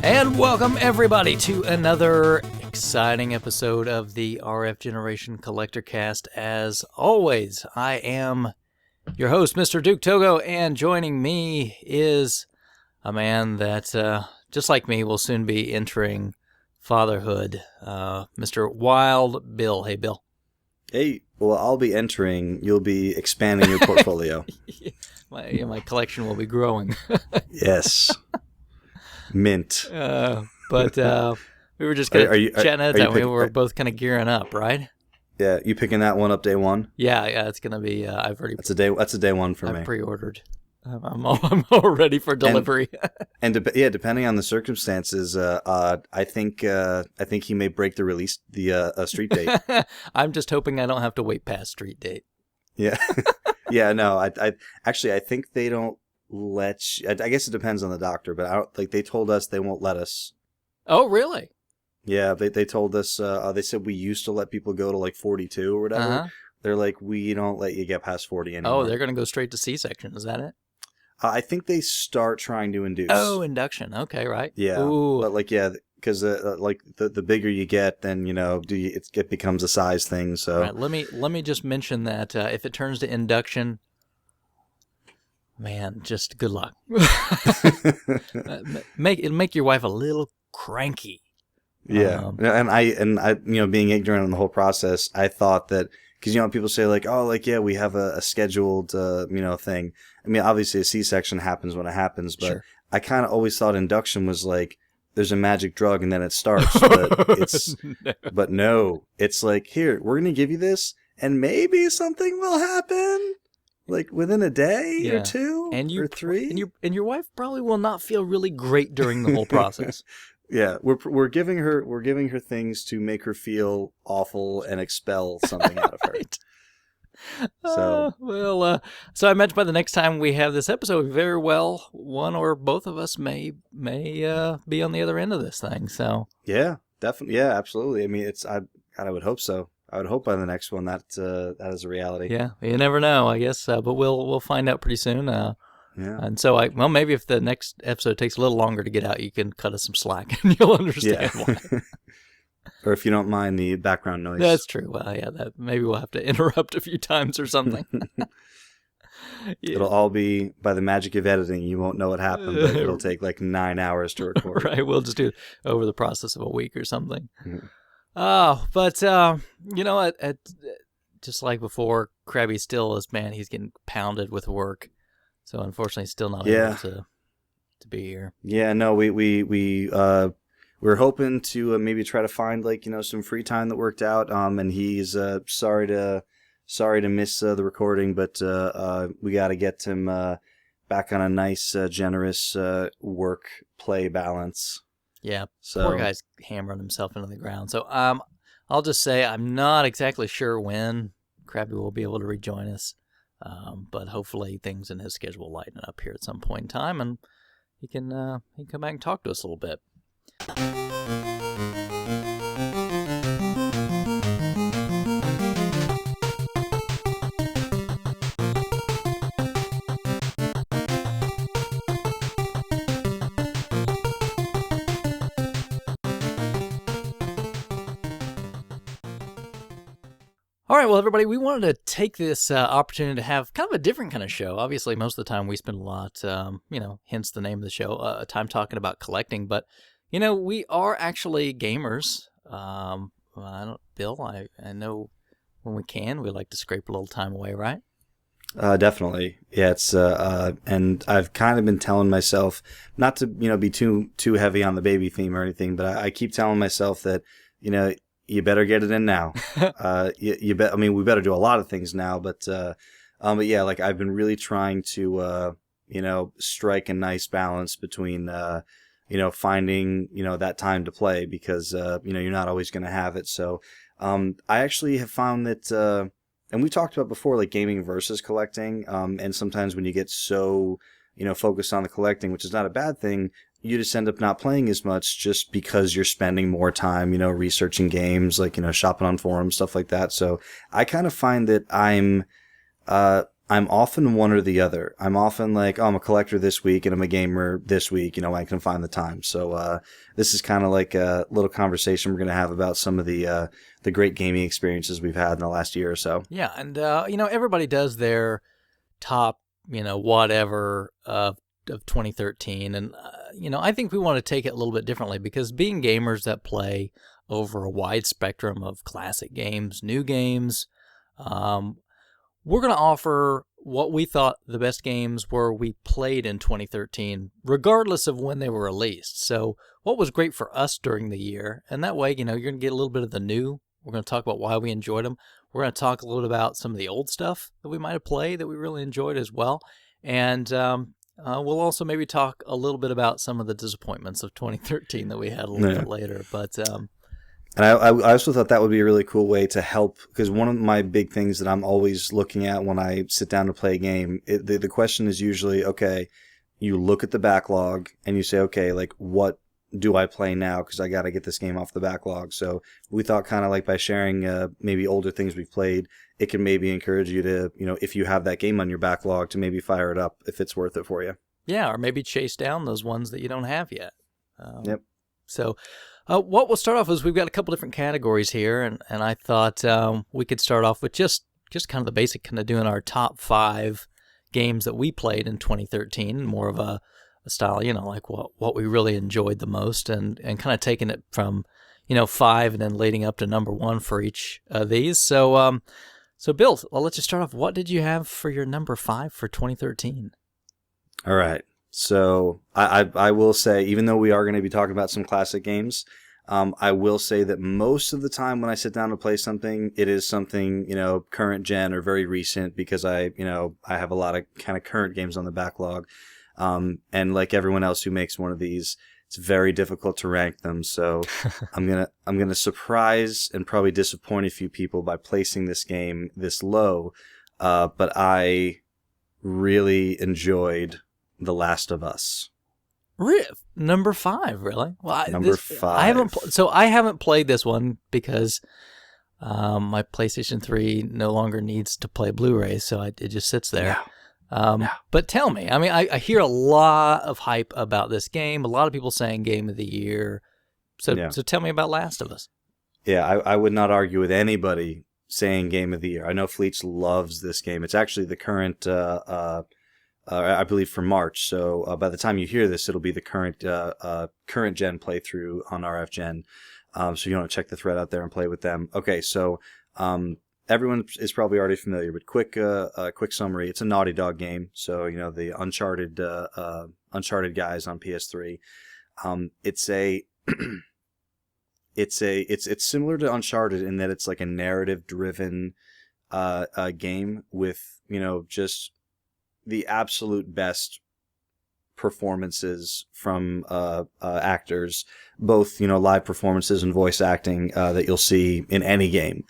And welcome everybody to another exciting episode of the RF Generation Collectorcast. As always, I am your host, Mr. Duke Togo, and joining me is a man that, just like me, will soon be entering fatherhood, Mr. Wild Bill. Hey, Bill. Hey, well, I'll be entering. You'll be expanding your portfolio. My collection will be growing. Yes. Mint. But we were just kind of chatting at that. We were both kind of gearing up, right? Yeah, you picking that one up day one? Yeah, it's gonna be. I've already. That's a day one for me. I've pre-ordered. I'm all ready for delivery. Depending on the circumstances, I think he may break the release street date. I'm just hoping I don't have to wait past street date. Yeah, yeah. No, I think they don't let you. I guess it depends on the doctor, but they told us they won't let us. Oh, really? Yeah, they told us. They said we used to let people go to like 42 or whatever. Uh-huh. They're like, we don't let you get past 40 anymore. Oh, they're gonna go straight to C-section. Is that it? I think they start trying to induce. Oh, induction. Okay, right. Yeah, Ooh. But because the bigger you get, then it becomes a size thing. So right, let me just mention that if it turns to induction. Man, just good luck. Make your wife a little cranky. Yeah, and I being ignorant on the whole process, I thought that because people say we have a scheduled thing. I mean, obviously a C-section happens when it happens, but sure. I kind of always thought induction was like there's a magic drug and then it starts, but no, it's like here we're gonna give you this and maybe something will happen. Like within a day or two or three, and your wife probably will not feel really great during the whole process. Yeah, we're giving her things to make her feel awful and expel something out of her. So so I imagine by the next time we have this episode, very well one or both of us may be on the other end of this thing. So yeah, definitely, yeah, absolutely. I mean, I would hope so. I would hope by the next one that is a reality. Yeah, you never know, I guess, but we'll find out pretty soon. Yeah. And so maybe if the next episode takes a little longer to get out, you can cut us some slack and you'll understand why. Or if you don't mind the background noise. That's true. Well, yeah, that maybe we'll have to interrupt a few times or something. Yeah. It'll all be by the magic of editing. You won't know what happened, but it'll take like 9 hours to record. Right, we'll just do it over the process of a week or something. Mm-hmm. But just like before, Krabby still is, man, he's getting pounded with work. So unfortunately, still not able to be here. Yeah, no, we're hoping to maybe try to find some free time that worked out. And he's sorry to miss the recording, but we got to get him back on a nice, generous work play balance. Yeah, poor guy's hammering himself into the ground. So I'll just say I'm not exactly sure when Krabby will be able to rejoin us. But hopefully things in his schedule will lighten up here at some point in time, and he can come back and talk to us a little bit. All right, well, everybody, we wanted to take this opportunity to have kind of a different kind of show. Obviously, most of the time we spend a lot, hence the name of the show, time talking about collecting. But, we are actually gamers. Bill, I know when we can, we like to scrape a little time away, right? Definitely. Yeah, it's and I've kind of been telling myself not to, be too heavy on the baby theme or anything, but I keep telling myself that, you better get it in now. We better do a lot of things now, but yeah, I've been really trying to, strike a nice balance between, finding, that time to play because, you're not always going to have it. So, I actually have found that, and we talked about before, gaming versus collecting. And sometimes when you get so, focused on the collecting, which is not a bad thing, you just end up not playing as much just because you're spending more time, researching games, shopping on forums, stuff like that. So I kind of find that I'm I'm often one or the other. I'm often like, oh, I'm a collector this week and I'm a gamer this week, I can find the time. So this is kind of like a little conversation we're going to have about some of the great gaming experiences we've had in the last year or so. Yeah, and everybody does their top, whatever of 2013, and I think we want to take it a little bit differently, because being gamers that play over a wide spectrum of classic games, new games, we're going to offer what we thought the best games were we played in 2013, regardless of when they were released. So what was great for us during the year, and that way, you're going to get a little bit of the new. We're going to talk about why we enjoyed them. We're going to talk a little bit about some of the old stuff that we might have played that we really enjoyed as well. And we'll also maybe talk a little bit about some of the disappointments of 2013 that we had a little bit later. But and I also thought that would be a really cool way to help, because one of my big things that I'm always looking at when I sit down to play a game, the question is usually, okay, you look at the backlog and you say, okay, like, what do I play now? Because I got to get this game off the backlog. So we thought kind of like by sharing maybe older things we've played, it can maybe encourage you to, if you have that game on your backlog, to maybe fire it up if it's worth it for you. Yeah, or maybe chase down those ones that you don't have yet. Yep. So what we'll start off is we've got a couple different categories here, and I thought we could start off with just kind of the basic, kind of doing our top 5 games that we played in 2013, more of a style, like what we really enjoyed the most, and kind of taking it from, 5 and then leading up to number 1 for each of these. So Bill, I'll let you start off. What did you have for your number 5 for 2013? All right. So I will say, even though we are going to be talking about some classic games, I will say that most of the time when I sit down to play something, it is something, current gen or very recent, because I have a lot of kind of current games on the backlog. And like everyone else who makes one of these, it's very difficult to rank them. So I'm gonna surprise and probably disappoint a few people by placing this game this low. But I really enjoyed The Last of Us. Number 5, really? Well, Number 5. I haven't played this one because my PlayStation 3 no longer needs to play Blu-ray, so it just sits there. Yeah. But tell me, I mean, I hear a lot of hype about this game. A lot of people saying Game of the Year. So tell me about Last of Us. Yeah, I would not argue with anybody saying Game of the Year. I know Fleets loves this game. It's actually the current, I believe, for March. So by the time you hear this, it'll be the current gen playthrough on RF Gen. So you want to check the thread out there and play with them. Okay, so everyone is probably already familiar, but quick summary. It's a Naughty Dog game. So, the Uncharted guys on PS3. It's similar to Uncharted in that it's like a narrative driven game with, just the absolute best performances from actors, both, live performances and voice acting that you'll see in any game.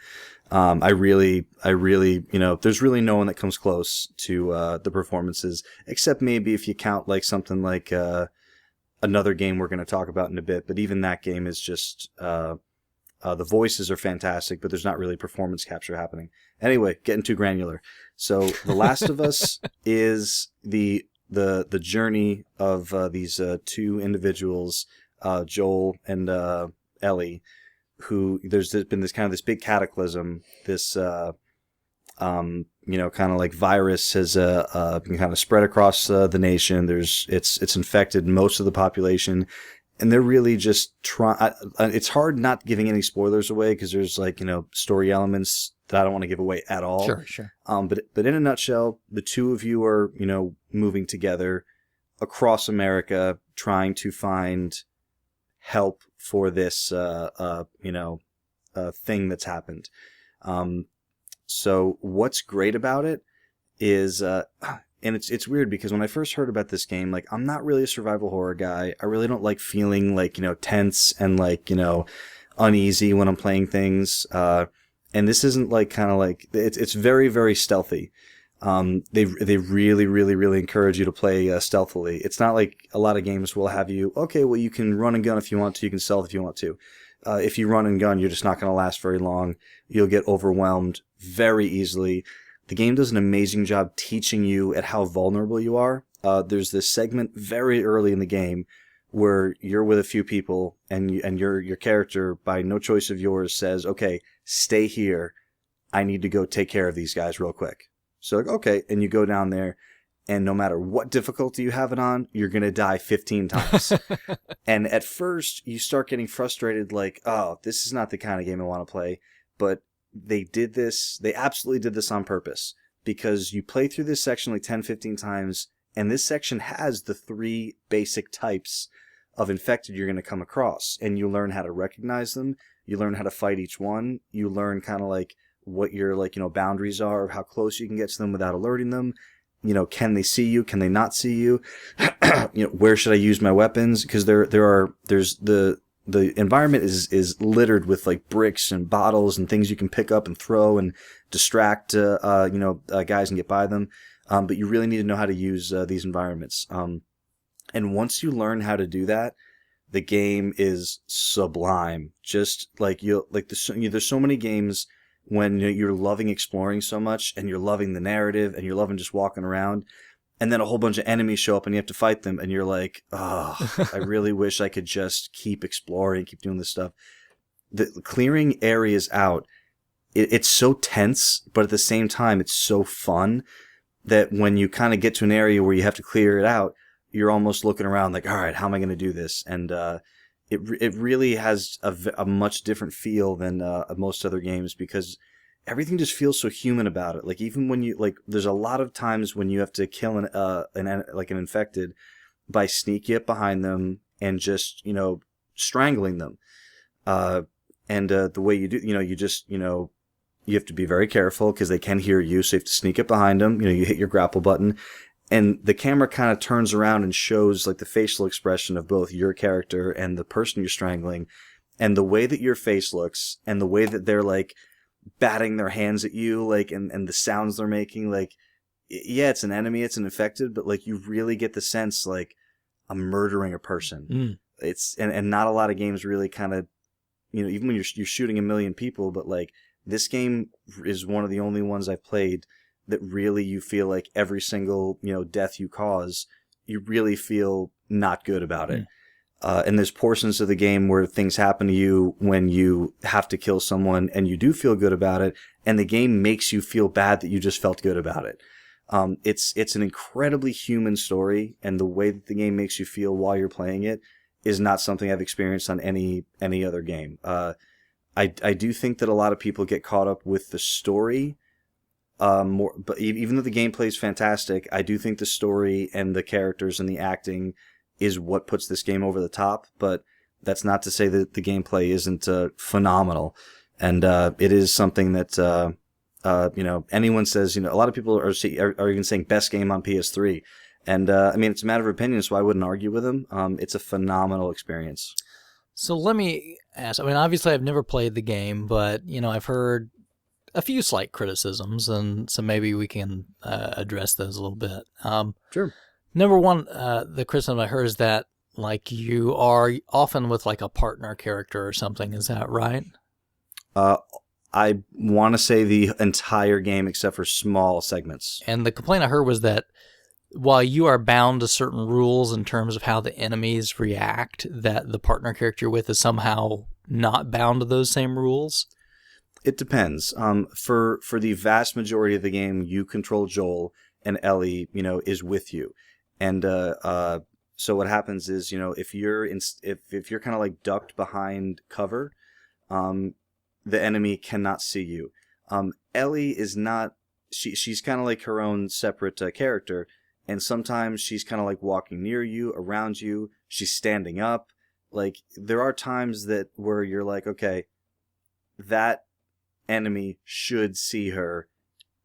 I really, there's really no one that comes close to the performances, except maybe if you count like something like another game we're going to talk about in a bit. But even that game is just the voices are fantastic, but there's not really performance capture happening. Anyway, getting too granular. So The Last of Us is the journey of these two individuals, Joel and Ellie, who there's been this kind of this big cataclysm, this kind of like virus has been kind of spread across the nation. It's infected most of the population, and they're really just trying. It's hard not giving any spoilers away because there's like story elements that I don't want to give away at all. Sure. But in a nutshell, the two of you are moving together across America, trying to find help for this thing that's happened. So what's great about it is and it's weird because when I first heard about this game, like, I'm not really a survival horror guy. I really don't like feeling like tense and like uneasy when I'm playing things, and this isn't like kind of like it's very, very stealthy. They really, really, really encourage you to play stealthily. It's not like a lot of games will have you, okay, well, you can run and gun if you want to, you can stealth if you want to. If you run and gun, you're just not going to last very long. You'll get overwhelmed very easily. the game does an amazing job teaching you at how vulnerable you are. There's this segment very early in the game where you're with a few people and your character, by no choice of yours, says, okay, stay here. I need to go take care of these guys real quick. So like, okay. And you go down there, and no matter what difficulty you have it on, you're going to die 15 times. And at first you start getting frustrated, like, oh, this is not the kind of game I want to play. But they absolutely did this on purpose, because you play through this section like 10, 15 times, and this section has the 3 basic types of infected you're going to come across, and you learn how to recognize them. You learn how to fight each one. You learn kind of like what your boundaries are, of how close you can get to them without alerting them. Can they see you? Can they not see you? Where should I use my weapons? Because there's the environment is littered with like bricks and bottles and things you can pick up and throw and distract guys and get by them. But you really need to know how to use these environments. And once you learn how to do that, the game is sublime. Just like there's so many games when you're loving exploring so much, and you're loving the narrative, and you're loving just walking around, and then a whole bunch of enemies show up and you have to fight them, and you're like, oh, I really wish I could just keep exploring, keep doing this stuff. The clearing areas out, it's so tense, but at the same time, it's so fun that when you kind of get to an area where you have to clear it out, you're almost looking around like, all right, how am I going to do this? And it really has a much different feel than most other games, because everything just feels so human about it. Like, even when there's a lot of times when you have to kill an infected by sneaking up behind them and just strangling them. And the way you do, you have to be very careful because they can hear you, so you have to sneak up behind them. You hit your grapple button. And the camera kind of turns around and shows like the facial expression of both your character and the person you're strangling, and the way that your face looks, and the way that they're like batting their hands at you, like, and the sounds they're making, like, yeah, it's an enemy, it's an infected, but like you really get the sense like I'm murdering a person. It's and not a lot of games really kind of, even when you're shooting a million people, but like this game is one of the only ones I've played that really you feel like every single, death you cause, you really feel not good about it. And there's portions of the game where things happen to you when you have to kill someone and you do feel good about it, and the game makes you feel bad that you just felt good about it. It's an incredibly human story, and the way that the game makes you feel while you're playing it is not something I've experienced on any other game. I do think that a lot of people get caught up with the story more, but even though the gameplay is fantastic, I do think the story and the characters and the acting is what puts this game over the top. But that's not to say that the gameplay isn't phenomenal, and it is something that anyone says. A lot of people are even saying best game on PS3, and it's a matter of opinion, so I wouldn't argue with them. It's a phenomenal experience. So let me ask. Obviously I've never played the game, but I've heard a few slight criticisms, and so maybe we can address those a little bit. Sure. Number one, the criticism I heard is that like you are often with like a partner character or something. Is that right? I want to say the entire game except for small segments. And the complaint I heard was that while you are bound to certain rules in terms of how the enemies react, that the partner character you're with is somehow not bound to those same rules. It depends. For the vast majority of the game, you control Joel, and Ellie, is with you. And so what happens is, if you're kind of like ducked behind cover, the enemy cannot see you. Ellie is not. She's kind of like her own separate character, and sometimes she's kind of like walking near you, around you. She's standing up. Like, there are times where you're like, okay, that enemy should see her,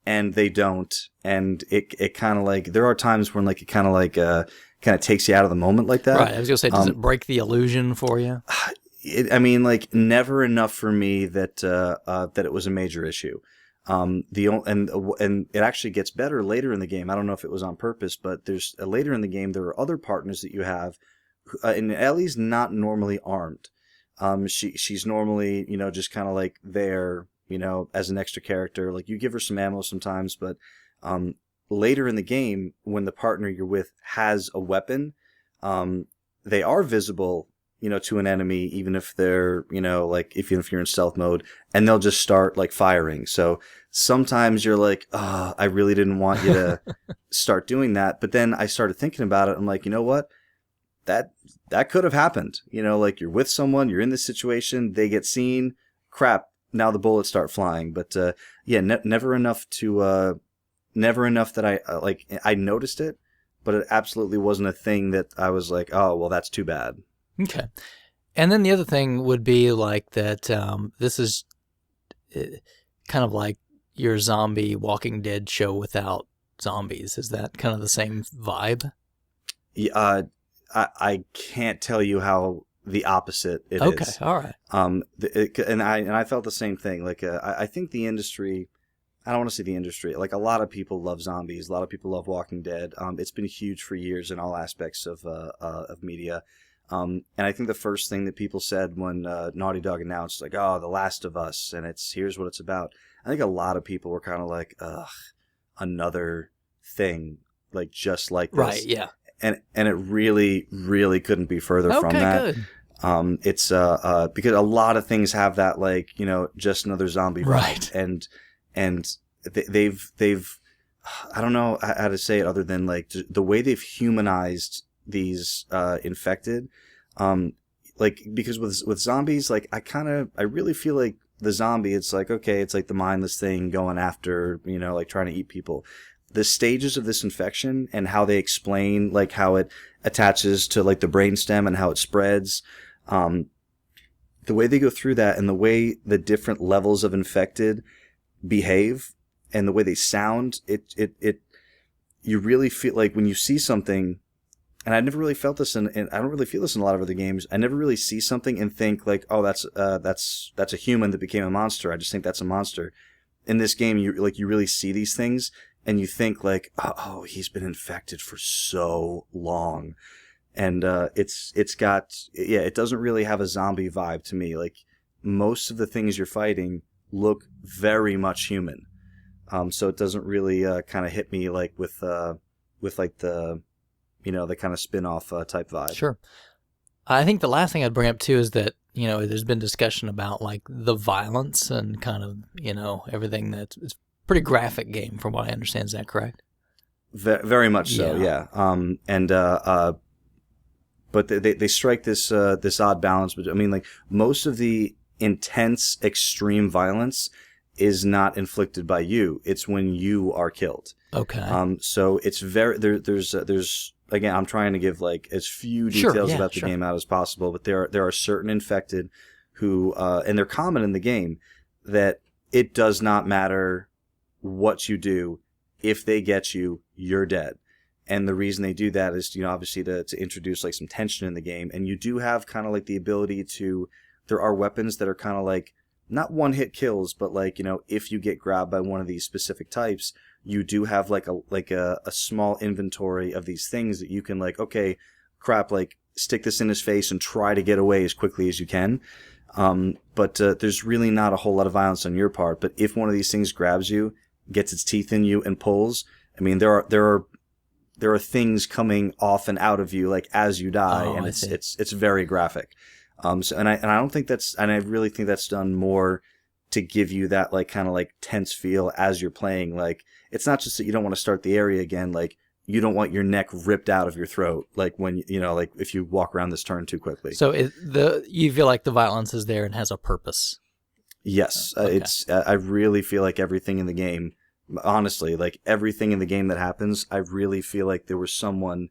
and they don't, and it kind of like, there are times when like it kind of takes you out of the moment like that. Right. I was gonna say, does it break the illusion for you? Never enough for me that it was a major issue. And it actually gets better later in the game. I don't know if it was on purpose, but there's later in the game there are other partners that you have, and Ellie's not normally armed. She's normally just kind of like there, as an extra character. Like, you give her some ammo sometimes, but later in the game, when the partner you're with has a weapon, they are visible, to an enemy, even if they're, even if you're in stealth mode, and they'll just start like firing. So sometimes you're like, oh, I really didn't want you to start doing that. But then I started thinking about it. I'm like, you know what? That could have happened. Like, you're with someone, you're in this situation, they get seen, crap, now the bullets start flying. But never enough that I noticed it, but it absolutely wasn't a thing that I was like, oh, well, that's too bad. Okay. And then the other thing would be like that this is kind of like your zombie Walking Dead show without zombies. Is that kind of the same vibe? Yeah, I can't tell you how the opposite it is. Okay, all right. And I felt the same thing. Like, I think the industry, I don't want to say the industry, like, a lot of people love zombies. A lot of people love Walking Dead. It's been huge for years in all aspects of media. And I think the first thing that people said when Naughty Dog announced, like, oh, The Last of Us, and here's what it's about. I think a lot of people were kind of like, ugh, another thing, like, just like this. Right, yeah. And it really, really couldn't be further from that. Okay, good. It's because a lot of things have that, like, just another zombie vibe. Right. And they've I don't know how to say it other than, like, the way they've humanized these infected, like, because with zombies, like, I really feel like the zombie, it's like, okay, it's like the mindless thing going after, like, trying to eat people. The stages of this infection and how they explain, like, how it attaches to, like, the brainstem and how it spreads, the way they go through that and the way the different levels of infected behave and the way they sound, you really feel like when you see something. And I never really felt this and I don't really feel this in a lot of other games. I never really see something and think, like, oh, that's a human that became a monster. I just think that's a monster. In this game, you really see these things and you think, like, oh, he's been infected for so long. And it doesn't really have a zombie vibe to me. Like, most of the things you're fighting look very much human. So it doesn't really kind of hit me like with like the the kind of spin-off type vibe. Sure. I think the last thing I'd bring up too is that, there's been discussion about, like, the violence and kind of, everything it's a pretty graphic game from what I understand. Is that correct? Very much so, yeah. But they strike this odd balance. But I mean, like, most of the intense, extreme violence is not inflicted by you. It's when you are killed. Okay. So it's there's again, I'm trying to give, like, as few details about the game out as possible, but there are certain infected who, and they're common in the game, that it does not matter what you do. If they get you, you're dead. And the reason they do that is, obviously to introduce, like, some tension in the game. And you do have kind of, like, the ability to, there are weapons that are kind of like, not one-hit kills, but, like, if you get grabbed by one of these specific types, you do have, like, a small inventory of these things that you can, like, okay, crap, like, stick this in his face and try to get away as quickly as you can. But there's really not a whole lot of violence on your part. But if one of these things grabs you, gets its teeth in you, and pulls, I mean, there are things coming off and out of you, like, as you die, and it's very graphic. So I don't think I really think that's done more to give you that, like, kind of, like, tense feel as you're playing. Like, it's not just that you don't want to start the area again, like, you don't want your neck ripped out of your throat, like, when, like, if you walk around this turn too quickly. So you feel like the violence is there and has a purpose. Yes, okay. I really feel like everything in the game, honestly, like, everything in the game that happens, I really feel like there was someone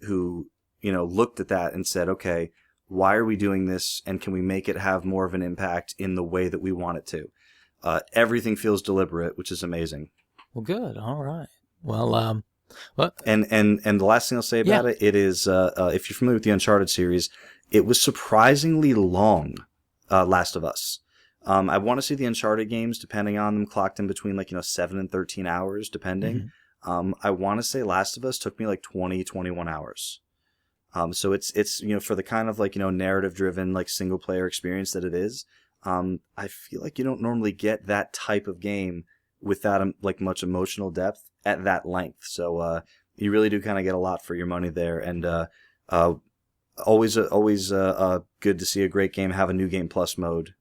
who, looked at that and said, okay, why are we doing this, and can we make it have more of an impact in the way that we want it to? Everything feels deliberate, which is amazing. Well, good. All right. Well, and the last thing I'll say about it is, if you're familiar with the Uncharted series, it was surprisingly long, Last of Us. I want to see the Uncharted games, depending on them, clocked in between, like, 7 and 13 hours, depending. Mm-hmm. I want to say Last of Us took me like 20, 21 hours. So it's for the kind of, like, narrative driven, like, single player experience that it is, I feel like you don't normally get that type of game with that like much emotional depth at that length. So you really do kind of get a lot for your money there, and always good to see a great game have a new game plus mode.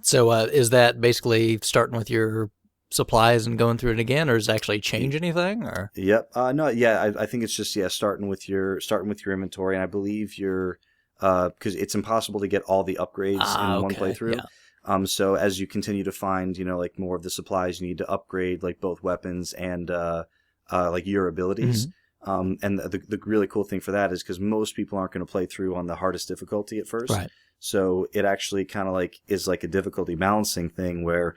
So is that basically starting with your supplies and going through it again, or does it actually change anything? Or Yep. No. Yeah. I think it's just starting with your inventory, and I believe you're because it's impossible to get all the upgrades in one playthrough. Yeah. So as you continue to find like more of the supplies, you need to upgrade like both weapons and like your abilities. And the really cool thing for that is because most people aren't going to play through on the hardest difficulty at first. Right. So it actually kind of like is like a difficulty balancing thing where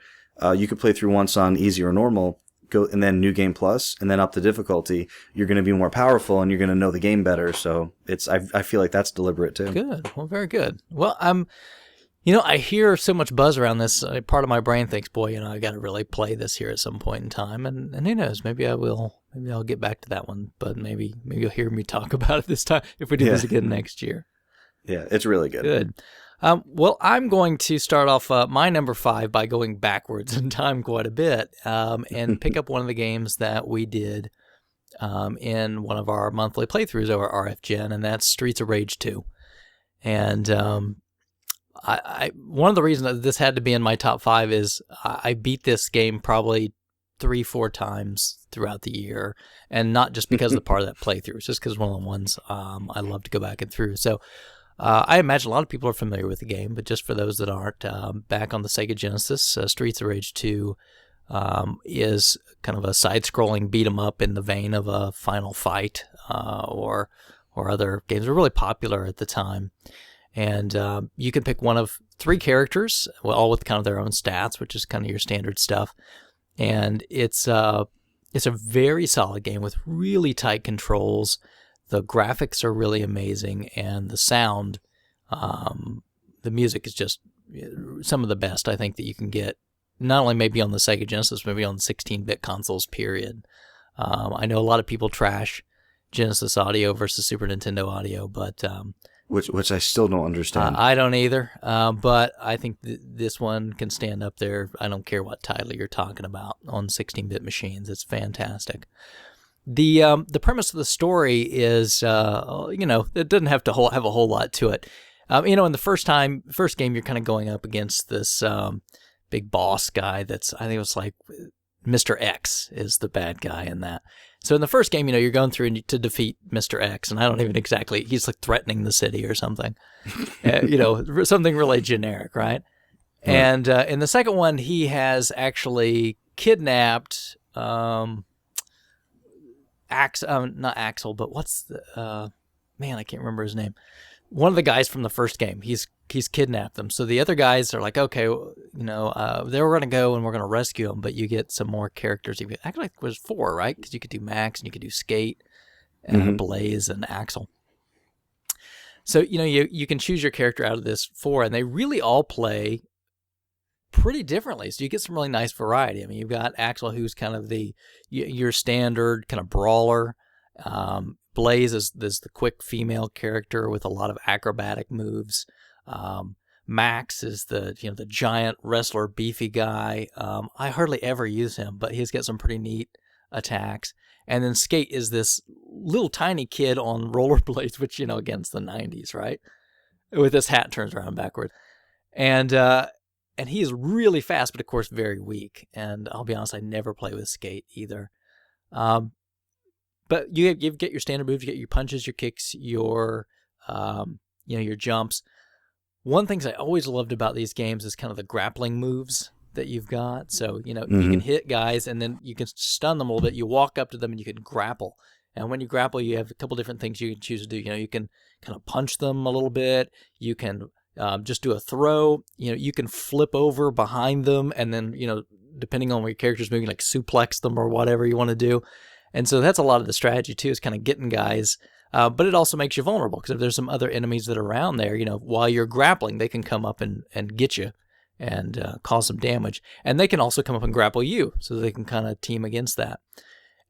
you could play through once on easy or normal, go and then new game plus, and then up the difficulty. You're going to be more powerful and you're going to know the game better. So I feel like that's deliberate too. Good. Well, very good. Well, I hear so much buzz around this. Part of my brain thinks, boy, I got to really play this here at some point in time. And who knows? Maybe I will. Maybe I'll get back to that one. But maybe you'll hear me talk about it this time if we do this again next year. Yeah, it's really good. Good. Well, I'm going to start off my number 5 by going backwards in time quite a bit and pick up one of the games that we did in one of our monthly playthroughs over RF Gen, and that's Streets of Rage 2. And I one of the reasons that this had to be in my top 5 is I beat this game probably 3-4 times throughout the year, and not just because of the part of that playthrough. It's just because one of the ones I love to go back and through. So I imagine a lot of people are familiar with the game, but just for those that aren't, back on the Sega Genesis, Streets of Rage 2 is kind of a side-scrolling beat-em-up in the vein of a Final Fight or other games that were really popular at the time. And you can pick one of 3 characters, all with kind of their own stats, which is kind of your standard stuff. And it's a very solid game with really tight controls. The graphics are really amazing, and the sound, the music is just some of the best I think that you can get, not only maybe on the Sega Genesis, maybe on 16-bit consoles, period. I know a lot of people trash Genesis audio versus Super Nintendo audio, but which I still don't understand. I don't either, but I think this one can stand up there. I don't care what title you're talking about on 16-bit machines. It's fantastic. The premise of the story is, it doesn't have to have a whole lot to it. In the first game, you're kind of going up against this big boss guy that's, I think it was like Mr. X is the bad guy in that. So in the first game, you're going through to defeat Mr. X, and I don't even exactly, he's like threatening the city or something, something really generic, right? And in the second one, he has actually kidnapped, not Axel, but what's the, I can't remember his name. One of the guys from the first game, he's kidnapped them. So the other guys are like, okay, they were going to go and we're going to rescue them, but you get some more characters. Actually, it was 4, right? Because you could do Max and you could do Skate and Blaze and Axel. So, you can choose your character out of this 4, and they really all play pretty differently. So you get some really nice variety. I mean, you've got Axel, who's kind of your standard kind of brawler. Blaze is the quick female character with a lot of acrobatic moves. Max is the giant wrestler, beefy guy. I hardly ever use him, but he's got some pretty neat attacks. And then Skate is this little tiny kid on rollerblades, which against the 90s, right? With his hat turns around backward, and he is really fast, but of course very weak. And I'll be honest, I never play with Skate either. But you get your standard moves, you get your punches, your kicks, your jumps. One thing I always loved about these games is kind of the grappling moves that you've got. So, you can hit guys and then you can stun them a little bit. You walk up to them and you can grapple. And when you grapple, you have a couple different things you can choose to do. You can kind of punch them a little bit. You can just do a throw. You can flip over behind them and then, depending on where your character's moving, like suplex them or whatever you want to do. And so that's a lot of the strategy too, is kind of getting guys. But it also makes you vulnerable because if there's some other enemies that are around there, while you're grappling, they can come up and get you and cause some damage. And they can also come up and grapple you, so they can kind of team against that.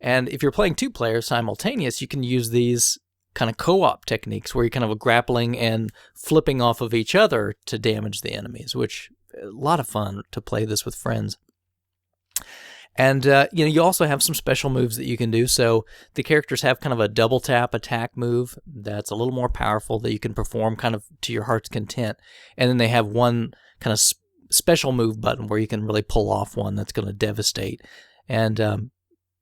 And if you're playing 2 players simultaneous, you can use these kind of co-op techniques where you're kind of grappling and flipping off of each other to damage the enemies, which a lot of fun to play this with friends. And, you also have some special moves that you can do. So the characters have kind of a double tap attack move that's a little more powerful that you can perform kind of to your heart's content. And then they have one kind of special move button where you can really pull off one that's going to devastate. And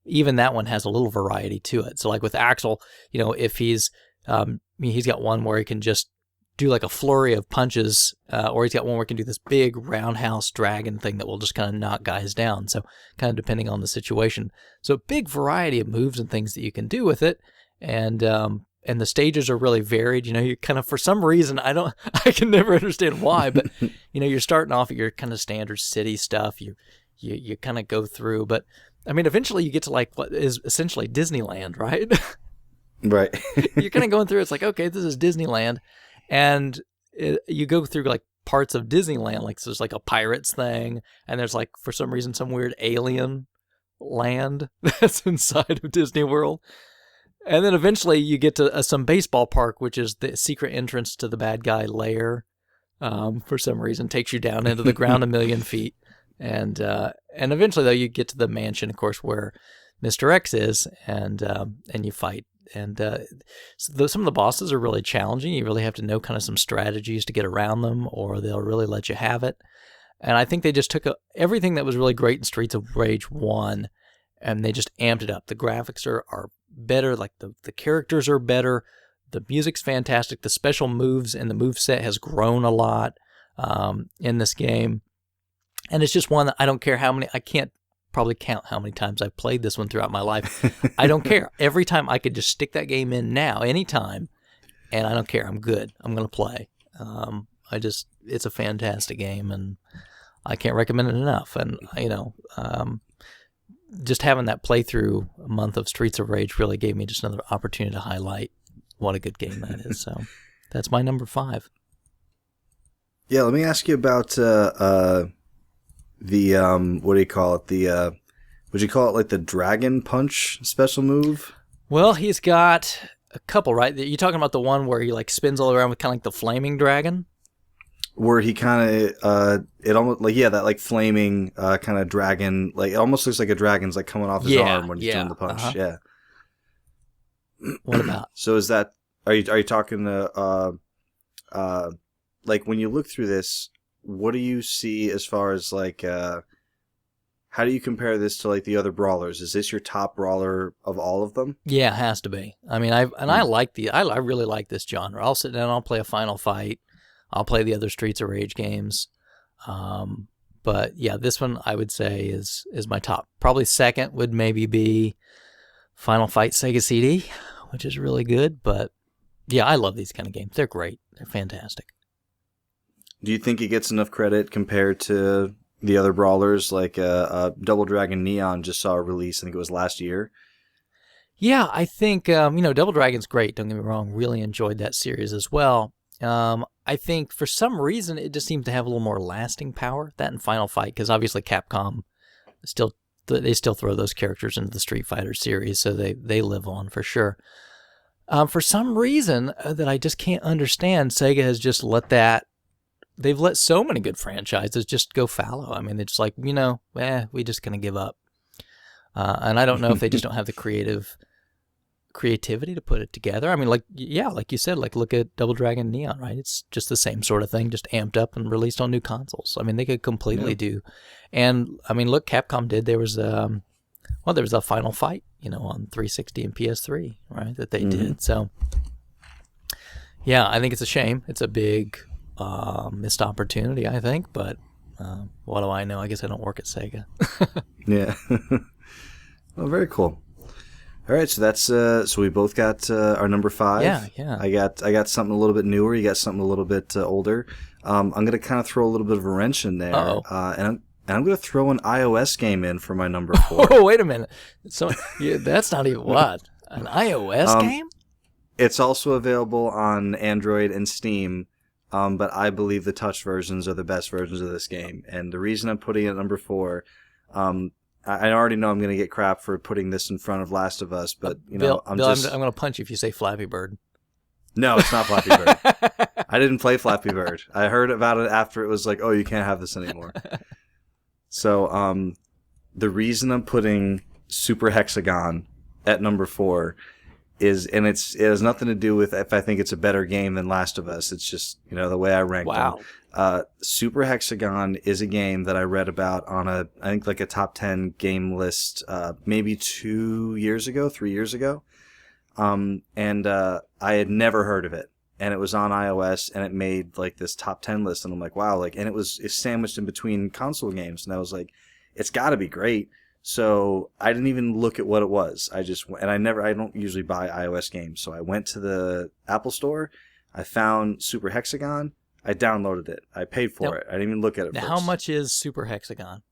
even that one has a little variety to it. So like with Axel, if he's got one where he can just do like a flurry of punches, or he's got one where he can do this big roundhouse dragon thing that will just kind of knock guys down. So kind of depending on the situation. So big variety of moves and things that you can do with it. And the stages are really varied. You kind of, for some reason, I can never understand why, but you're starting off at your kind of standard city stuff. You kind of go through, but I mean, eventually you get to like what is essentially Disneyland, right? Right. You're kind of going through, it's like, okay, this is Disneyland. And you go through like parts of Disneyland, like there's like a pirates thing, and there's like, for some reason, some weird alien land that's inside of Disney World. And then eventually you get to some baseball park, which is the secret entrance to the bad guy lair. For some reason, takes you down into the ground 1,000,000 feet. And eventually, though, you get to the mansion, of course, where Mr. X is, and you fight. And some of the bosses are really challenging. You really have to know kind of some strategies to get around them, or they'll really let you have it. And I think they just took everything that was really great in Streets of Rage 1, and they just amped it up. The graphics are better, like the characters are better, the music's fantastic, the special moves and the moveset has grown a lot in this game. And it's just one that I don't care how many, I can't probably count how many times I've played this one throughout my life. I don't care. Every time I could just stick that game in now, anytime, and I don't care. I'm good. I'm going to play. It's a fantastic game, and I can't recommend it enough. And, just having that playthrough a month of Streets of Rage really gave me just another opportunity to highlight what a good game that is. So that's my number 5. Yeah, let me ask you about the what do you call it? Would you call it like the Dragon Punch special move? Well, he's got a couple, right? You're talking about the one where he like spins all around with kind of like the flaming dragon? Where he kind of, it almost like, yeah, that like flaming kind of dragon, like it almost looks like a dragon's like coming off his arm when he's doing the punch. Uh-huh. Yeah. What about? So is that, are you talking like when you look through this, what do you see as far as like, how do you compare this to like the other brawlers? Is this your top brawler of all of them? Yeah, it has to be. I mean, I really like this genre. I'll sit down, I'll play a Final Fight. I'll play the other Streets of Rage games. But yeah, this one I would say is my top. Probably second would maybe be Final Fight Sega CD, which is really good. But yeah, I love these kind of games. They're great. They're fantastic. Do you think it gets enough credit compared to the other brawlers? Like Double Dragon Neon just saw a release, I think it was last year. Yeah, I think, Double Dragon's great. Don't get me wrong. Really enjoyed that series as well. I think for some reason it just seems to have a little more lasting power, that and Final Fight, because obviously Capcom still throw those characters into the Street Fighter series, so they live on for sure. For some reason that I just can't understand, Sega has just they've let so many good franchises just go fallow. I mean, it's like, we just gonna give up. And I don't know if they just don't have the creativity to put it together. I mean, like you said, like look at Double Dragon Neon, right? It's just the same sort of thing, just amped up and released on new consoles. I mean, they could completely do. And I mean, look, Capcom did. There was a Final Fight, on 360 and PS3, right? That they did. So yeah, I think it's a shame. It's a big missed opportunity, I think. But what do I know? I guess I don't work at Sega. Yeah. Well, very cool. All right, so that's so we both got our number 5. Yeah. I got something a little bit newer. You got something a little bit older. I'm gonna kind of throw a little bit of a wrench in there, and I'm gonna throw an iOS game in for my number 4. Oh, wait a minute! So that's not even what an iOS game. It's also available on Android and Steam, but I believe the touch versions are the best versions of this game. And the reason I'm putting it at number 4. I already know I'm going to get crap for putting this in front of Last of Us, but Bill, I'm going to punch you if you say Flappy Bird. No, it's not Flappy Bird. I didn't play Flappy Bird. I heard about it after it was like, oh, you can't have this anymore. So, the reason I'm putting Super Hexagon at number 4 is, and it has nothing to do with if I think it's a better game than Last of Us. It's just, the way I ranked them. Super Hexagon is a game that I read about on I think like a top 10 game list, maybe 3 years ago. And I had never heard of it, and it was on iOS, and it made like this top 10 list, and I'm like, wow, like, and it's sandwiched in between console games, and I was like, it's got to be great. So I didn't even look at what it was. I don't usually buy iOS games, so I went to the Apple Store, I found Super Hexagon, I downloaded it, I paid for it. I didn't even look at it now, first. how much is Super Hexagon?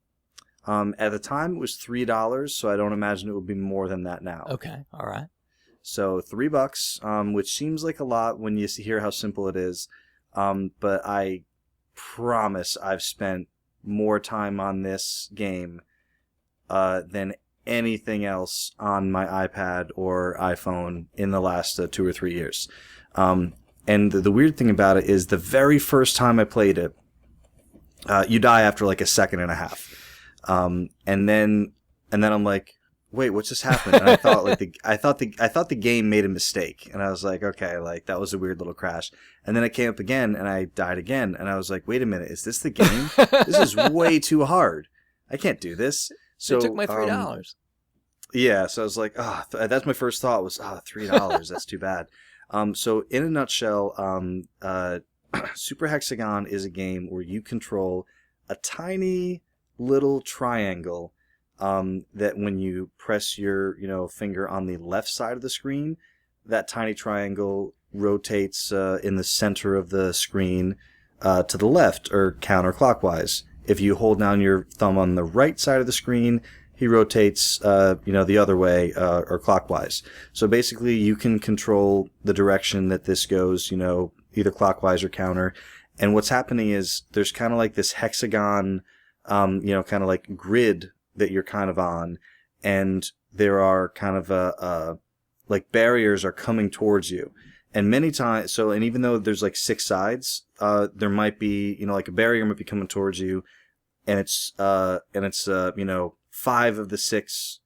At the time it was $3, so I don't imagine it would be more than that now. Okay, all right. So $3, which seems like a lot when you hear how simple it is. But I promise I've spent more time on this game than anything else on my iPad or iPhone in the last 2 or 3 years. And the weird thing about it is the very first time I played it, you die after like a second and a half. And then I'm like, wait, what just happened? And I thought the game made a mistake, and I was like, okay, like that was a weird little crash. And then it came up again, and I died again, and I was like, wait a minute, is this the game? This is way too hard. I can't do this. So it took my $3. Yeah, so I was like, that's my first thought was, $3. That's too bad. So in a nutshell, Super Hexagon is a game where you control a tiny little triangle. That when you press your, finger on the left side of the screen, that tiny triangle rotates in the center of the screen to the left or counterclockwise. If you hold down your thumb on the right side of the screen, he rotates, the other way or clockwise. So basically, you can control the direction that this goes, either clockwise or counter. And what's happening is there's kind of like this hexagon, kind of like grid that you're kind of on, and there are kind of like barriers are coming towards you, and many times, and even though there's like 6 sides, there might be, like a barrier might be coming towards you, and it's 5 of the 6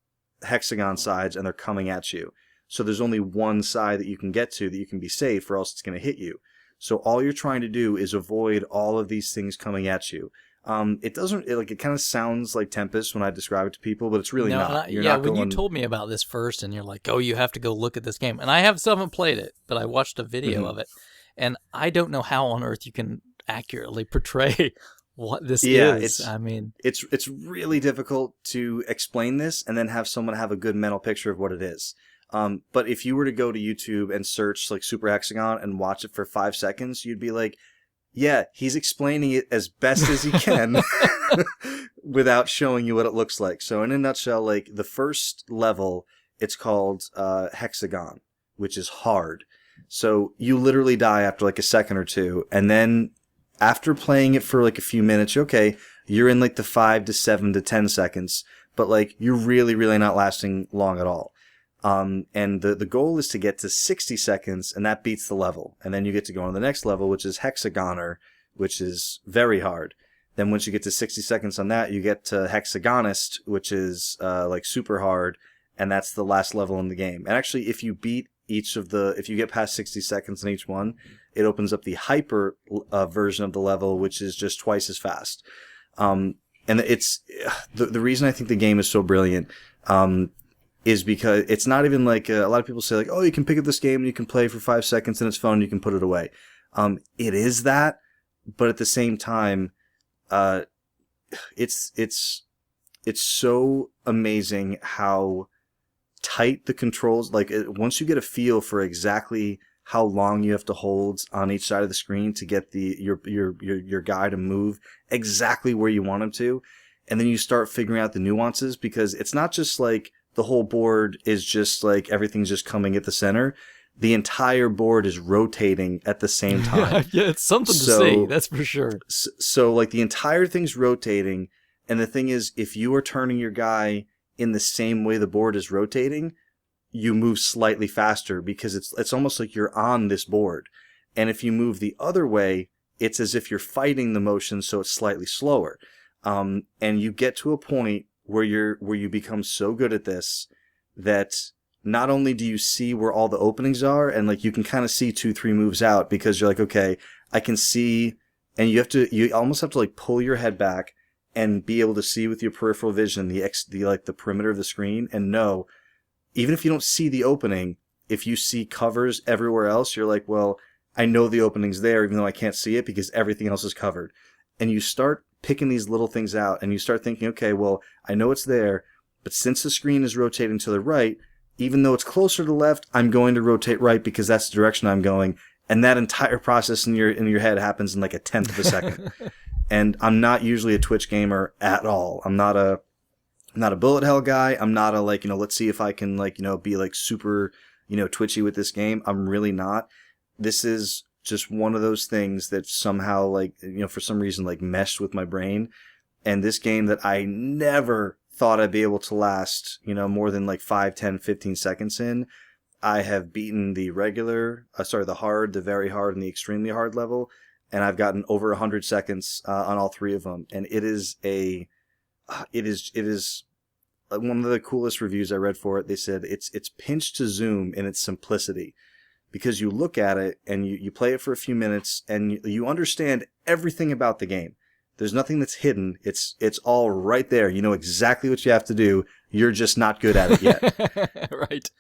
hexagon sides, and they're coming at you. So there's only one side that you can get to that you can be safe, or else it's going to hit you. So all you're trying to do is avoid all of these things coming at you. It kind of sounds like Tempest when I describe it to people, but it's really not. When you told me about this first, and you're like, "Oh, you have to go look at this game," and I still haven't played it, but I watched a video of it, and I don't know how on earth you can accurately portray what this is. It's really difficult to explain this and then have someone have a good mental picture of what it is. But if you were to go to YouTube and search like Super Hexagon and watch it for 5 seconds, you'd be like, yeah, he's explaining it as best as he can without showing you what it looks like. So in a nutshell, like the first level, it's called Hexagon, which is hard. So you literally die after like a second or two. And then after playing it for like a few minutes, you're in like the 5 to 7 to 10 seconds, but like you're really, really not lasting long at all. And the goal is to get to 60 seconds, and that beats the level. And then you get to go on the next level, which is Hexagoner, which is very hard. Then once you get to 60 seconds on that, you get to Hexagonist, which is like super hard, and that's the last level in the game. And actually, if you beat if you get past 60 seconds in each one, it opens up the hyper version of the level, which is just twice as fast. And it's the reason I think the game is so brilliant. Is because it's not even like a lot of people say like, oh, you can pick up this game and you can play for 5 seconds and it's fun and you can put it away. It is that, but at the same time, it's so amazing how tight the controls. Like once you get a feel for exactly how long you have to hold on each side of the screen to get your guy to move exactly where you want him to, and then you start figuring out the nuances, because it's not just like the whole board is just like everything's just coming at the center. The entire board is rotating at the same time. Yeah, it's something to see, that's for sure. So like the entire thing's rotating, And the thing is, if you are turning your guy in the same way the board is rotating, you move slightly faster because it's almost like you're on this board. And if you move the other way, it's as if you're fighting the motion, so it's slightly slower. And you get to a point where you become so good at this that not only do you see where all the openings are, and like you can kind of see 2-3 moves out because you're like, okay, I can see, and you almost have to like pull your head back and be able to see with your peripheral vision the perimeter of the screen and know, even if you don't see the opening, if you see covers everywhere else, you're like, well, I know the opening's there even though I can't see it because everything else is covered. And you start picking these little things out and you start thinking, okay, well, I know it's there, but since the screen is rotating to the right, even though it's closer to the left, I'm going to rotate right because that's the direction I'm going. And that entire process in your head happens in like 1/10 of a second. And I'm not usually a Twitch gamer at all. I'm not a bullet hell guy. I'm not a let's see if I can be like super, twitchy with this game. I'm really not. This is just one of those things that somehow for some reason meshed with my brain. And this game that I never thought I'd be able to last, more than 5, 10, 15 seconds in, I have beaten the the hard, the very hard, and the extremely hard level. And I've gotten over 100 seconds on all 3 of them. And it is one of the coolest reviews I read for it. They said it's pinch to zoom in its simplicity, because you look at it and you play it for a few minutes and you understand everything about the game. There's nothing that's hidden. It's all right there. You know exactly what you have to do. You're just not good at it yet. Right.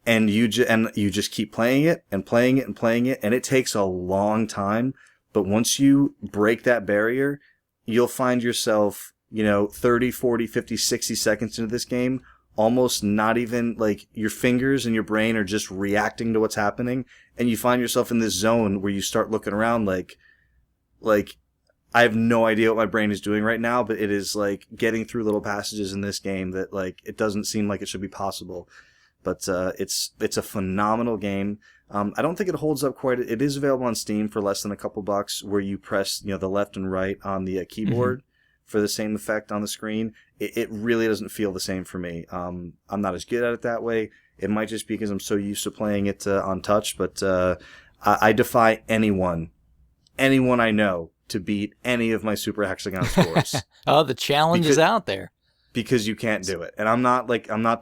And you just keep playing it and playing it and playing it, and it takes a long time. But once you break that barrier, you'll find yourself, 30, 40, 50, 60 seconds into this game, almost not even your fingers and your brain are just reacting to what's happening. And you find yourself in this zone where you start looking around like I have no idea what my brain is doing right now, but it is getting through little passages in this game that it doesn't seem like it should be possible. But it's a phenomenal game. I don't think it holds up quite. It is available on Steam for less than a couple bucks, where you press the left and right on the keyboard for the same effect on the screen. It really doesn't feel the same for me. I'm not as good at it that way. It might just be because I'm so used to playing it on touch. But I defy anyone I know to beat any of my Super Hexagon scores. Oh, the challenge is out there. Because you can't do it. And I'm not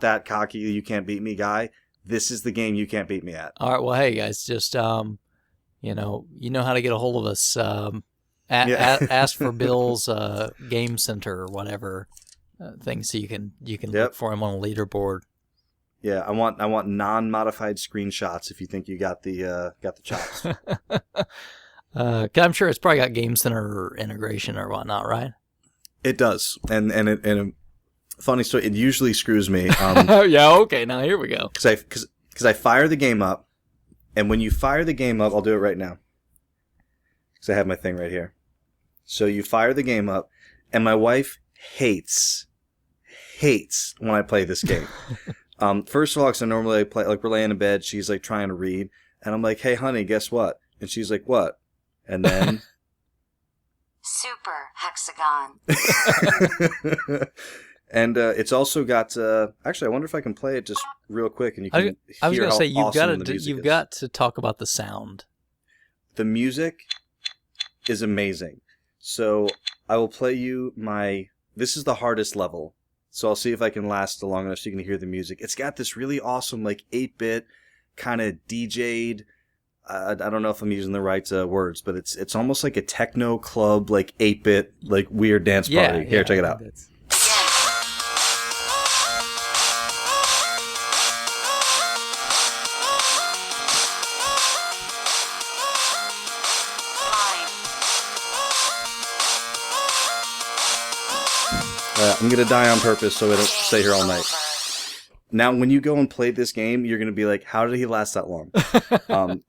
that cocky, you can't beat me guy. This is the game you can't beat me at. All right, well, hey guys, just you know how to get a hold of us. Ask for Bill's game center or whatever thing, so you can look for him on a leaderboard. Yeah, I want non-modified screenshots if you think you got the chops. I'm sure it's probably got Game Center integration or whatnot, right? It does, and funny story. It usually screws me. Yeah. Okay. Now here we go. Because I fire the game up, and when you fire the game up, I'll do it right now. Because I have my thing right here. So you fire the game up, and my wife hates when I play this game. First of all, because I normally play we're laying in bed, she's trying to read, and I'm like, "Hey, honey, guess what?" And she's like, "What?" And then Super Hexagon. And it's also got. Actually, I wonder if I can play it just real quick, and you can. I was going to say you've got to talk about the sound. The music is amazing. So I will play you This is the hardest level, so I'll see if I can last long enough so you can hear the music. It's got this really awesome 8-bit kind of DJ'd. I don't know if I'm using the right words, but it's almost like a techno club 8-bit weird dance party. Yeah, Here, check it out. I'm going to die on purpose so I don't stay here all night. Now, when you go and play this game, you're going to be like, how did he last that long?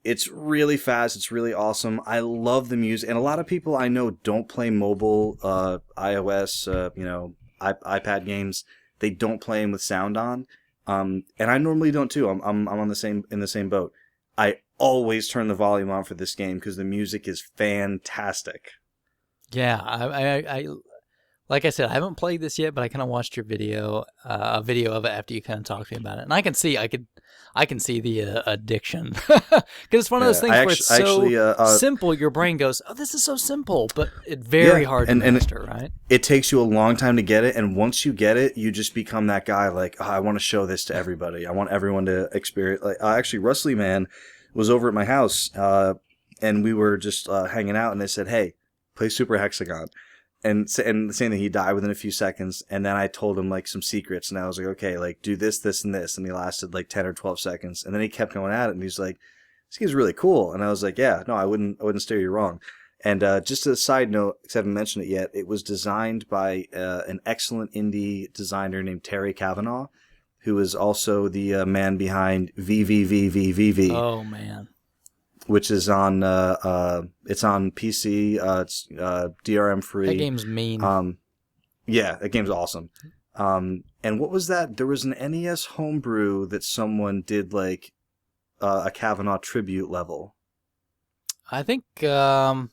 It's really fast. It's really awesome. I love the music. And a lot of people I know don't play mobile, iOS, iPad games. They don't play them with sound on. And I normally don't too. I'm in the same boat. I always turn the volume on for this game because the music is fantastic. Yeah, I like I said, I haven't played this yet, but I kind of watched your video, a video of it after you kind of talked to me about it, and I can see the addiction because it's one of those things where it's so simple. Your brain goes, "Oh, this is so simple," but it's very hard to master, right? It takes you a long time to get it, and once you get it, you just become that guy. Like, I want to show this to everybody. I want everyone to experience. Like, actually, Rusty Man was over at my house, and we were just hanging out, and they said, "Hey, play Super Hexagon." And the same thing, he died within a few seconds, and then I told him like some secrets, and I was like, okay, like do this, this, and this, and he lasted like 10 or 12 seconds, and then he kept going at it, and he's like, this game's really cool, and I was like, yeah, no, I wouldn't steer you wrong. And just as a side note, because I haven't mentioned it yet, it was designed by an excellent indie designer named Terry Cavanaugh, who is also the man behind VVVVVV. Oh man. Which is on it's on PC. It's DRM free. That game's mean. Yeah, that game's awesome. And what was that? There was an NES homebrew that someone did like a Kavanaugh tribute level. I think isn't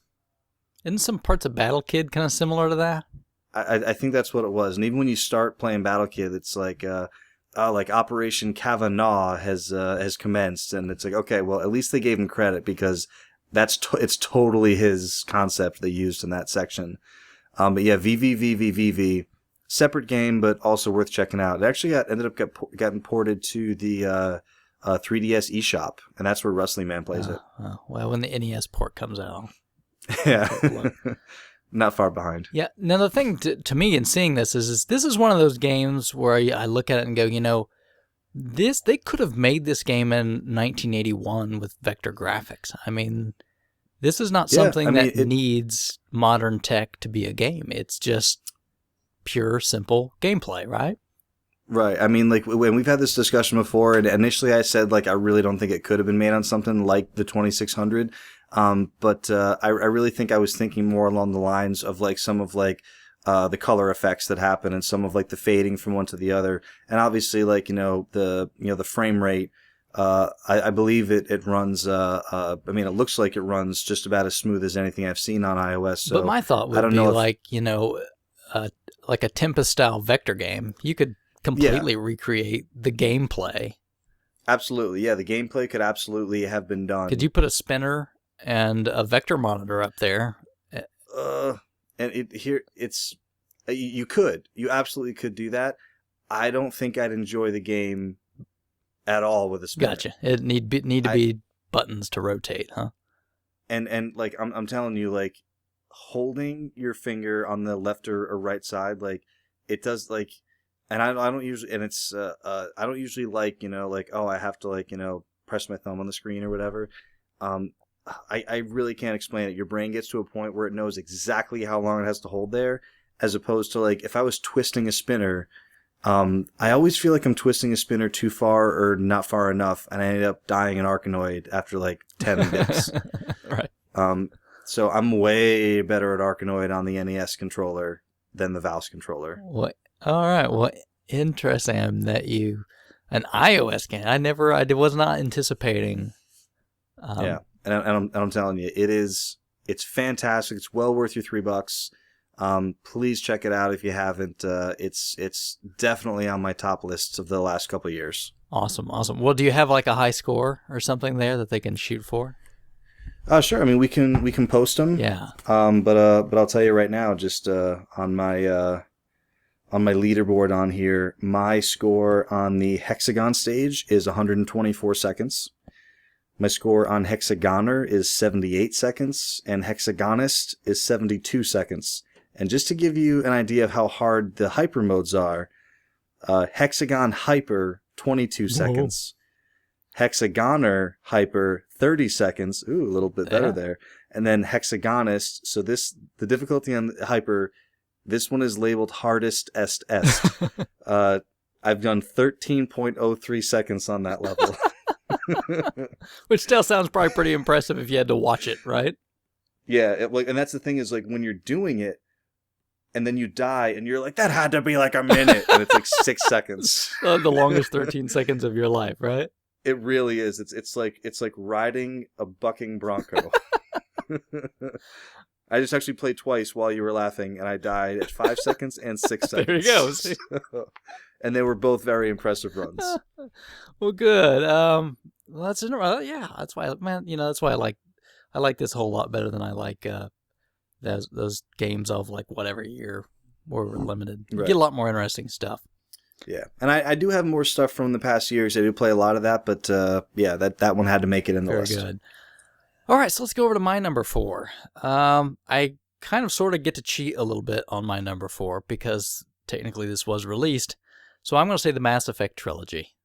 some parts of Battle Kid kind of similar to that? I think that's what it was. And even when you start playing Battle Kid, it's like Operation Kavanaugh has commenced, and it's like, okay, well, at least they gave him credit because it's totally his concept they used in that section. But yeah, VVVVVV, separate game, but also worth checking out. It actually ended up getting ported to the 3DS eShop, and that's where Wrestling Man plays it. Well, when the NES port comes out. Yeah. Not far behind. Yeah. Now, the thing to me in seeing this is this is one of those games where I look at it and go, they could have made this game in 1981 with vector graphics. I mean, this is not something that needs modern tech to be a game. It's just pure, simple gameplay, right? Right. I mean, like, when we've had this discussion before, and initially I said, like, I really don't think it could have been made on something like the 2600. But I really think I was thinking more along the lines of like some of like the color effects that happen and some of like the fading from one to the other, and obviously like the frame rate. I believe it runs. I mean, it looks like it runs just about as smooth as anything I've seen on iOS. So but my thought would be like a Tempest style vector game. You could completely recreate the gameplay. Absolutely, yeah. The gameplay could absolutely have been done. Could you put a spinner and a vector monitor up there? You absolutely could do that. I don't think I'd enjoy the game at all with a spinner. Gotcha. It need to be buttons to rotate, huh? And like I'm telling you, like holding your finger on the left or right side, like it does, like, and I don't usually, and it's I don't usually like like, oh, I have to like press my thumb on the screen or whatever. I really can't explain it. Your brain gets to a point where it knows exactly how long it has to hold there, as opposed to like if I was twisting a spinner, I always feel like I'm twisting a spinner too far or not far enough, and I ended up dying an Arkanoid after like 10 bits. Right. So I'm way better at Arkanoid on the NES controller than the Valve controller. What? All right. Well, interesting that an iOS game. I was not anticipating. Yeah. And I'm telling you, it's fantastic. It's well worth your $3. Please check it out if you haven't. It's definitely on my top lists of the last couple of years. Awesome. Well, do you have like a high score or something there that they can shoot for? Sure. I mean, we can post them. Yeah. But I'll tell you right now, just on my leaderboard on here, my score on the hexagon stage is 124 seconds. My score on Hexagoner is 78 seconds, and Hexagonist is 72 seconds. And just to give you an idea of how hard the hyper modes are, Hexagon Hyper, 22 seconds. Hexagoner Hyper, 30 seconds. Ooh, a little bit better there. And then Hexagonist, so the difficulty on Hyper, this one is labeled hardest est. I've done 13.03 seconds on that level. Which still sounds probably pretty impressive if you had to watch it, right? Yeah, and that's the thing is like when you're doing it and then you die and you're like, that had to be like a minute, and it's like 6 seconds. The longest 13 seconds of your life, right? It really is. It's like riding a bucking bronco. I just actually played twice while you were laughing, and I died at 5 seconds and 6 seconds. There you go. And they were both very impressive runs. Well, good. Well, that's yeah. That's why, man. That's why I like this a whole lot better than I like those games of like whatever year where we're limited. You get a lot more interesting stuff. Yeah, and I do have more stuff from the past years. I do play a lot of that, but yeah, that one had to make it in the list. Very good. All right, so let's go over to my number 4. I kind of sort of get to cheat a little bit on my number 4 because technically this was released. So I'm going to say the Mass Effect trilogy.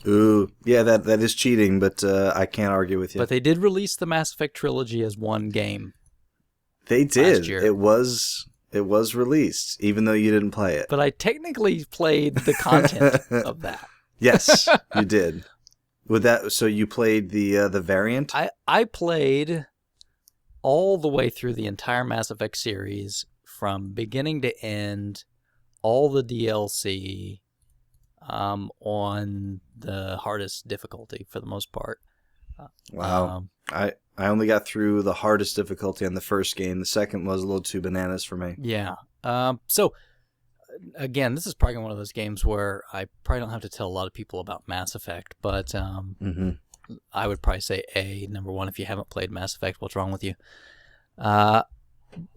Ooh, yeah, that is cheating, but I can't argue with you. But they did release the Mass Effect trilogy as one game. They did. Last year. It was released, even though you didn't play it. But I technically played the content of that. Yes, you did. With that, so you played the variant? I played all the way through the entire Mass Effect series from beginning to end, all the DLC on the hardest difficulty for the most part. Wow. I only got through the hardest difficulty on the first game. The second was a little too bananas for me. Yeah. So, again, this is probably one of those games where I probably don't have to tell a lot of people about Mass Effect, but I would probably say number 1, if you haven't played Mass Effect, what's wrong with you? But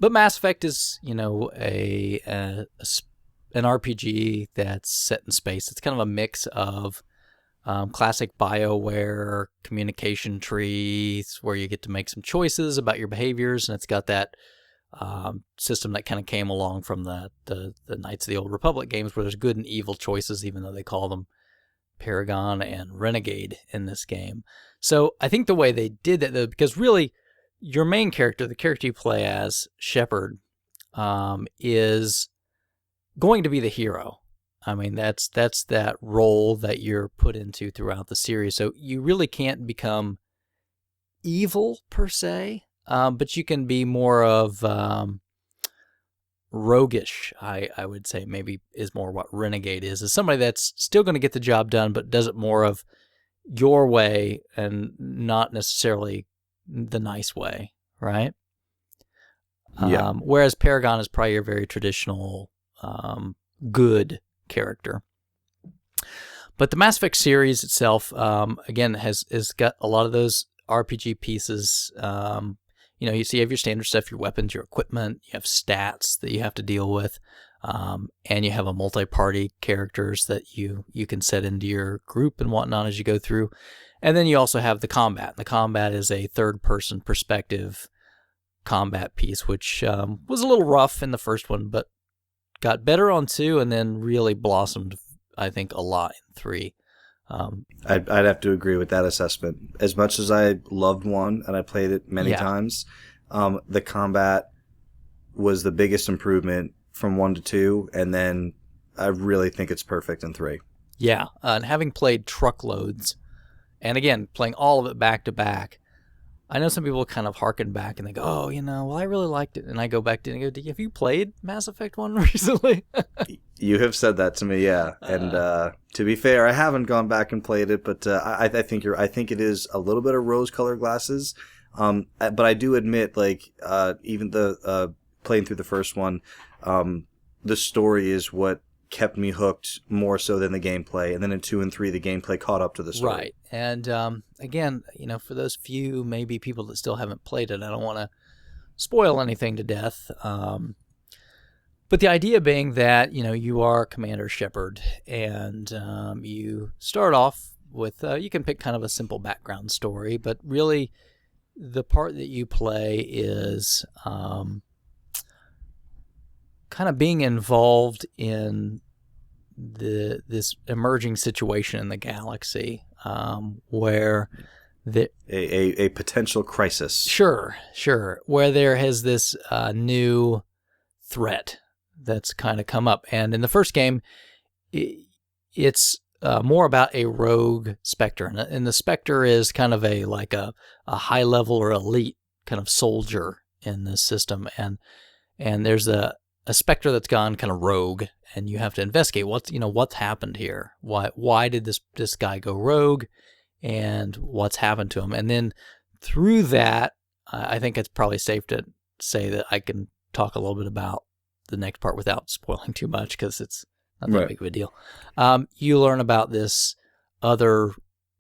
Mass Effect is, an RPG that's set in space. It's kind of a mix of classic BioWare communication trees where you get to make some choices about your behaviors, and it's got that system that kind of came along from the Knights of the Old Republic games where there's good and evil choices, even though they call them Paragon and Renegade in this game. So I think the way they did that, though, because really your main character, the character you play as, Shepard, is going to be the hero. I mean, that's that role that you're put into throughout the series. So you really can't become evil per se, but you can be more of roguish, I would say maybe is more what Renegade is somebody that's still going to get the job done, but does it more of your way and not necessarily the nice way, right? Yeah. Whereas Paragon is probably your very traditional good character. But the Mass Effect series itself, again, has got a lot of those RPG pieces. You see, you have your standard stuff, your weapons, your equipment, you have stats that you have to deal with, and you have a multi-party characters that you can set into your group and whatnot as you go through. And then you also have the combat. The combat is a third-person perspective combat piece, which was a little rough in the first one, but got better on 2 and then really blossomed, I think, a lot in 3. I'd have to agree with that assessment. As much as I loved 1 and I played it many times, the combat was the biggest improvement from 1 to 2, and then I really think it's perfect in 3. Yeah, and having played truckloads, and again, playing all of it back to back, I know some people kind of harken back and they go, oh, well, I really liked it. And I go back to it and go, have you played Mass Effect 1 recently? You have said that to me, yeah. And to be fair, I haven't gone back and played it, but I think it is a little bit of rose-colored glasses. But I do admit, even the playing through the first one, the story is what kept me hooked more so than the gameplay. And then in 2 and 3, the gameplay caught up to the story. Right. And again, for those few maybe people that still haven't played it, I don't want to spoil anything to death. But the idea being that, you are Commander Shepard, and you start off with, you can pick kind of a simple background story, but really the part that you play is kind of being involved in this emerging situation in the galaxy, where a potential crisis. Sure. Where there has this new threat that's kind of come up. And in the first game, it's more about a rogue Spectre. And the Spectre is kind of a high level or elite kind of soldier in this system. And there's a Spectre that's gone kind of rogue, and you have to investigate what's happened here. Why did this guy go rogue, and what's happened to him? And then through that, I think it's probably safe to say that I can talk a little bit about the next part without spoiling too much because it's not that big of a deal. You learn about this other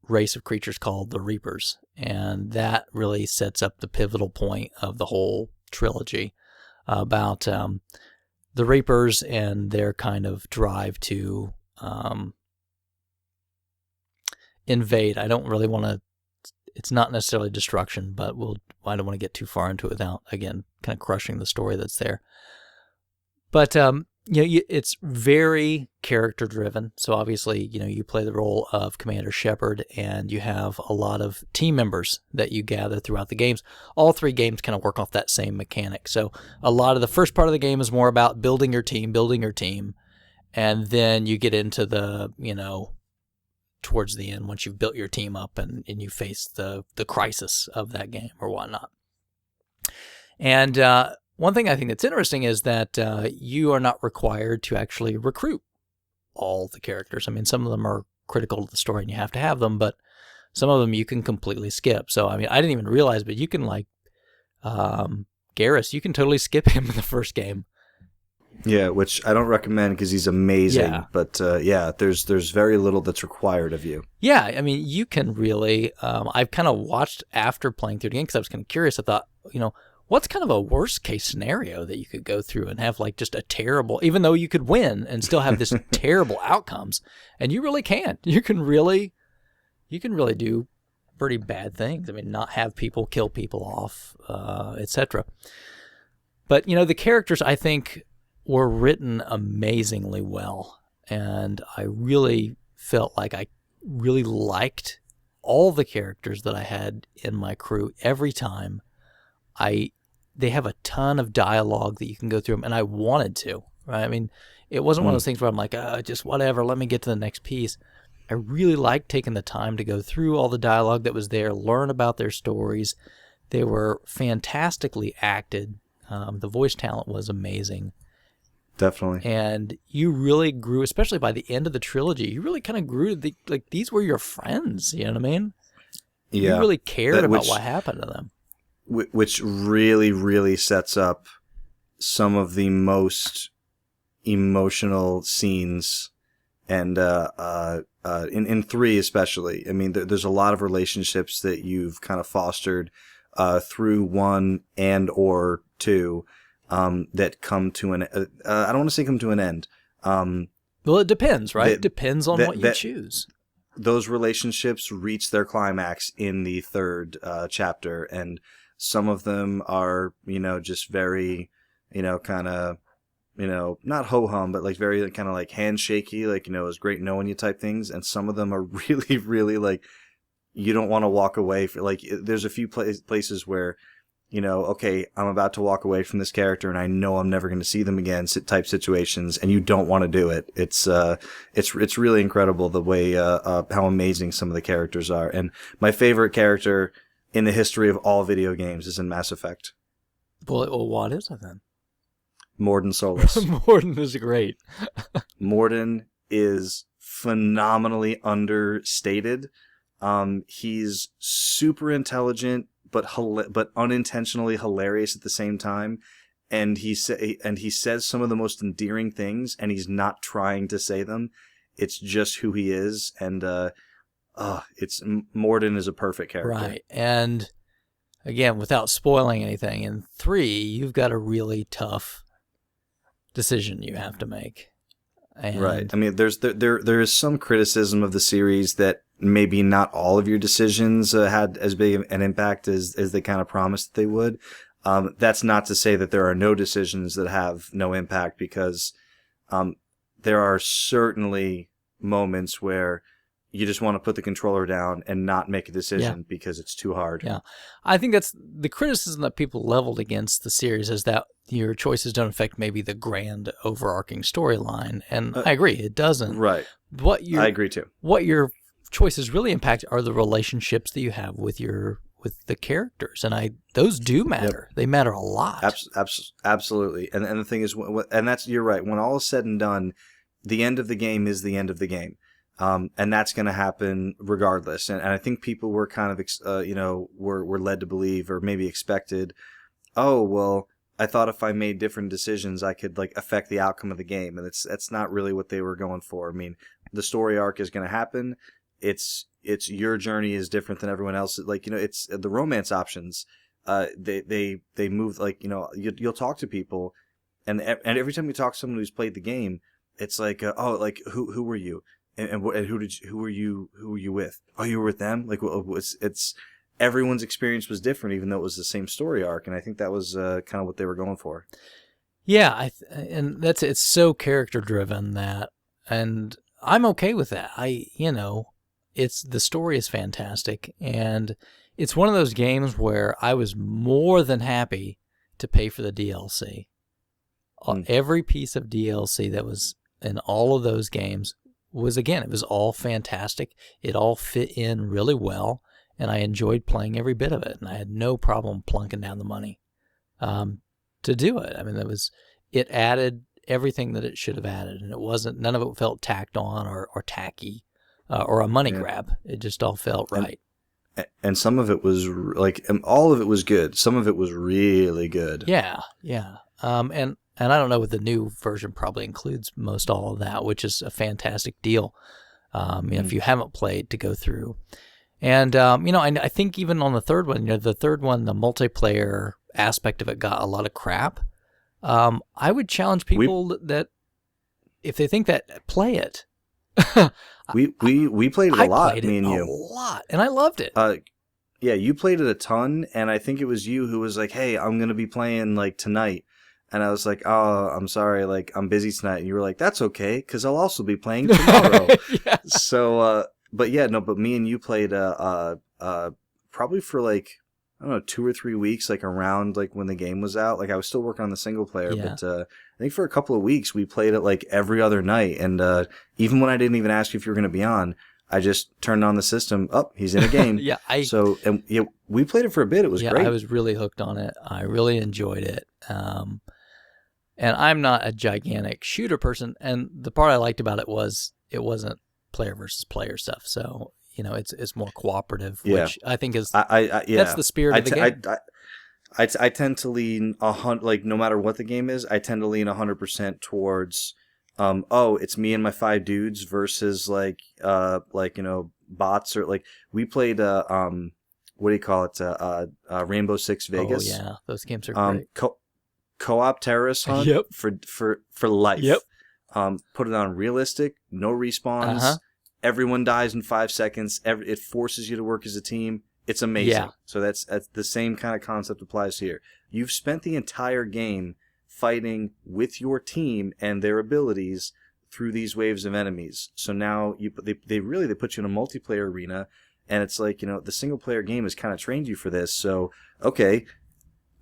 race of creatures called the Reapers, and that really sets up the pivotal point of the whole trilogy about the Reapers and their kind of drive to invade. I don't really want to, it's not necessarily destruction, but I don't want to get too far into it without, again, kind of crushing the story that's there. But, it's very character driven. So obviously, you play the role of Commander Shepard, and you have a lot of team members that you gather throughout the games. All 3 games kind of work off that same mechanic. So a lot of the first part of the game is more about building your team. And then you get into the, towards the end, once you've built your team up and you face the crisis of that game or whatnot. And one thing I think that's interesting is that you are not required to actually recruit all the characters. I mean, some of them are critical to the story and you have to have them, but some of them you can completely skip. So, I mean, I didn't even realize, but you can Garrus, you can totally skip him in the first game. Yeah, which I don't recommend because he's amazing. Yeah. But there's very little that's required of you. Yeah, I mean, you can really. I've kind of watched after playing through the game because I was kind of curious. I thought, what's kind of a worst case scenario that you could go through and have just a terrible, even though you could win and still have this terrible outcomes, and you really can. You can really do pretty bad things. I mean, not have people kill people off, etc. But the characters, I think, were written amazingly well, and I really felt like I really liked all the characters that I had in my crew every time. They have a ton of dialogue that you can go through them, and I wanted to. Right? I mean, it wasn't one of those things where I'm like, just whatever, let me get to the next piece. I really liked taking the time to go through all the dialogue that was there, learn about their stories. They were fantastically acted. The voice talent was amazing. Definitely. And you really grew, especially by the end of the trilogy, you really kind of grew these were your friends, you know what I mean? Yeah. You really cared about what happened to them. Which really, really sets up some of the most emotional scenes, and in 3 especially. I mean, there's a lot of relationships that you've kind of fostered through 1 and or 2 that come to an I don't want to say come to an end. Well, it depends, right? It depends on what you choose. Those relationships reach their climax in the 3rd chapter, and some of them are, just very, kind of, not ho-hum, but very kind of handshaky, it was great knowing you type things. And some of them are really, really you don't want to walk away. There's a few places where, okay, I'm about to walk away from this character and I know I'm never going to see them again type situations, and you don't want to do it. It's really incredible the way, how amazing some of the characters are. And my favorite character in the history of all video games is in Mass Effect. Well, what is it then? Mordin Solus. Mordin is great. Mordin is phenomenally understated. He's super intelligent, but unintentionally hilarious at the same time. And he says some of the most endearing things, and he's not trying to say them. It's just who he is, and Mordin is a perfect character. Right. And again, without spoiling anything, in 3, you've got a really tough decision you have to make. And right. I mean, there is some criticism of the series that maybe not all of your decisions had as big an impact as they kind of promised they would. That's not to say that there are no decisions that have no impact, because there are certainly moments where you just want to put the controller down and not make a decision because it's too hard. Yeah. I think that's the criticism that people leveled against the series, is that your choices don't affect maybe the grand overarching storyline. And I agree, it doesn't. Right. I agree too. What your choices really impact are the relationships that you have with the characters. And those do matter. Yep. They matter a lot. Absolutely. And the thing is, you're right. When all is said and done, the end of the game is the end of the game. And that's going to happen regardless. And I think people were kind of, were led to believe, or maybe expected, oh, well, I thought if I made different decisions, I could like affect the outcome of the game, and that's not really what they were going for. I mean, the story arc is going to happen. It's your journey is different than everyone else. Like, you know, it's the romance options. They move, like, you know, you'll talk to people, and every time you talk to someone who's played the game, it's like, oh, like who were you, and who were you with? Oh, you were with them. Like, it's everyone's experience was different, even though it was the same story arc, and I think that was kind of what they were going for. Yeah, and it's so character driven that, and I'm okay with that. It's the story is fantastic, and it's one of those games where I was more than happy to pay for the DLC. Every piece of DLC that was in all of those games was, again, it was all fantastic. It all fit in really well, and I enjoyed playing every bit of it, and I had no problem plunking down the money to do it. I mean, it added everything that it should have added, and none of it felt tacked on or tacky or a money grab. It just all felt right. And some of it was like, all of it was good. Some of it was really good. Yeah. And I don't know what the new version probably includes most all of that, which is a fantastic deal. If you haven't played, to go through. And, I think even on the third one, the multiplayer aspect of it got a lot of crap. I would challenge people that if they think that, play it. we played it a lot, me and you. A lot, and I loved it. Yeah, you played it a ton, and I think it was you who was like, hey, I'm going to be playing, like, tonight. And I was like, oh, I'm sorry, like, I'm busy tonight. And you were like, that's okay, because I'll also be playing tomorrow. Yeah. So, but me and you played probably for, like, I don't know, 2 or 3 weeks, like, around, like, when the game was out. Like, I was still working on the single player, but I think for a couple of weeks, we played it, like, every other night. And even when I didn't even ask you if you were going to be on, I just turned on the system. Oh, he's in a game. We played it for a bit. It was great. I was really hooked on it. I really enjoyed it. And I'm not a gigantic shooter person. And the part I liked about it was it wasn't player versus player stuff. So, it's more cooperative, which I think is that's the spirit of the game. I tend to lean no matter what the game is, I tend to lean 100% towards it's me and my 5 dudes versus bots, or like we played what do you call it, Rainbow Six Vegas. Oh yeah, those games are great. Co-op terrorist hunt. Yep. for life. Yep. Put it on realistic, no respawns. Uh-huh. Everyone dies in 5 seconds. It forces you to work as a team. It's amazing. Yeah. So that's the same kind of concept applies here. You've spent the entire game fighting with your team and their abilities through these waves of enemies. So now they put you in a multiplayer arena, and it's like, the single player game has kind of trained you for this. So, okay,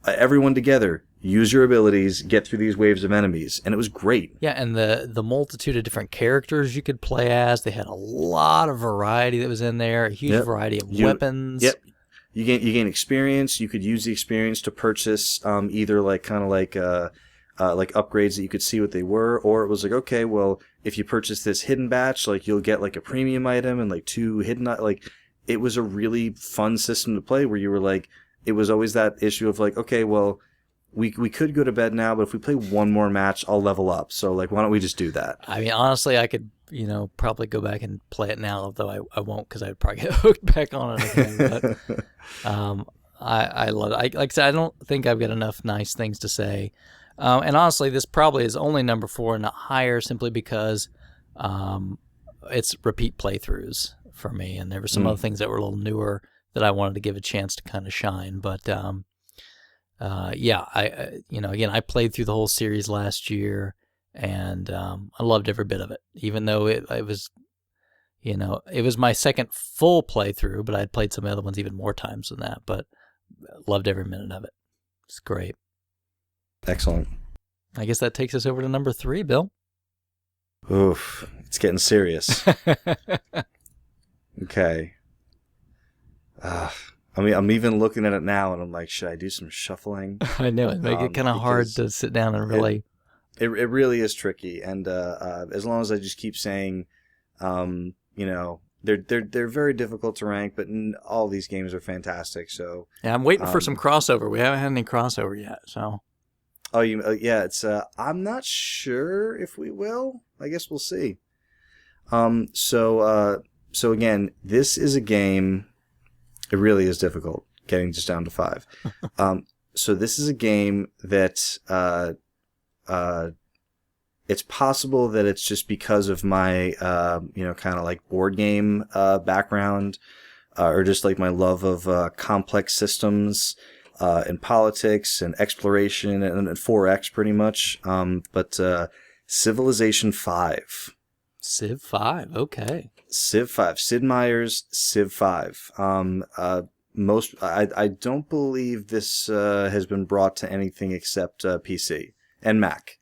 everyone together, use your abilities, get through these waves of enemies, and it was great. Yeah, and the multitude of different characters you could play as, they had a lot of variety that was in there, a huge variety of weapons. Yep. You gain experience. You could use the experience to purchase either like upgrades that you could see what they were, or it was like, okay, well, if you purchase this hidden batch, like you'll get like a premium item and like 2 hidden, like it was a really fun system to play where you were like, it was always that issue of like, okay, well, we could go to bed now, but if we play one more match, I'll level up. So like, why don't we just do that? I mean, honestly, I could, probably go back and play it now, although I won't, because I'd probably get hooked back on it again. But I love it. Like I said, I don't think I've got enough nice things to say. And honestly, this probably is only number 4 and not higher, simply because it's repeat playthroughs for me. And there were some other things that were a little newer that I wanted to give a chance to kind of shine. But again, I played through the whole series last year, and I loved every bit of it. Even though it was, it was my second full playthrough, but I had played some other ones even more times than that. But loved every minute of it. It's great. Excellent. I guess that takes us over to number 3, Bill. Oof, it's getting serious. Okay. I'm even looking at it now, and I'm like, should I do some shuffling? I know, it makes it kind of hard to sit down and really... It really is tricky, and as long as I just keep saying, they're very difficult to rank, but all these games are fantastic. So Yeah, I'm waiting for some crossover. We haven't had any crossover yet, so. Oh, yeah. It's I'm not sure if we will. I guess we'll see. So again, this is a game. It really is difficult getting just down to 5. So this is a game that it's possible that it's just because of my kind of like board game background, or just like my love of complex systems. In politics and exploration and 4X pretty much. But Civilization 5. Civ 5, okay. Civ 5. Sid Meier's Civ 5. I don't believe this has been brought to anything except PC and Mac.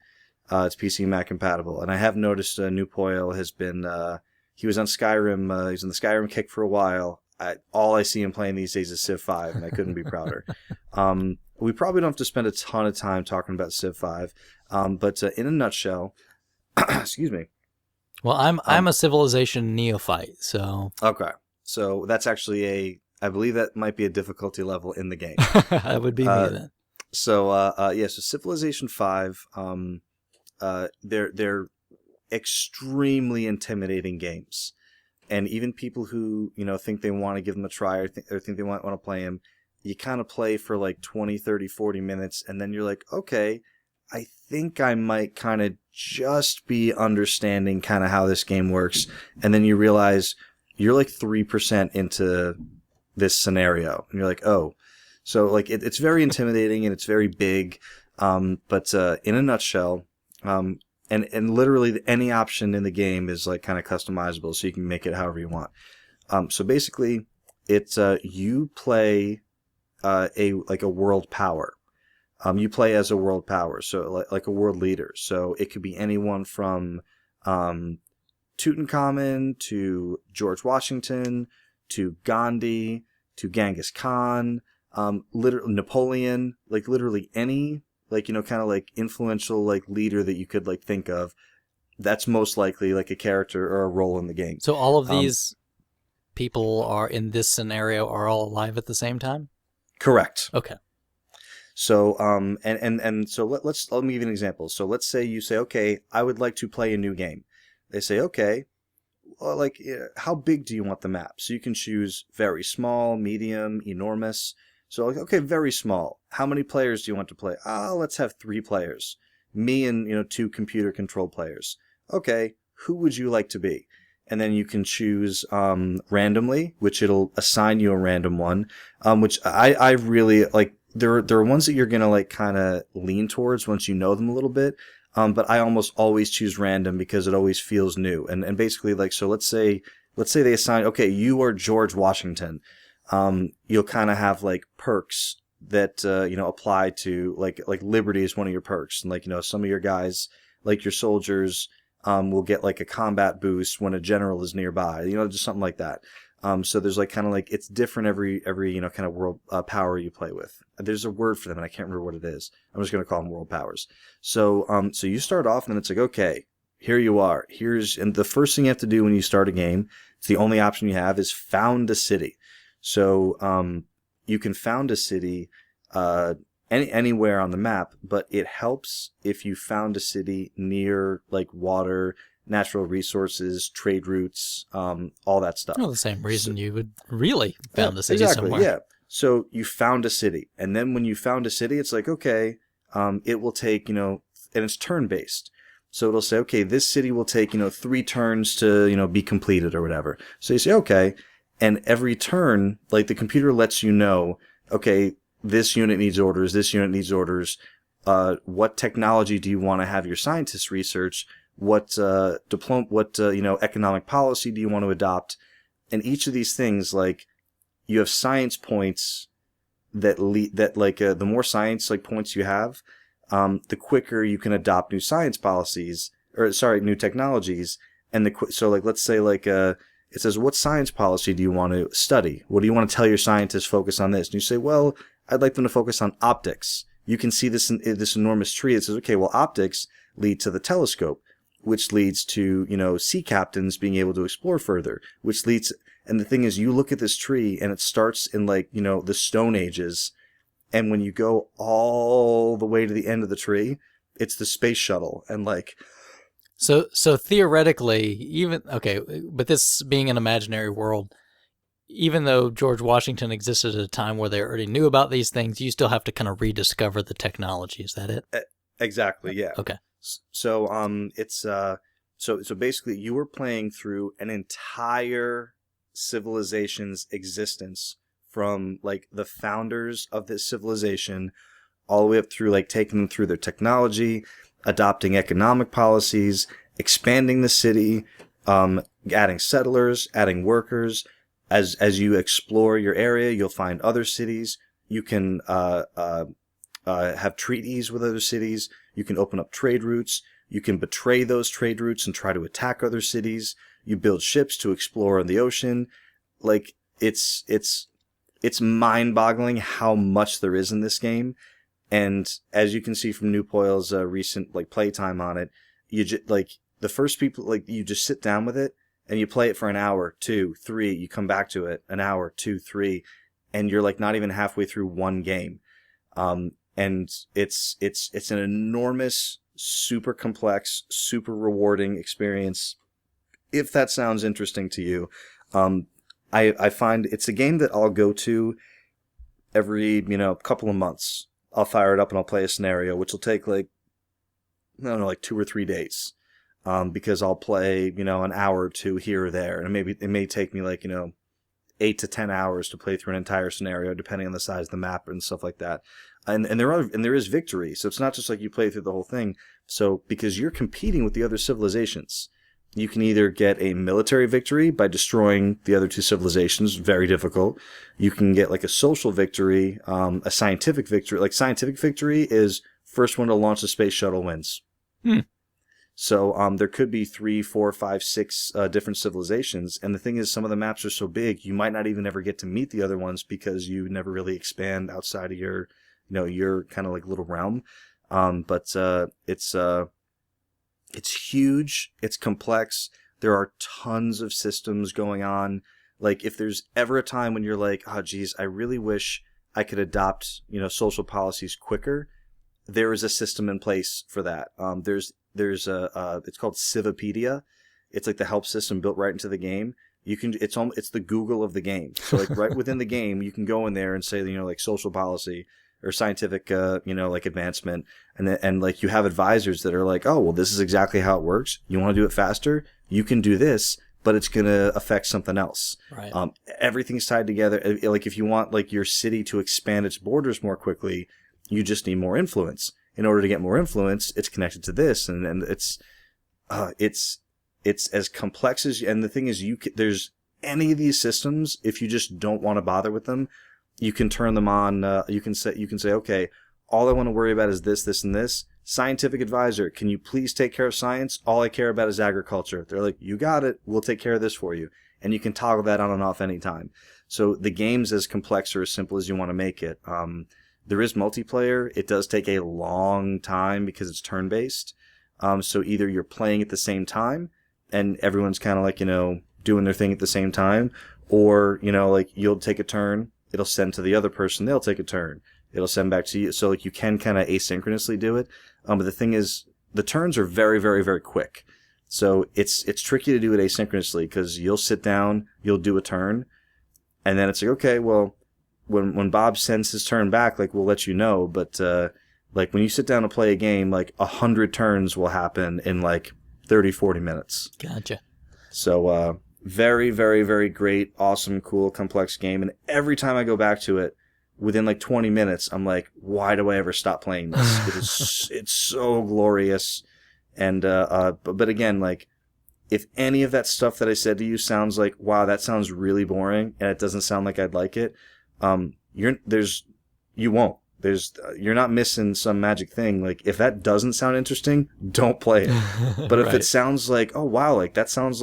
It's PC and Mac compatible. And I have noticed New Poyle has been, he was on Skyrim, he was on the Skyrim kick for a while. All I see him playing these days is Civ 5, and I couldn't be prouder. We probably don't have to spend a ton of time talking about Civ 5, but in a nutshell, excuse me. Well, I'm a Civilization neophyte, so... Okay, so that's actually I believe that might be a difficulty level in the game. That would be me then. So Civilization 5, they're extremely intimidating games. And even people who, think they want to give them a try or think they want to play them, you kind of play for like 20, 30, 40 minutes, and then you're like, okay, I think I might kind of just be understanding kind of how this game works. And then you realize you're like 3% into this scenario. And you're like, oh. So like it's very intimidating and it's very big. But in a nutshell, and literally any option in the game is like kind of customizable, so you can make it however you want. So basically, it's you play a world power. You play as a world power, so like a world leader. So it could be anyone from Tutankhamun to George Washington to Gandhi to Genghis Khan, literally Napoleon, like literally any. Kind of like influential like leader that you could like think of, that's most likely like a character or a role in the game. So all of these people are in this scenario are all alive at the same time? Correct. Okay. So and so let me give you an example. So let's say you say, okay, I would like to play a new game. They say, okay, well, like how big do you want the map? So you can choose very small, medium, enormous. So, okay, very small. How many players do you want to play? Let's have 3 players. Me and, 2 computer-controlled players. Okay, who would you like to be? And then you can choose randomly, which it'll assign you a random one, which I really, like, there are ones that you're going to, like, kind of lean towards once you know them a little bit, but I almost always choose random because it always feels new. And basically, like, so let's say they assign, okay, you are George Washington. You'll kind of have like perks that, apply to like liberty is one of your perks. And like, some of your guys, like your soldiers, will get like a combat boost when a general is nearby, just something like that. So there's like kind of like, it's different every, kind of world power you play with. There's a word for them and I can't remember what it is. I'm just going to call them world powers. So you start off and then it's like, okay, here you are. And the first thing you have to do when you start a game, it's the only option you have, is found a city. So you can found a city anywhere on the map, but it helps if you found a city near like water, natural resources, trade routes, all that stuff. Well, the same reason you would really found a city exactly, somewhere. Yeah. So you found a city, and then when you found a city, it's like, okay, it will take, and it's turn-based. So it'll say, okay, this city will take, 3 turns to, be completed or whatever. So you say, okay. And every turn, like the computer lets you know, okay, this unit needs orders, this unit needs orders. What technology do you want to have your scientists research? What economic policy do you want to adopt? And each of these things, like, you have science points that the more science like points you have, the quicker you can adopt new science policies, new technologies. And so like let's say like it says, what science policy do you want to study? What do you want to tell your scientists focus on this? And you say, well, I'd like them to focus on optics. You can see this enormous tree. It says, okay, well, optics lead to the telescope. which leads to, sea captains being able to explore further, which leads, and the thing is, you look at this tree and it starts in the Stone Ages. And when you go all the way to the end of the tree, it's the space shuttle. And So theoretically, but this being an imaginary world, even though George Washington existed at a time where they already knew about these things, you still have to kind of rediscover the technology. Is that it? Exactly. Yeah. Okay. So it's so basically you were playing through an entire civilization's existence from the founders of this civilization all the way up through taking them through their technology, adopting economic policies, expanding the city, adding settlers, adding workers. As you explore your area, you'll find other cities. You can have treaties with other cities. You can open up trade routes. You can betray those trade routes and try to attack other cities. You build ships to explore in the ocean. It's mind-boggling how much there is in this game. And as you can see from Newpoil's recent playtime on it, you the first people you just sit down with it and you play it for an hour, 2, 3. You come back to it an hour, 2, 3, and you're not even halfway through one game. And it's an enormous, super complex, super rewarding experience. If that sounds interesting to you, I find it's a game that I'll go to every couple of months. I'll fire it up and I'll play a scenario, which will take 2 or 3 days. Because I'll play, an hour or 2 here or there. And it may take me 8 to 10 hours to play through an entire scenario, depending on the size of the map and stuff like that. And there is victory. So it's not just you play through the whole thing. So because you're competing with the other civilizations, you can either get a military victory by destroying the other 2 civilizations, very difficult. You can get a social victory, a scientific victory. Scientific victory is first one to launch the space shuttle wins. So there could be 3, 4, 5, 6 different civilizations. And the thing is, some of the maps are so big, you might not even ever get to meet the other ones because you never really expand outside of your, your kind of little realm. But it's huge. It's complex. There are tons of systems going on. If there's ever a time when you're oh, geez, I really wish I could adopt, social policies quicker, there is a system in place for that. There's it's called Civipedia. It's the help system built right into the game. It's the Google of the game. So right within the game, you can go in there and say, social policy or scientific, advancement. And you have advisors that are oh, well, this is exactly how it works. You want to do it faster? You can do this, but it's going to affect something else. Right. Everything's tied together. If you want your city to expand its borders more quickly, you just need more influence. In order to get more influence, it's connected to this, and it's as complex as. And the thing is, there's any of these systems. If you just don't want to bother with them, you can turn them on. You can say, okay, all I want to worry about is this, this, and this. Scientific advisor, can you please take care of science? All I care about is agriculture. They're you got it. We'll take care of this for you, and you can toggle that on and off anytime. So the game's as complex or as simple as you want to make it. There is multiplayer. It does take a long time because it's turn-based. So either you're playing at the same time and everyone's kind of doing their thing at the same time, or, you'll take a turn, it'll send to the other person, they'll take a turn, it'll send back to you. So you can kind of asynchronously do it. But the thing is, the turns are very, very, very quick. So it's tricky to do it asynchronously because you'll sit down, you'll do a turn, and then it's okay, well, when Bob sends his turn back, we'll let you know. But when you sit down to play a game, 100 turns will happen in 30, 40 minutes. Gotcha. So very, very, very great, awesome, cool, complex game. And every time I go back to it, within 20 minutes, I'm why do I ever stop playing this? It's so glorious. And but again, if any of that stuff that I said to you sounds wow, that sounds really boring, and it doesn't sound like I'd like it. You're not missing some magic thing. If that doesn't sound interesting, don't play it. But if Right. it sounds oh wow, that sounds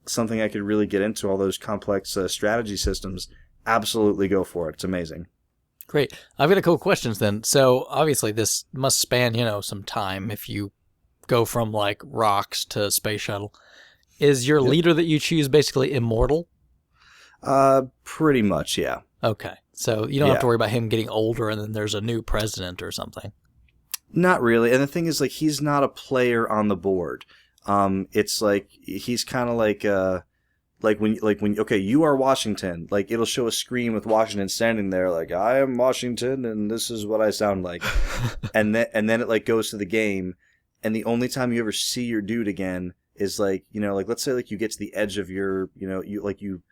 something I could really get into, all those complex strategy systems, absolutely go for it. It's amazing. Great. I've got a couple questions then. So obviously this must span, some time if you go from like rocks to space shuttle. Is your leader that you choose basically immortal? Pretty much, yeah. Okay. So you don't have to worry about him getting older and then there's a new president or something. Not really. And the thing is, like, he's not a player on the board. It's like he's kind of like when okay, you are Washington. Like, it'll show a screen with Washington standing there, like, I am Washington, and this is what I sound like. and then it like goes to the game, and the only time you ever see your dude again is like, you know, like, let's say like you get to the edge of your, you know, you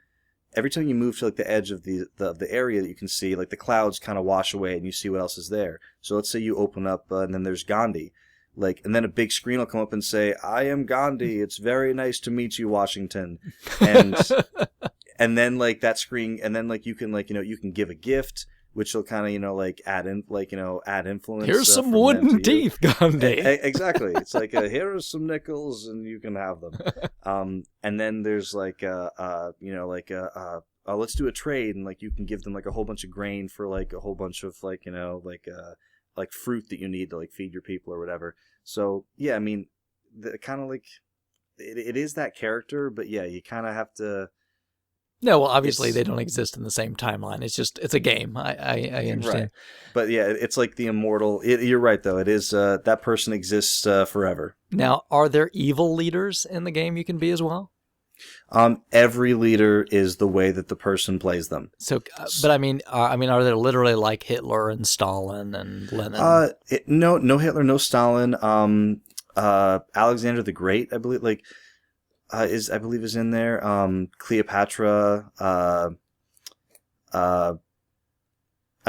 every time you move to like the edge of the area that you can see, like the clouds kind of wash away and you see what else is there. So let's say you open up and then there's Gandhi. Like, and then a big screen will come up and say, I am Gandhi. It's very nice to meet you, Washington. And and then like that screen, and then like you can like, you know, you can give a gift, which will kind of, you know, like add influence. Here's some wooden teeth, Gandhi. Exactly. It's like, here are some nickels and you can have them. And then there's like, you know, like, let's do a trade, and like you can give them like a whole bunch of grain for like a whole bunch of like, you know, like fruit that you need to like feed your people or whatever. So yeah, I mean, kind of like it is that character, but yeah, you kind of have to. No, well, obviously they don't exist in the same timeline. It's a game. I understand. Right. But yeah, it's like the immortal. You're right though. It is that person exists forever. Now, are there evil leaders in the game you can be as well? Every leader is the way that the person plays them. So, but I mean, are there literally like Hitler and Stalin and Lenin? No Hitler, no Stalin. Alexander the Great, I believe, is in there. Cleopatra. I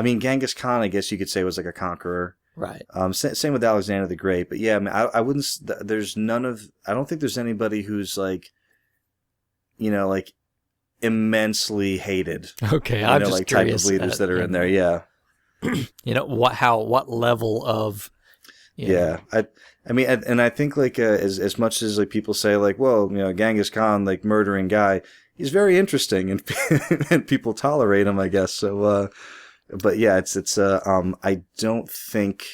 mean, Genghis Khan, I guess you could say, was like a conqueror. Right. Same with Alexander the Great. But yeah, I mean, I wouldn't. There's none of. I don't think there's anybody who's like, you know, like immensely hated. Okay, I'm just like curious. Type of leaders that are in there. Yeah. You know what level of. Yeah, I mean, and I think like as much as like people say like, well, you know, Genghis Khan, like murdering guy, he's very interesting and and people tolerate him, I guess. So, but yeah, it's I don't think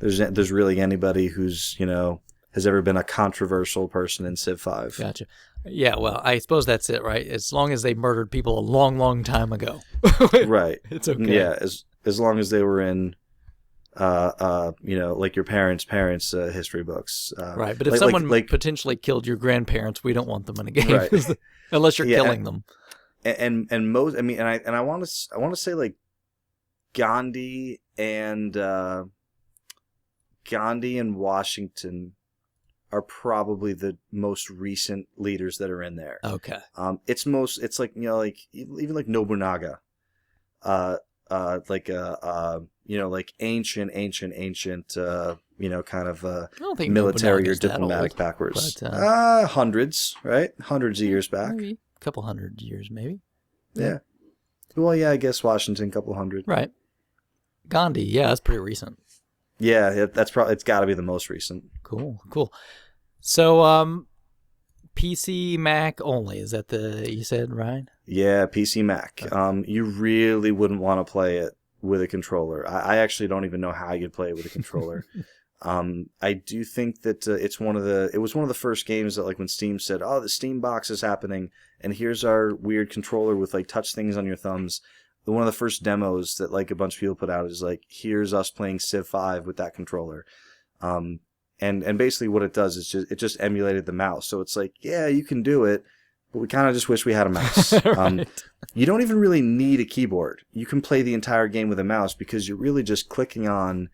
there's really anybody who's, you know, has ever been a controversial person in Civ 5. Gotcha. Yeah, well, I suppose that's it, right? As long as they murdered people a long, long time ago. Right. It's okay. Yeah, as long as they were in, you know, like your parents' history books. Right, but if someone potentially killed your grandparents, we don't want them in a game, right. Unless you're killing them. And most, I mean, and I want to say like Gandhi and Washington are probably the most recent leaders that are in there. Okay. It's like, you know, like even like Nobunaga, you know, like ancient, you know, kind of I don't think military Nobunaga's or diplomatic old, backwards. but, hundreds, right? Hundreds of years back. Maybe a couple hundred years, maybe. Yeah. Well, yeah, I guess Washington, couple hundred. Right. Gandhi, yeah, that's pretty recent. Yeah, that's probably, it's got to be the most recent. Cool. So, PC Mac only, is that you said, Ryan? Yeah, PC Mac. Okay. You really wouldn't want to play it with a controller. I actually don't even know how you'd play it with a controller. I do think that it was one of the first games that, like, when Steam said, oh, the Steam box is happening, and here's our weird controller with like touch things on your thumbs. One of the first demos that like a bunch of people put out is like, here's us playing Civ 5 with that controller. And basically what it does is it just emulated the mouse. So it's like, yeah, you can do it, but we kind of just wish we had a mouse. Right. You don't even really need a keyboard. You can play the entire game with a mouse because you're really just clicking on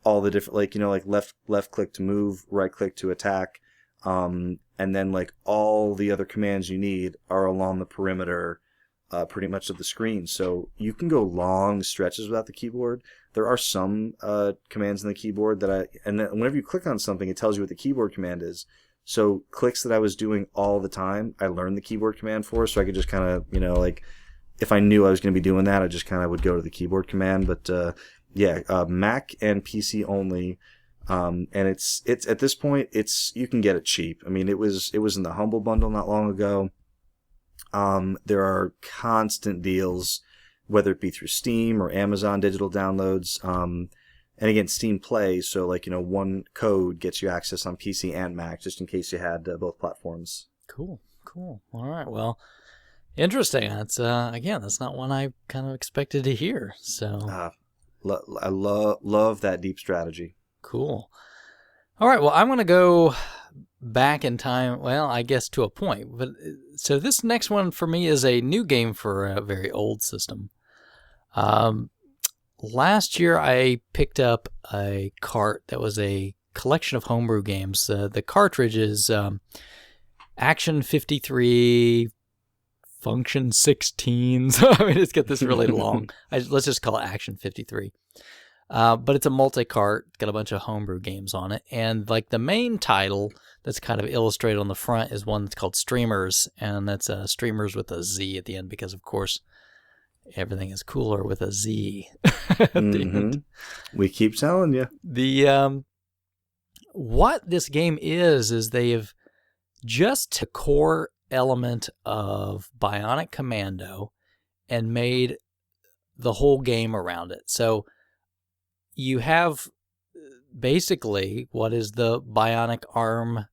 all the different, like, you know, like left click to move, right click to attack. And then like all the other commands you need are along the perimeter pretty much of the screen. So you can go long stretches without the keyboard. There are some commands in the keyboard and then whenever you click on something, it tells you what the keyboard command is. So clicks that I was doing all the time, I learned the keyboard command for, so I could just kind of, you know, like if I knew I was going to be doing that, I just kind of would go to the keyboard command. But yeah, Mac and PC only. And it's at this point, you can get it cheap. I mean, it was in the Humble Bundle not long ago. There are constant deals, whether it be through Steam or Amazon digital downloads. And again, Steam Play, so like, one code gets you access on PC and Mac, just in case you had both platforms. Cool. All right, well, interesting. That's again, that's not one I kind of expected to hear. So I love that deep strategy. Cool. All right, well, I'm going to go back in time, well, I guess to a point. But so this next one for me is a new game for a very old system. Last year I picked up a cart that was a collection of homebrew games. The cartridge is Action 53, Function 16s. I mean, it's got this really long. Let's just call it Action 53. But it's a multi-cart, got a bunch of homebrew games on it. And like the main title that's kind of illustrated on the front is one that's called Streamers. And that's Streamers with a Z at the end because, of course, everything is cooler with a Z at the end. We keep telling you. The what this game is they have just a core element of Bionic Commando and made the whole game around it. So you have basically what is the bionic arm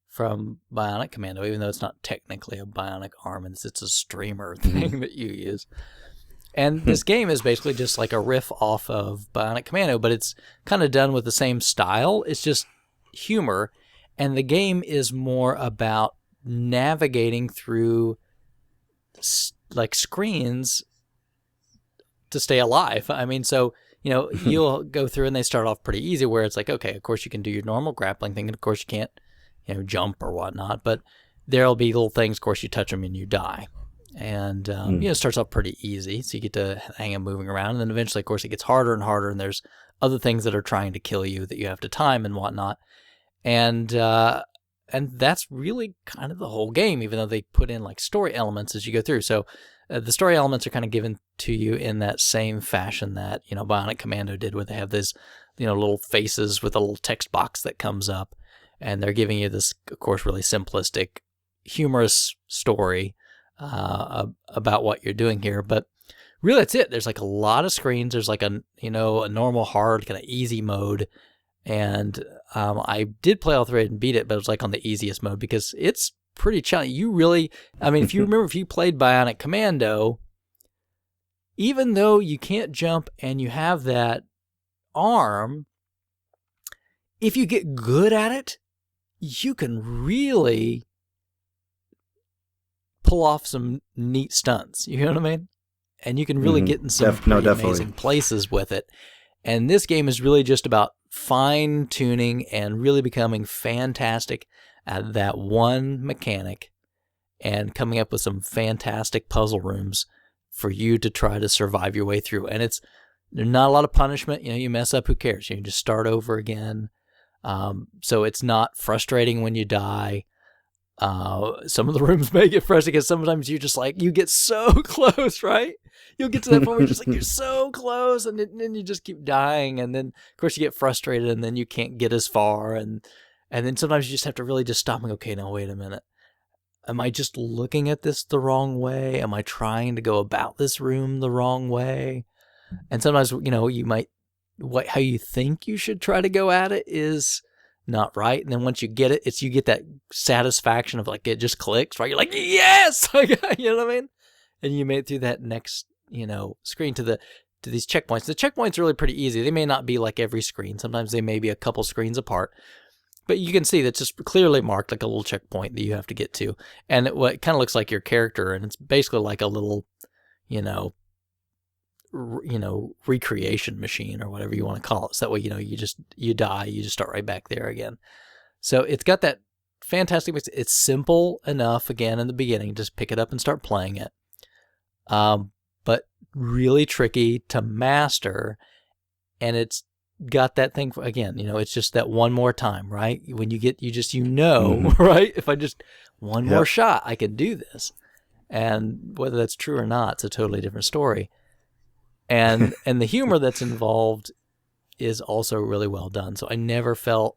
from Bionic Commando, even though it's not technically a bionic arm, it's a streamer thing that you use. And this game is basically just like a riff off of Bionic Commando, but it's kind of done with the same style. It's just humor, and the game is more about navigating through like screens to stay alive. I mean, so you'll go through and they start off pretty easy where it's like, okay, of course you can do your normal grappling thing, and of course you can't, jump or whatnot, but there'll be little things, of course you touch them and you die. And, it starts off pretty easy, so you get to hang and moving around, and then eventually, of course, it gets harder and harder, and there's other things that are trying to kill you that you have to time and whatnot. And that's really kind of the whole game, even though they put in like story elements as you go through. So the story elements are kind of given to you in that same fashion that, Bionic Commando did, where they have this, little faces with a little text box that comes up, and they're giving you this, of course, really simplistic, humorous story about what you're doing here. But really, that's it. There's like a lot of screens. There's like a normal, hard, kind of easy mode. And I did play all three and beat it, but it was like on the easiest mode because it's pretty challenging. You really, if you remember, if you played Bionic Commando, even though you can't jump and you have that arm, if you get good at it, you can really pull off some neat stunts. You know what I mean? And you can really get in some amazing places with it. And this game is really just about fine-tuning and really becoming fantastic at that one mechanic and coming up with some fantastic puzzle rooms for you to try to survive your way through. And there's not a lot of punishment. You mess up, who cares? You can just start over again. So it's not frustrating when you die. Some of the rooms may get frustrating because sometimes you're just like, you get so close, right? You'll get to that point where you're just like, you're so close, and then you just keep dying, and then of course you get frustrated, and then you can't get as far, and then sometimes you just have to really just stop and go, okay, now wait a minute. Am I just looking at this the wrong way? Am I trying to go about this room the wrong way? And sometimes, you might, how you think you should try to go at it is not right. And then once you get it, you get that satisfaction of like, it just clicks, right? You're like, yes! You know what I mean? And you made it through that next, screen to these checkpoints. The checkpoints are really pretty easy. They may not be like every screen. Sometimes they may be a couple screens apart. But you can see that's just clearly marked like a little checkpoint that you have to get to. And it kind of looks like your character, and it's basically like a little, recreation machine or whatever you want to call it. So that way, you die, you just start right back there again. So it's got that fantastic mix. It's simple enough, again, in the beginning, just pick it up and start playing it. But really tricky to master. And it's got that thing, again, it's just that one more time, right? When you get, right? If I just one more shot, I can do this. And whether that's true or not, it's a totally different story. And the humor that's involved is also really well done. So I never felt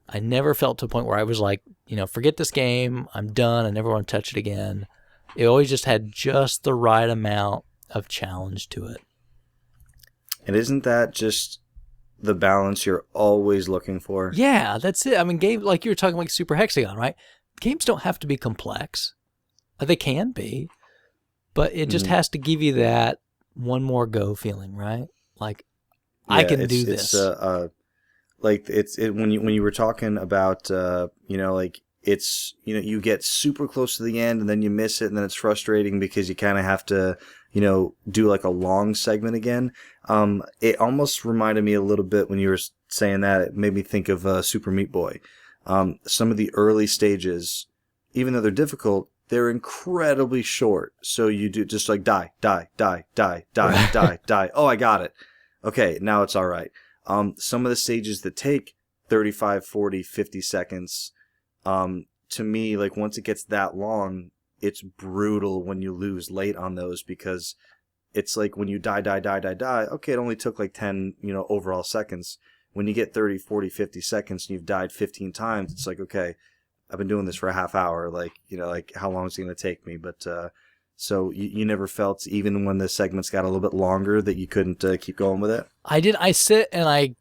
to a point where I was like, forget this game, I'm done, I never want to touch it again. It always just had just the right amount of challenge to it. And isn't that just the balance you're always looking for. Yeah, that's it. I mean, games like you were talking like Super Hexagon, right? Games don't have to be complex. They can be, but it just has to give you that one more go feeling, right? Like, Yeah, I can do this. Like when you were talking about like it's you get super close to the end and then you miss it and then it's frustrating because you kind of have to do like a long segment again. It almost reminded me a little bit when you were saying that. It made me think of Super Meat Boy. Some of the early stages, even though they're difficult, they're incredibly short. So you do just like die. Oh, I got it. Okay, now it's all right. Some of the stages that take 35, 40, 50 seconds, to me, like once it gets that long, it's brutal when you lose late on those because it's like when you die. Okay, it only took like 10, overall seconds. When you get 30, 40, 50 seconds and you've died 15 times, it's like, okay, I've been doing this for a half hour. Like, like how long is it going to take me? But, so you never felt, even when the segments got a little bit longer, that you couldn't keep going with it? I did. I sit and I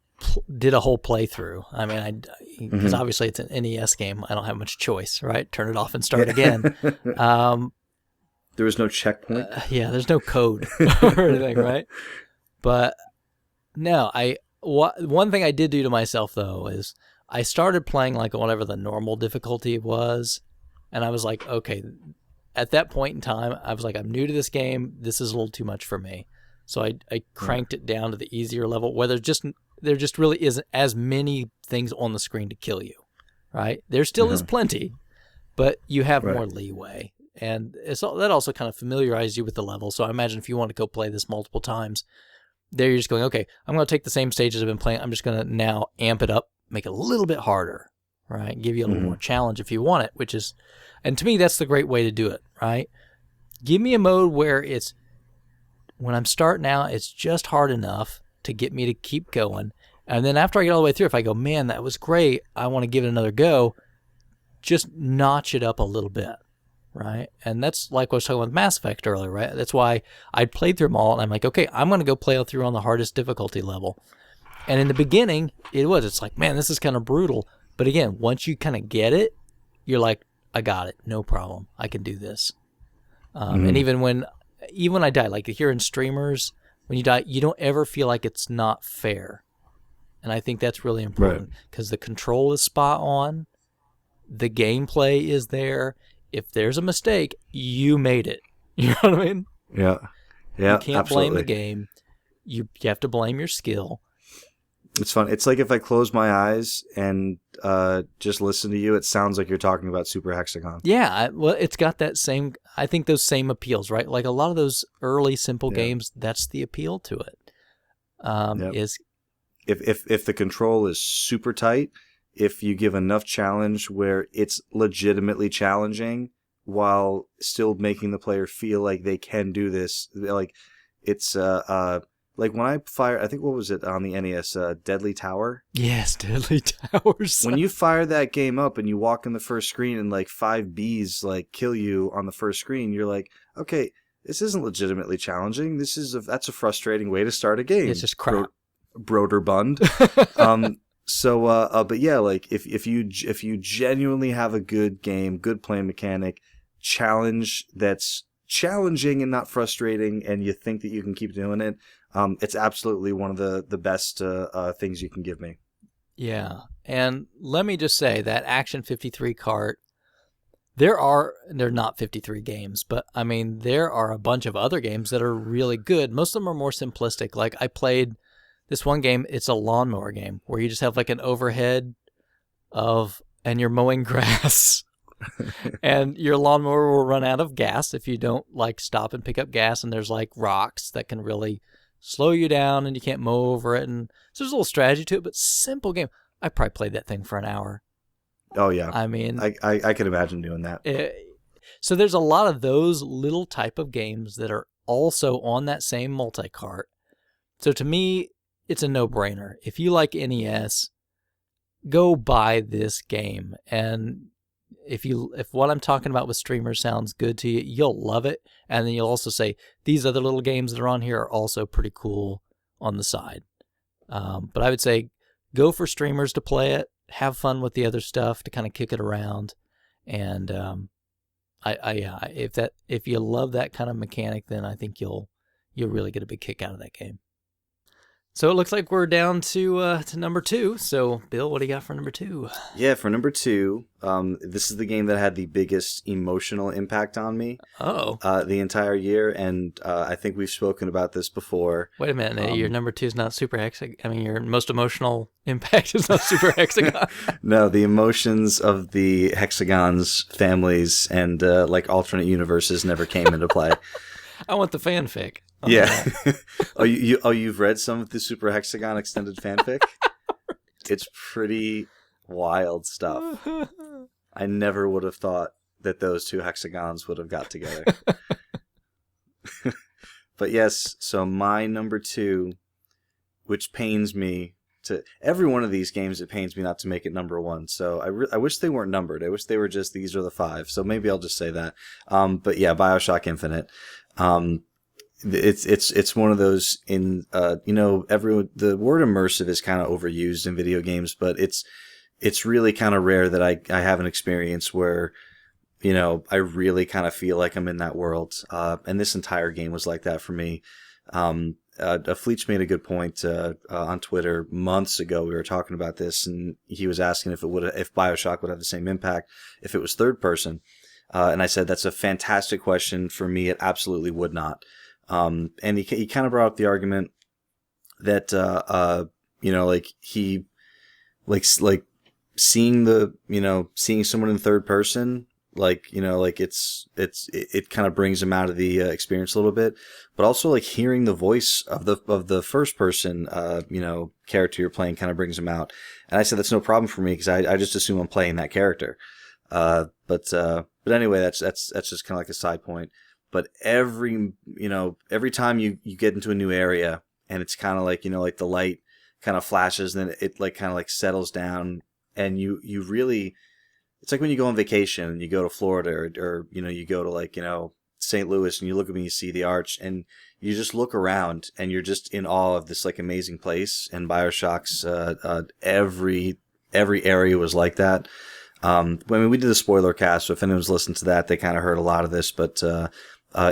did a whole playthrough. I mean, because obviously it's an NES game. I don't have much choice, right? Turn it off and start again. There was no checkpoint? Yeah, there's no code or anything, right? But no, one thing I did do to myself, though, is I started playing like whatever the normal difficulty was, and I was like, okay, at that point in time, I was like, I'm new to this game. This is a little too much for me. So I cranked it down to the easier level, where there just really isn't as many things on the screen to kill you, right? There still is plenty, but you have more leeway. And that also kind of familiarizes you with the level. So I imagine if you want to go play this multiple times, there you're just going, okay, I'm going to take the same stages I've been playing. I'm just going to now amp it up, make it a little bit harder, right? Give you a little more challenge if you want it, and to me, that's the great way to do it, right? Give me a mode where when I'm starting out, it's just hard enough to get me to keep going. And then after I get all the way through, if I go, man, that was great, I want to give it another go, just notch it up a little bit, right? And that's like what I was talking about with Mass Effect earlier, right? That's why I played through them all, and I'm like, okay, I'm going to go play through on the hardest difficulty level. And in the beginning, it's like, man, this is kind of brutal. But again, once you kind of get it, you're like, I got it, no problem. I can do this. And even when I die, like here in streamers, when you die, you don't ever feel like it's not fair. And I think that's really important because the control is spot on. The gameplay is there. If there's a mistake, you made it. You know what I mean? Yeah. Yeah, you can't blame the game. You have to blame your skill. It's fun. It's like if I close my eyes and just listen to you, it sounds like you're talking about Super Hexagon. Yeah, well, it's got that same, I think those same appeals, right? Like a lot of those early simple games, that's the appeal to it. Is if the control is super tight, if you give enough challenge where it's legitimately challenging while still making the player feel like they can do this, like it's like when I fire, I think what was it on the NES, Deadly Tower? Yes, Deadly Towers. When you fire that game up and you walk in the first screen and like 5 bees like kill you on the first screen, you're like, okay, this isn't legitimately challenging. That's a frustrating way to start a game. It's just crap. Broderbund. But yeah, like if you genuinely have a good game, good play mechanic, challenge that's challenging and not frustrating, and you think that you can keep doing it, it's absolutely one of the best things you can give me. Yeah, and let me just say that Action 53 cart, they're not 53 games, but I mean there are a bunch of other games that are really good. Most of them are more simplistic. Like I played this one game, it's a lawnmower game where you just have like an overhead and you're mowing grass. And your lawnmower will run out of gas if you don't like stop and pick up gas, and there's like rocks that can really slow you down and you can't mow over it, and so there's a little strategy to it, but simple game. I probably played that thing for an hour. Oh yeah. I mean, I can imagine doing that. So there's a lot of those little type of games that are also on that same multi-cart. So to me, it's a no-brainer. If you like NES, go buy this game, and if what I'm talking about with streamers sounds good to you, you'll love it. And then you'll also say, these other little games that are on here are also pretty cool on the side. But I would say go for streamers to play it, have fun with the other stuff to kind of kick it around, and if you love that kind of mechanic, then I think you'll really get a big kick out of that game. So it looks like we're down to number 2. So, Bill, what do you got for number 2? Yeah, for number 2, this is the game that had the biggest emotional impact on me. Oh. The entire year, and I think we've spoken about this before. Wait a minute, your number 2 is not Super Hexagon. I mean, your most emotional impact is not Super Hexagon. No, the emotions of the Hexagons, families, and like alternate universes never came into play. I want the fanfic. Yeah. You've read some of the Super Hexagon extended fanfic? It's pretty wild stuff. I never would have thought that those two hexagons would have got together. But yes, so my number 2, which pains me to... Every one of these games, it pains me not to make it number 1. So I wish they weren't numbered. I wish they were just, these are the 5. So maybe I'll just say that. But yeah, BioShock Infinite. It's one of those in the word immersive is kind of overused in video games, but it's really kind of rare that I have an experience where I really kind of feel like I'm in that world, and this entire game was like that for me. Fleech made a good point on Twitter months ago. We were talking about this, and he was asking if BioShock would have the same impact if it was third person, and I said that's a fantastic question. For me, it absolutely would not. And he kind of brought up the argument that, seeing someone in third person, it kind of brings him out of the experience a little bit, but also like hearing the voice of the first person, character you're playing kind of brings him out. And I said, that's no problem for me because I just assume I'm playing that character. But anyway, that's just kind of like a side point. But every time you get into a new area and it's kind of like, like the light kind of flashes and then it like kind of like settles down and you really, it's like when you go on vacation and you go to Florida or you go to like, St. Louis and you look at me and you see the arch and you just look around and you're just in awe of this like amazing place. And BioShock's, every area was like that. We did the spoiler cast, so if anyone's listened to that, they kind of heard a lot of this, but,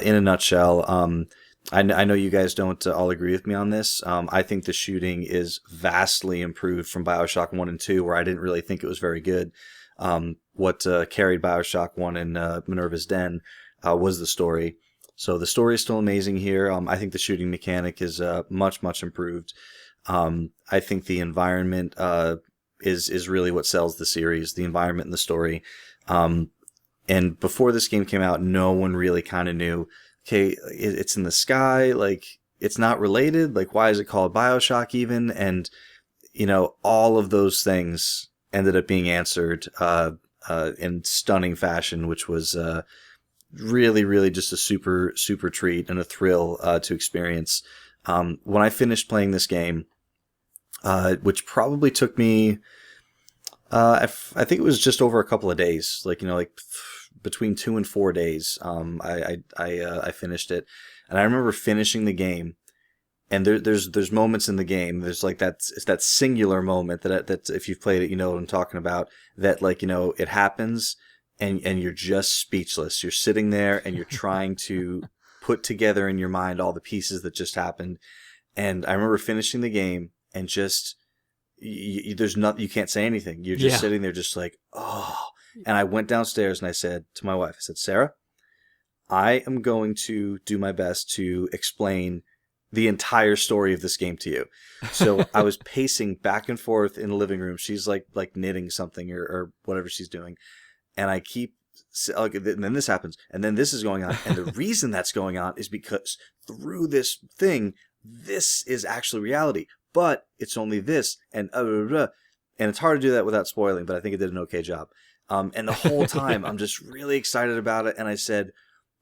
in a nutshell, I know you guys don't all agree with me on this. I think the shooting is vastly improved from BioShock 1 and 2, where I didn't really think it was very good. What carried BioShock 1 and Minerva's Den was the story. So the story is still amazing here. I think the shooting mechanic is much, much improved. I think the environment is really what sells the series, the environment and the story. And before this game came out, no one really kind of knew, okay, it's in the sky, like, it's not related, like, why is it called BioShock even? And, all of those things ended up being answered in stunning fashion, which was really, really just a super, super treat and a thrill to experience. When I finished playing this game, which probably took me... I think it was just over a couple of days, between 2 and 4 days. I finished it, and I remember finishing the game. And there's moments in the game. There's like that singular moment that if you've played it, you know what I'm talking about. That it happens, and you're just speechless. You're sitting there and you're trying to put together in your mind all the pieces that just happened. And I remember finishing the game and just. There's nothing, you can't say anything. You're just sitting there just like, oh. And I went downstairs and I said to my wife, I said, Sarah, I am going to do my best to explain the entire story of this game to you. So I was pacing back and forth in the living room. She's like knitting something or whatever she's doing. And I keep, and then this happens. And then this is going on. And the reason that's going on is because through this thing, this is actually reality. But it's only this, and it's hard to do that without spoiling, but I think it did an okay job. And the whole time, I'm just really excited about it, and I said,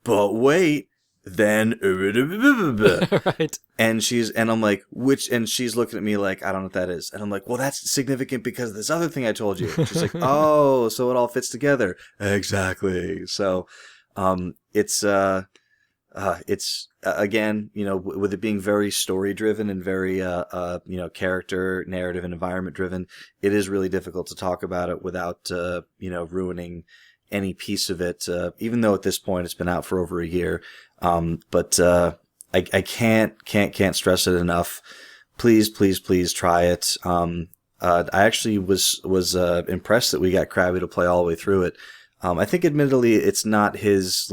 but wait, then... Right. And I'm like, and she's looking at me like, I don't know what that is. And I'm like, well, that's significant because of this other thing I told you. And she's like, oh, so it all fits together. Exactly. So, it's... it's again, with it being very story driven and very character, narrative, and environment driven, it is really difficult to talk about it without ruining any piece of it. Even though at this point it's been out for over a year, but I can't stress it enough. Please, please, please try it. I actually was impressed that we got Krabby to play all the way through it. I think admittedly it's not his,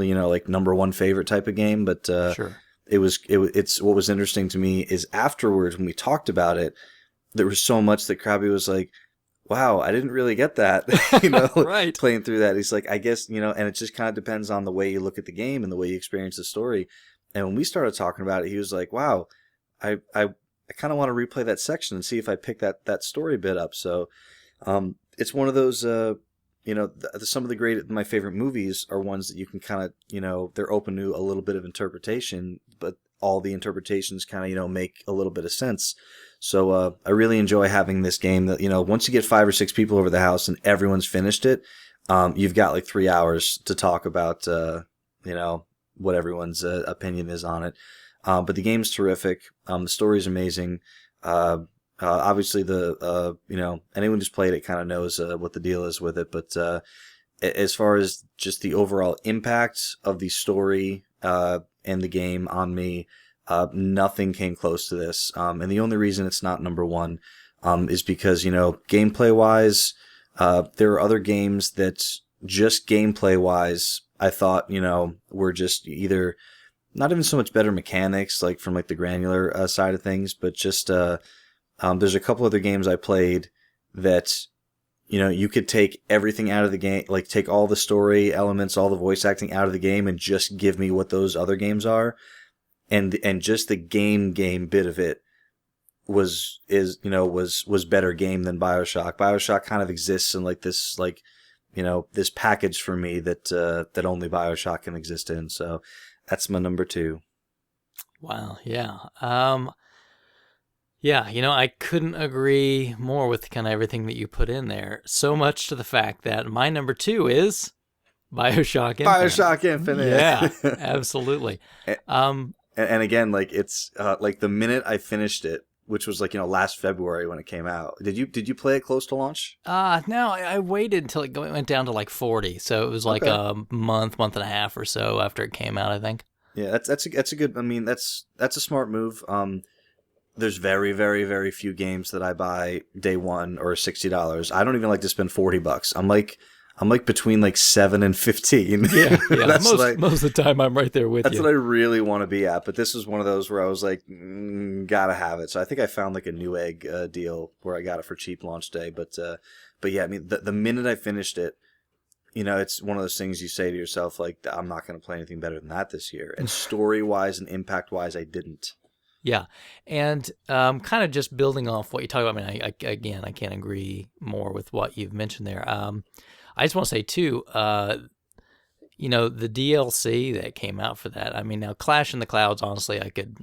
number one favorite type of game, but Sure. It's what was interesting to me is afterwards when we talked about it, there was so much that Krabby was like, wow, I didn't really get that, Right. playing through that. He's like, I guess, and it just kind of depends on the way you look at the game and the way you experience the story. And when we started talking about it, he was like, wow, I kind of want to replay that section and see if I pick that story bit up. So, it's one of those, some of my favorite movies are ones that you can kind of, they're open to a little bit of interpretation, but all the interpretations kind of, make a little bit of sense. So, I really enjoy having this game that, once you get 5 or 6 people over the house and everyone's finished it, you've got like 3 hours to talk about, what everyone's opinion is on it. But the game's terrific. The story's amazing. Obviously anyone who's played it kind of knows what the deal is with it. But as far as just the overall impact of the story and the game on me, nothing came close to this. And the only reason it's not number one is because, gameplay-wise, there are other games that just gameplay-wise, I thought, were just either not even so much better mechanics, like from like the granular side of things, but just there's a couple other games I played that, you could take everything out of the game, like take all the story elements, all the voice acting out of the game and just give me what those other games are. And just the game bit of it was better game than BioShock. BioShock kind of exists in like this, this package for me that only BioShock can exist in. So that's my number 2. Wow. Yeah. Yeah, I couldn't agree more with kind of everything that you put in there. So much to the fact that my number 2 is BioShock Infinite. BioShock Infinite. Yeah, absolutely. And again, like it's like the minute I finished it, which was like last February when it came out. Did you play it close to launch? No, I waited until it went down to like 40, so it was like a month and a half or so after it came out, I think. Yeah, that's a good. I mean, that's a smart move. There's very, very, very few games that I buy day one or $60. I don't even like to spend $40. I'm like between like 7 and 15. Yeah. Most of the time I'm right there with you. That's what I really want to be at. But this was one of those where I was like, gotta have it. So I think I found like a Newegg deal where I got it for cheap launch day. But yeah, I mean, the minute I finished it, it's one of those things you say to yourself, like, I'm not going to play anything better than that this year. And story-wise and impact-wise, I didn't. Yeah, and kind of just building off what you talked about, I mean, I can't agree more with what you've mentioned there. I just want to say, too, the DLC that came out for that, I mean, now Clash in the Clouds, honestly, I could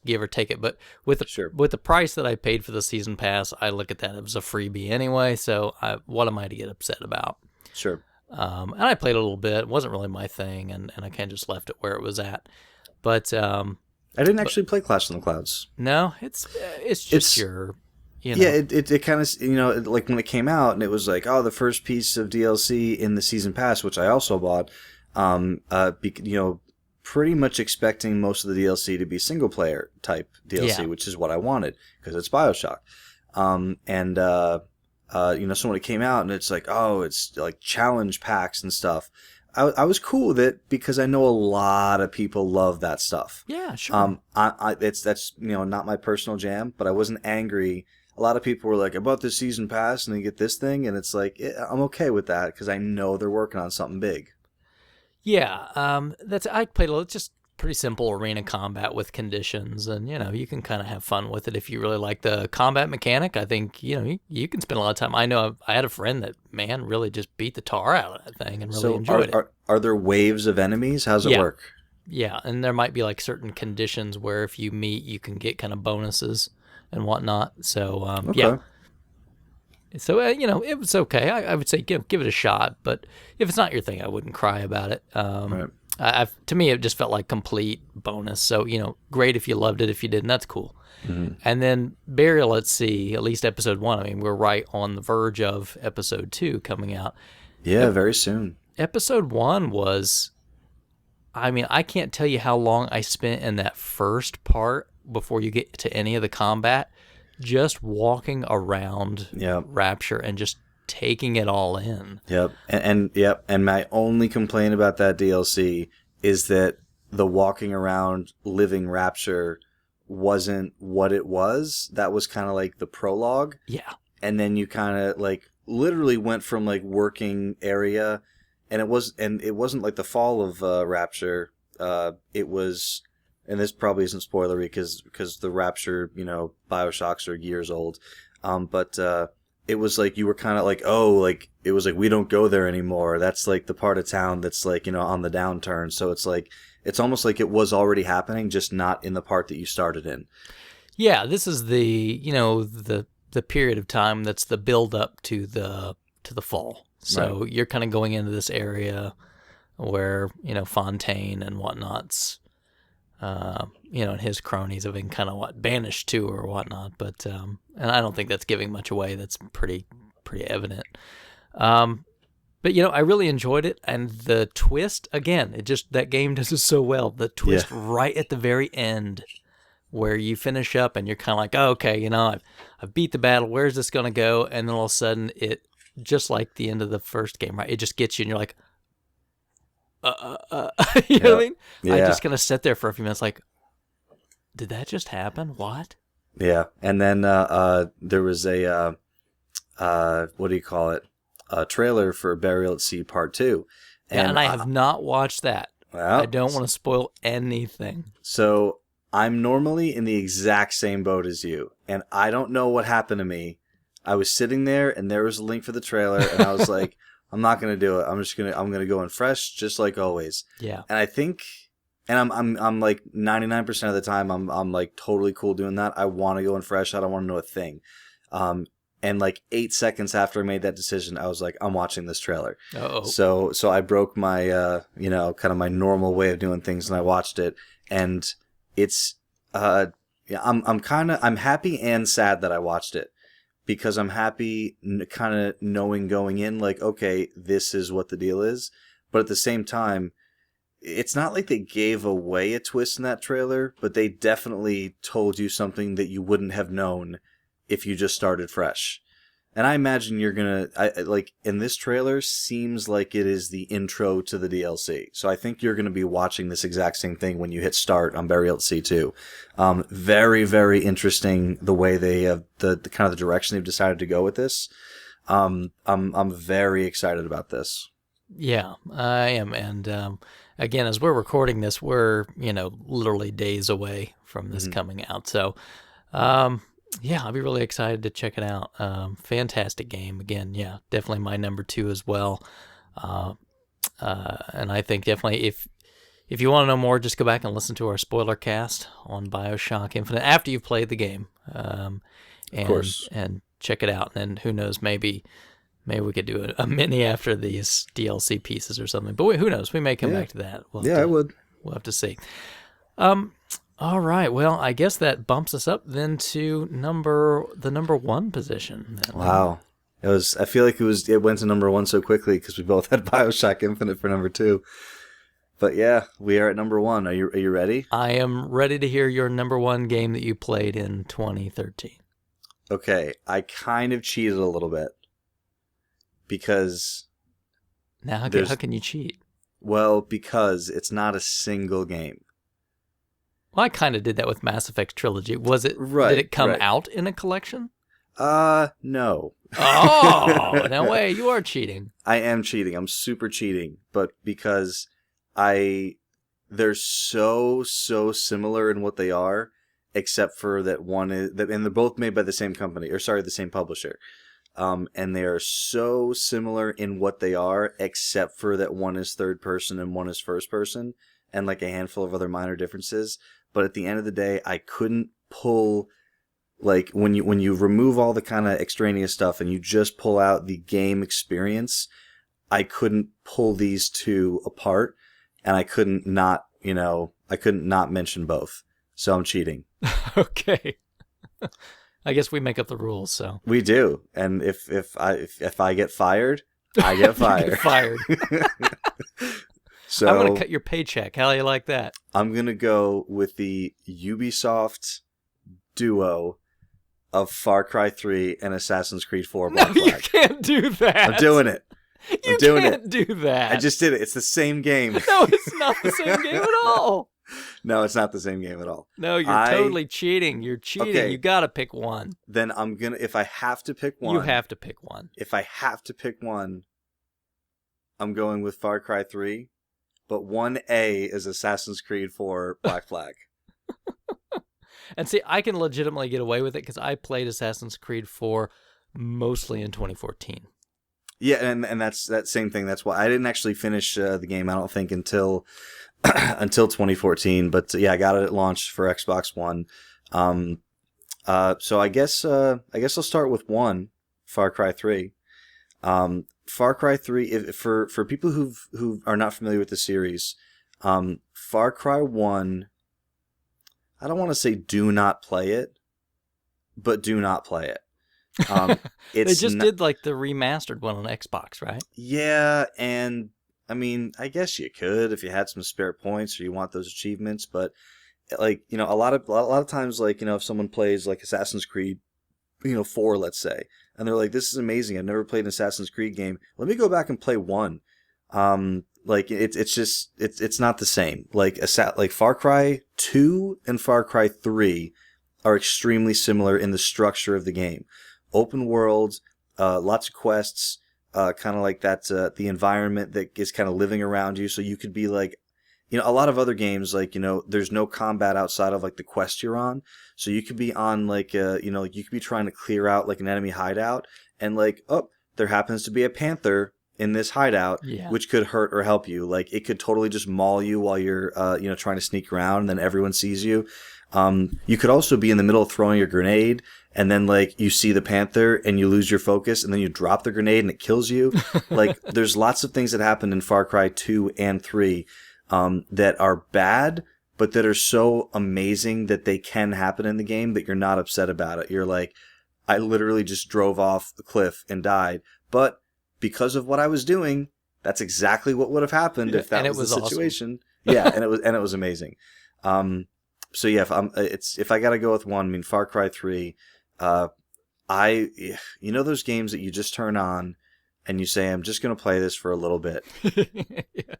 give or take it, but with the price that I paid for the season pass, I look at that as a freebie anyway, so what am I to get upset about? Sure. And I played a little bit. It wasn't really my thing, and I kind of just left it where it was at. But I didn't actually play Clash in the Clouds. No, it's just your, Yeah, it kind of, like when it came out and it was like, oh, the first piece of DLC in the season pass, which I also bought, pretty much expecting most of the DLC to be single player type DLC, which is what I wanted because it's BioShock. So when it came out and it's like, oh, it's like challenge packs and stuff. I was cool with it because I know a lot of people love that stuff. Yeah, sure. That's not my personal jam, but I wasn't angry. A lot of people were like, I bought this season pass and then you get this thing, and it's like, I'm okay with that because I know they're working on something big. Yeah, I played it's just pretty simple arena combat with conditions, and you can kind of have fun with it if you really like the combat mechanic. I think you can spend a lot of time. I know I had a friend that really just beat the tar out of that thing and really enjoyed it. Are there waves of enemies? How's it work? Yeah, and there might be like certain conditions where if you meet, you can get kind of bonuses and whatnot. So yeah. So it was okay. I would say give it a shot, but if it's not your thing, I wouldn't cry about it. Right. To me, it just felt like complete bonus. So, great if you loved it. If you didn't, that's cool. Mm-hmm. And then Burial at Sea, at least episode 1. I mean, we're right on the verge of episode 2 coming out. Yeah, very soon. Episode 1 was, I mean, I can't tell you how long I spent in that first part before you get to any of the combat, just walking around Rapture and just taking it all in. Yep. And my only complaint about that DLC is that the walking around living Rapture wasn't what it was. That was kind of like the prologue. Yeah. And then you kind of like literally went from like working area, and it wasn't like the fall of Rapture. It was, and this probably isn't spoilery because the Rapture, BioShocks are years old. But it was like you were kind of like, it was like we don't go there anymore. That's like the part of town that's like, on the downturn. So it's like it's almost like it was already happening, just not in the part that you started in. Yeah, this is the the period of time that's the build up to the fall. So You're kind of going into this area where Fontaine and whatnots, and his cronies have been kind of banished to or whatnot. But and I don't think that's giving much away. That's pretty evident. But I really enjoyed it, and the twist again. That game does it so well. The twist right at the very end, where you finish up and you're kind of like, oh, okay, I've beat the battle. Where's this gonna go? And then all of a sudden, it just like the end of the first game, right? It just gets you, and you're like, you know what I mean? Yeah. I'm just gonna sit there for a few minutes, like, did that just happen? What? Yeah, and then there was a what do you call it? A trailer for Burial at Sea Part 2. And I have not watched that. Well, I don't want to spoil anything. So I'm normally in the exact same boat as you, and I don't know what happened to me. I was sitting there, and there was a link for the trailer, and I was like, I'm not gonna do it. I'm gonna go in fresh, just like always. Yeah. And I think, and I'm like 99% of the time, I'm like totally cool doing that. I want to go in fresh. I don't want to know a thing. And like 8 seconds after I made that decision, I was like, I'm watching this trailer. Uh-oh. So I broke my, kind of my normal way of doing things, and I watched it, and it's, I'm happy and sad that I watched it, because I'm happy kind of knowing going in, like, okay, this is what the deal is. But at the same time, it's not like they gave away a twist in that trailer, but they definitely told you something that you wouldn't have known if you just started fresh. And I imagine you're going to, like, in this trailer, seems like it is the intro to the DLC. So I think you're going to be watching this exact same thing when you hit start on Burial at Sea 2. Very, very interesting the way they have, the kind of the direction they've decided to go with this. I'm very excited about this. Yeah, I am. And again, as we're recording this, we're, literally days away from this coming out. So, yeah, I'll be really excited to check it out. Fantastic game. Again, yeah, definitely my number 2 as well. And I think definitely if you want to know more, just go back and listen to our spoiler cast on BioShock Infinite after you've played the game. Of course. And check it out. And then who knows, maybe we could do a mini after these DLC pieces or something. But who knows? We may come back to that. I would. We'll have to see. All right. Well, I guess that bumps us up then to the number 1 position. Wow. I feel like it went to number 1 so quickly because we both had BioShock Infinite for number 2. But yeah, we are at number 1. Are you ready? I am ready to hear your number 1 game that you played in 2013. Okay, I kind of cheated a little bit because now how can you cheat? Well, because it's not a single game. Well, I kind of did that with Mass Effect Trilogy. Was it? Right. Did it come out in a collection? No. Oh, no way! You are cheating. I am cheating. I'm super cheating, but because they're so similar in what they are, except for that one is, and they're both made by the same company, the same publisher. And they are so similar in what they are, except for that one is third person and one is first person, and like a handful of other minor differences. But at the end of the day, I couldn't pull, like, when you remove all the kind of extraneous stuff and you just pull out the game experience, I couldn't pull these two apart. and I couldn't not mention both. So I'm cheating. Okay. I guess we make up the rules, so. We do. And if I get fired, I get fired. You get fired. So I'm going to cut your paycheck. How do you like that? I'm going to go with the Ubisoft duo of Far Cry 3 and Assassin's Creed 4 Black No, you Flag. can't do that. I'm doing it. You can't do that. I just did it. It's the same game. No, it's not the same game at all. No, it's not the same game at all. No, you're totally cheating. You're cheating. Okay. You got to pick one. Then I'm going to, if I have to pick one. You have to pick one. If I have to pick one, I'm going with Far Cry 3. But 1A is Assassin's Creed 4 Black Flag. And see, I can legitimately get away with it because I played Assassin's Creed 4 mostly in 2014. Yeah, and that's that same thing. That's why I didn't actually finish the game, I don't think, until 2014. But yeah, I got it at launch for Xbox One. So I guess I'll start with one, Far Cry 3. Far Cry 3, for people who are not familiar with the series, Far Cry 1, I don't want to say do not play it, but do not play it. They just did like the remastered one on Xbox, right? Yeah, and I mean, I guess you could if you had some spare points or you want those achievements, but like, you know, a lot of times, like, you know, if someone plays like Assassin's Creed, 4, let's say, and they're like, this is amazing, I've never played an Assassin's Creed game, let me go back and play 1. Like it's not the same. Like Far Cry 2 and Far Cry 3 are extremely similar in the structure of the game. Open world, lots of quests, kind of like that, the environment that is kind of living around you. So you could be like, a lot of other games, like, there's no combat outside of like the quest you're on. So you could be on like, you could be trying to clear out like an enemy hideout, and like, oh, there happens to be a panther in this hideout, which could hurt or help you. Like, it could totally just maul you while you're, trying to sneak around, and then everyone sees you. You could also be in the middle of throwing your grenade, and then like you see the panther and you lose your focus, and then you drop the grenade and it kills you. Like, there's lots of things that happen in Far Cry 2 and 3 that are bad, but that are so amazing that they can happen in the game that you're not upset about it. You're like, I literally just drove off the cliff and died, but because of what I was doing, that's exactly what would have happened if that was the situation. Awesome. Yeah, and it was amazing. So yeah, if I gotta go with one, I mean, Far Cry 3. Those games that you just turn on and you say, I'm just gonna play this for a little bit. Yeah.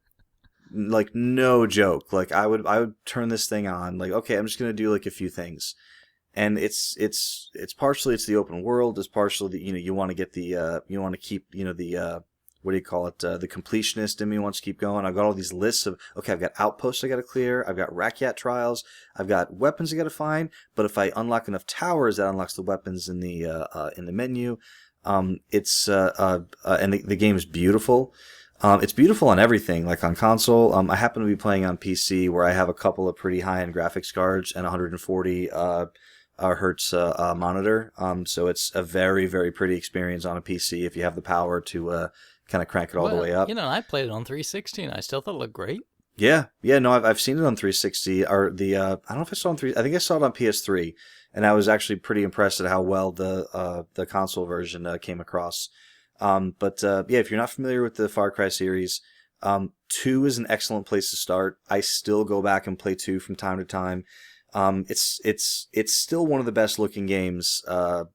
Like, no joke. Like, I would turn this thing on. Like, okay, I'm just gonna do like a few things. And it's partially it's the open world. It's partially that, you want to get the you want to keep, the what do you call it? The completionist in me wants to keep going. I've got all these lists of, okay, I've got outposts I got to clear. I've got Rakyat trials. I've got weapons I got to find. But if I unlock enough towers, that unlocks the weapons in the menu. And the game is beautiful. It's beautiful on everything, like on console. I happen to be playing on PC, where I have a couple of pretty high-end graphics cards and 140 hertz monitor. So it's a very, very pretty experience on a PC if you have the power to kind of crank it all the way up. I played it on 360 and I still thought it looked great. Yeah, no, I've seen it on 360. Or the I don't know if I saw it on 3. I think I saw it on PS3, and I was actually pretty impressed at how well the console version came across. But if you're not familiar with the Far Cry series, 2 is an excellent place to start. I still go back and play 2 from time to time. It's still one of the best looking games, from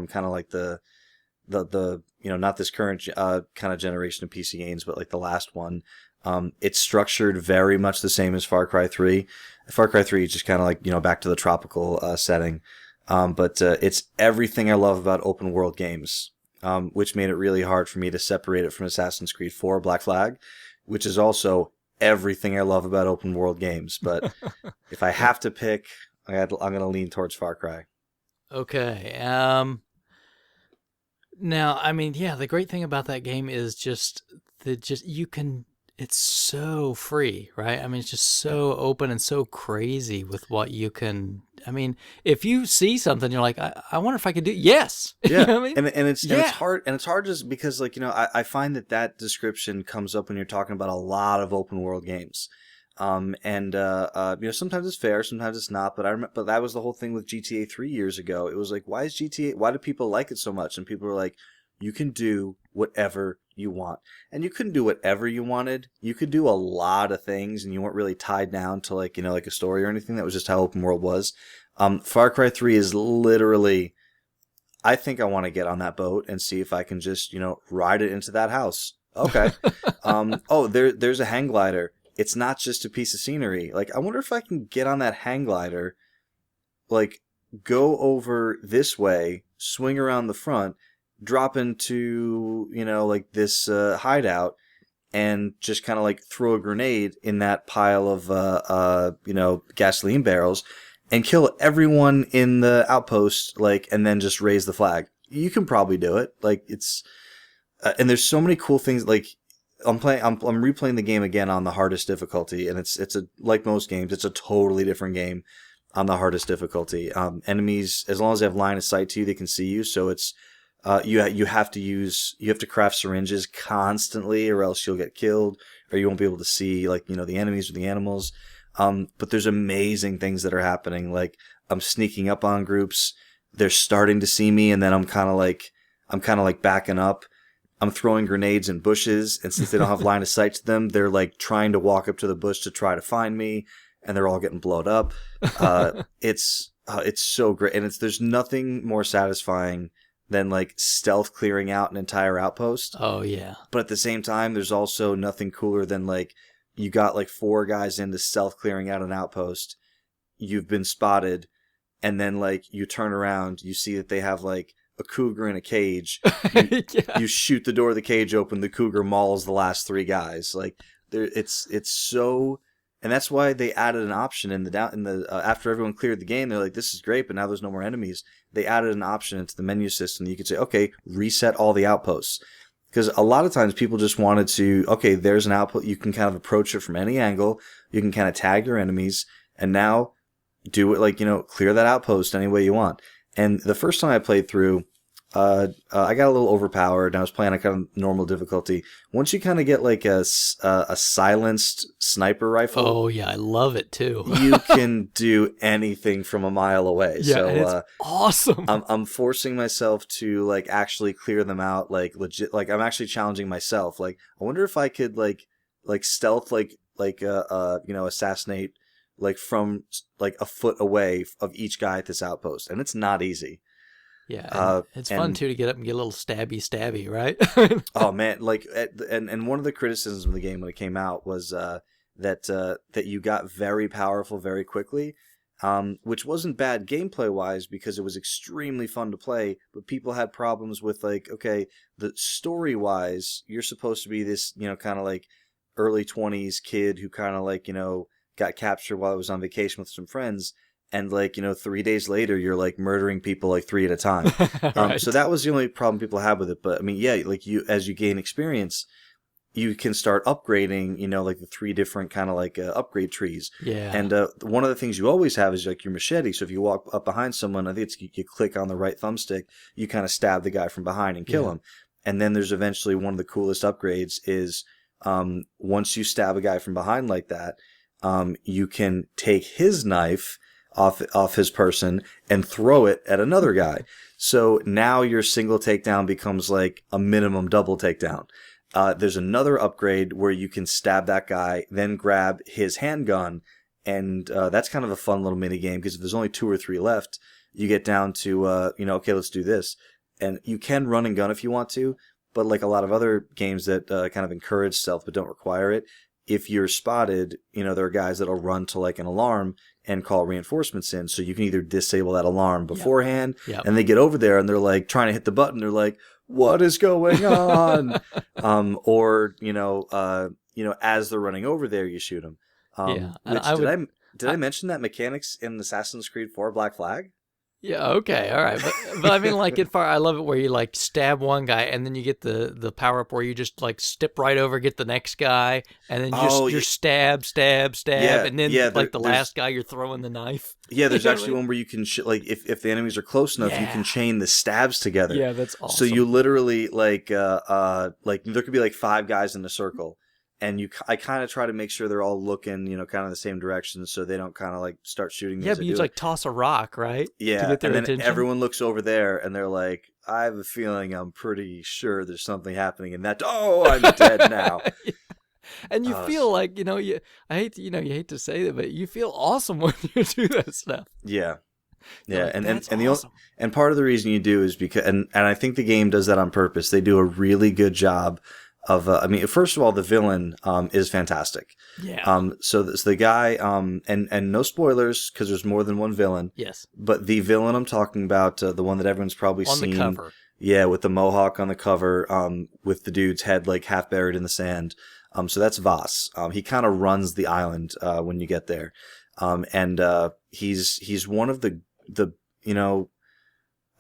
kind of like the not this current kind of generation of PC games, but like the last one. It's structured very much the same as Far Cry 3. Far Cry 3 is just kind of like, back to the tropical setting. But it's everything I love about open world games, which made it really hard for me to separate it from Assassin's Creed 4 Black Flag, which is also everything I love about open world games. But if I have to pick, I'm going to lean towards Far Cry. Okay. Now, I mean, yeah, the great thing about that game is you can it's so free, right? I mean, it's just so open and so crazy with what you can. I mean, if you see something, you're like, I wonder if I could do. Yes, Yeah, you know what I mean? and it's hard just because like I find that description comes up when you're talking about a lot of open world games, sometimes it's fair, sometimes it's not. But but that was the whole thing with GTA 3 years ago. It was like, why is GTA? Why do people like it so much? And people were like, you can do whatever you want, and you couldn't do whatever you wanted. You could do a lot of things, and you weren't really tied down to like like a story or anything. That was just how open world was. Far Cry 3 is literally. I think I want to get on that boat and see if I can just, ride it into that house. Okay. There's a hang glider. It's not just a piece of scenery. Like, I wonder if I can get on that hang glider, like, go over this way, swing around the front, drop into, like this hideout, and just kind of like throw a grenade in that pile of, gasoline barrels, and kill everyone in the outpost, like, and then just raise the flag. You can probably do it. Like, it's, and there's so many cool things. Like, I'm replaying the game again on the hardest difficulty, and it's like most games, it's a totally different game on the hardest difficulty. Enemies, as long as they have line of sight to you, they can see you. So it's, you have to craft syringes constantly, or else you'll get killed, or you won't be able to see, like, the enemies or the animals. But there's amazing things that are happening. Like, I'm sneaking up on groups. They're starting to see me, and then I'm kind of like backing up. I'm throwing grenades in bushes, and since they don't have line of sight to them, they're like trying to walk up to the bush to try to find me, and they're all getting blown up. It's so great, and there's nothing more satisfying than like stealth clearing out an entire outpost. Oh yeah. But at the same time, there's also nothing cooler than like, you got like 4 guys into stealth clearing out an outpost. You've been spotted, and then like you turn around, you see that they have like a cougar in a cage. Yeah. You shoot the door of the cage open, the cougar mauls the last 3 guys. Like, it's so, and that's why they added an option in the after everyone cleared the game. They're like, this is great, but now there's no more enemies. They added an option into the menu system that you could say, okay, reset all the outposts. Because a lot of times people just wanted to, okay, there's an output. You can kind of approach it from any angle. You can kind of tag your enemies. And now do it like, clear that outpost any way you want. And the first time I played through, I got a little overpowered, and I was playing on kind of normal difficulty. Once you kind of get like a silenced sniper rifle. Oh yeah, I love it too. You can do anything from a mile away. Yeah, so it's awesome. I'm forcing myself to like actually clear them out, like legit. Like, I'm actually challenging myself. Like, I wonder if I could like stealth assassinate like from like a foot away of each guy at this outpost, and it's not easy. Yeah, it's fun too to get up and get a little stabby, right? Oh man, like, and one of the criticisms of the game when it came out was that you got very powerful very quickly, which wasn't bad gameplay wise because it was extremely fun to play. But people had problems with like, okay, the story wise, you're supposed to be this kind of like early 20s kid who kind of like got captured while I was on vacation with some friends. And like, 3 days later, you're like murdering people like 3 at a time. Right. So that was the only problem people had with it. But I mean, yeah, like as you gain experience, you can start upgrading, like the 3 different kind of like upgrade trees. Yeah. And one of the things you always have is like your machete. So if you walk up behind someone, I think you click on the right thumbstick, you kind of stab the guy from behind and kill him. And then there's eventually one of the coolest upgrades is once you stab a guy from behind like that, you can take his knife off his person and throw it at another guy. So now your single takedown becomes like a minimum double takedown. There's another upgrade where you can stab that guy, then grab his handgun, and that's kind of a fun little mini game because if there's only 2 or 3 left, you get down to okay, let's do this. And you can run and gun if you want to, but like a lot of other games that kind of encourage stealth but don't require it, if you're spotted, there are guys that'll run to like an alarm and call reinforcements in. So you can either disable that alarm beforehand, and they get over there and they're like trying to hit the button. They're like, what is going on? Or, as they're running over there, you shoot them. Yeah. Did I mention that mechanics in Assassin's Creed 4 Black Flag? Yeah, okay, all right, but I mean, like I love it where you like stab one guy, and then you get the power up where you just like step right over, get the next guy, and then you're stab, yeah, and then yeah. like the last guy, you're throwing the knife. Yeah, You there's know what I actually mean? one where you can like if the enemies are close enough, you Yeah. can chain the stabs together. Yeah, that's So you awesome. literally like there could be like 5 guys in a circle, and I kind of try to make sure they're all looking kind of the same direction, so they don't kind of like start shooting me Yeah, as I but you do just it. like toss a rock, right? To Yeah, get and their then attention. everyone looks over there, and they're like, "I have a feeling I'm pretty sure there's something happening in that." Oh, I'm dead now. And you feel like I hate to, you hate to say that, but you feel awesome when you do that stuff. Yeah. You're Yeah, like, and that's and awesome. and part of the reason you do is because and I think the game does that on purpose. They do a really good job of. I mean, first of all, the villain is fantastic. Yeah. So this the guy and no spoilers because there's more than one villain. Yes. But the villain I'm talking about, the one that everyone's probably On seen the cover. Yeah, with the mohawk on the cover, with the dude's head like half buried in the sand. So that's Voss. He kind of runs the island when you get there, and he's one of the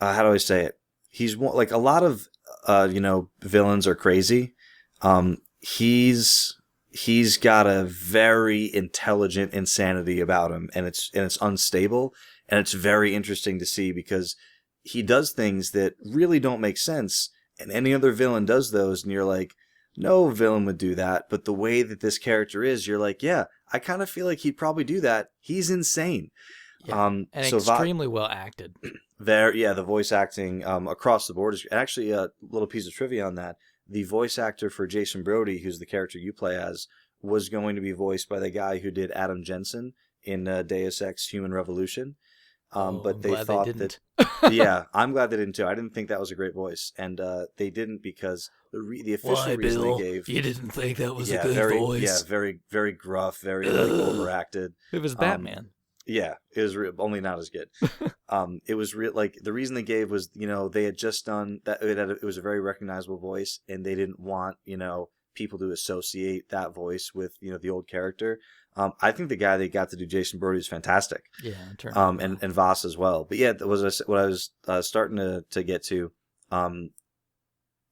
how do I say it? He's one, like a lot of villains are crazy. He's got a very intelligent insanity about him, and it's unstable, and it's very interesting to see because he does things that really don't make sense, and any other villain does those, and you're like, no villain would do that. But the way that this character is, you're like, yeah, I kind of feel like he'd probably do that. He's insane. Yeah. And extremely well acted. The voice acting across the board is actually a little piece of trivia on that. The voice actor for Jason Brody, who's the character you play as, was going to be voiced by the guy who did Adam Jensen in Deus Ex: Human Revolution. But they thought that. Yeah, I'm glad they didn't too. I didn't think that was a great voice, and they didn't because the official reason Bill? they gave. You didn't think that was a good good voice? Yeah, very very gruff, very like overacted. It was Batman. Yeah, it was only not as good. It was real. Like the reason they gave was they had just done that. It was a very recognizable voice, and they didn't want people to associate that voice with the old character. I think the guy they got to do Jason Brody is fantastic. Yeah, and Voss as well. But yeah, that was what I was starting to get to.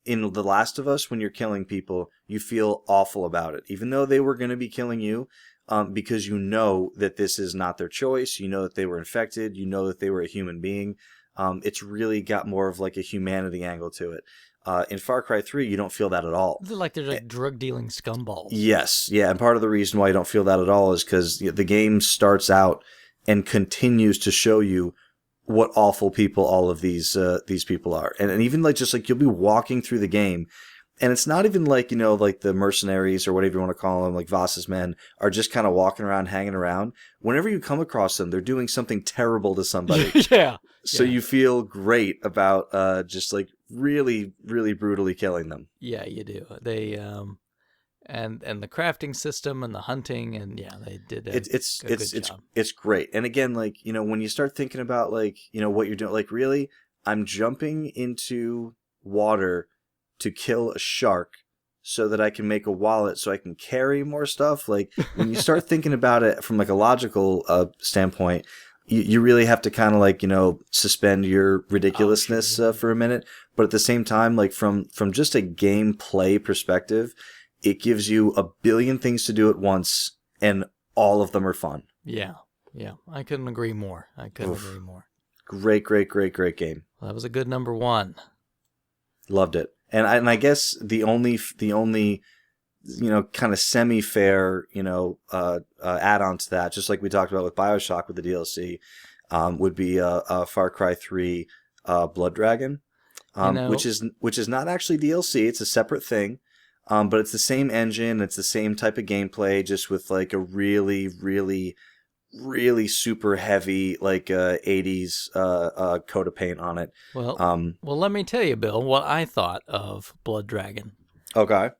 In The Last of Us, when you're killing people, you feel awful about it, even though they were going to be killing you, because you know that this is not their choice. You know that they were infected. You know that they were a human being. It's really got more of like a humanity angle to it. In Far Cry 3, you don't feel that at all. They're like drug-dealing scumballs. Yes, yeah, and part of the reason why you don't feel that at all is because the game starts out and continues to show you what awful people all of these people are, and even like just like you'll be walking through the game, and it's not even like like the mercenaries or whatever you want to call them, like Voss's men are just kind of walking around, hanging around. Whenever you come across them, they're doing something terrible to somebody. Yeah. So you feel great about just like really, really brutally killing them. Yeah, you do. They and the crafting system and the hunting and they did a good job. It's great. And again, like when you start thinking about like what you're doing, like really, I'm jumping into water to kill a shark so that I can make a wallet so I can carry more stuff. Like when you start thinking about it from like a logical standpoint, you really have to kind of like suspend your ridiculousness for a minute, but at the same time, like from just a gameplay perspective, it gives you a billion things to do at once, and all of them are fun. Yeah, I couldn't agree more. Great game. Well, that was a good number one. Loved it, and I guess the only kind of semi-fair add-on to that, just like we talked about with BioShock with the DLC, would be Far Cry 3 Blood Dragon, which is not actually DLC. It's a separate thing, but it's the same engine. It's the same type of gameplay, just with like a really, really, really super heavy like 80s coat of paint on it. Well, let me tell you, Bill, what I thought of Blood Dragon. Okay.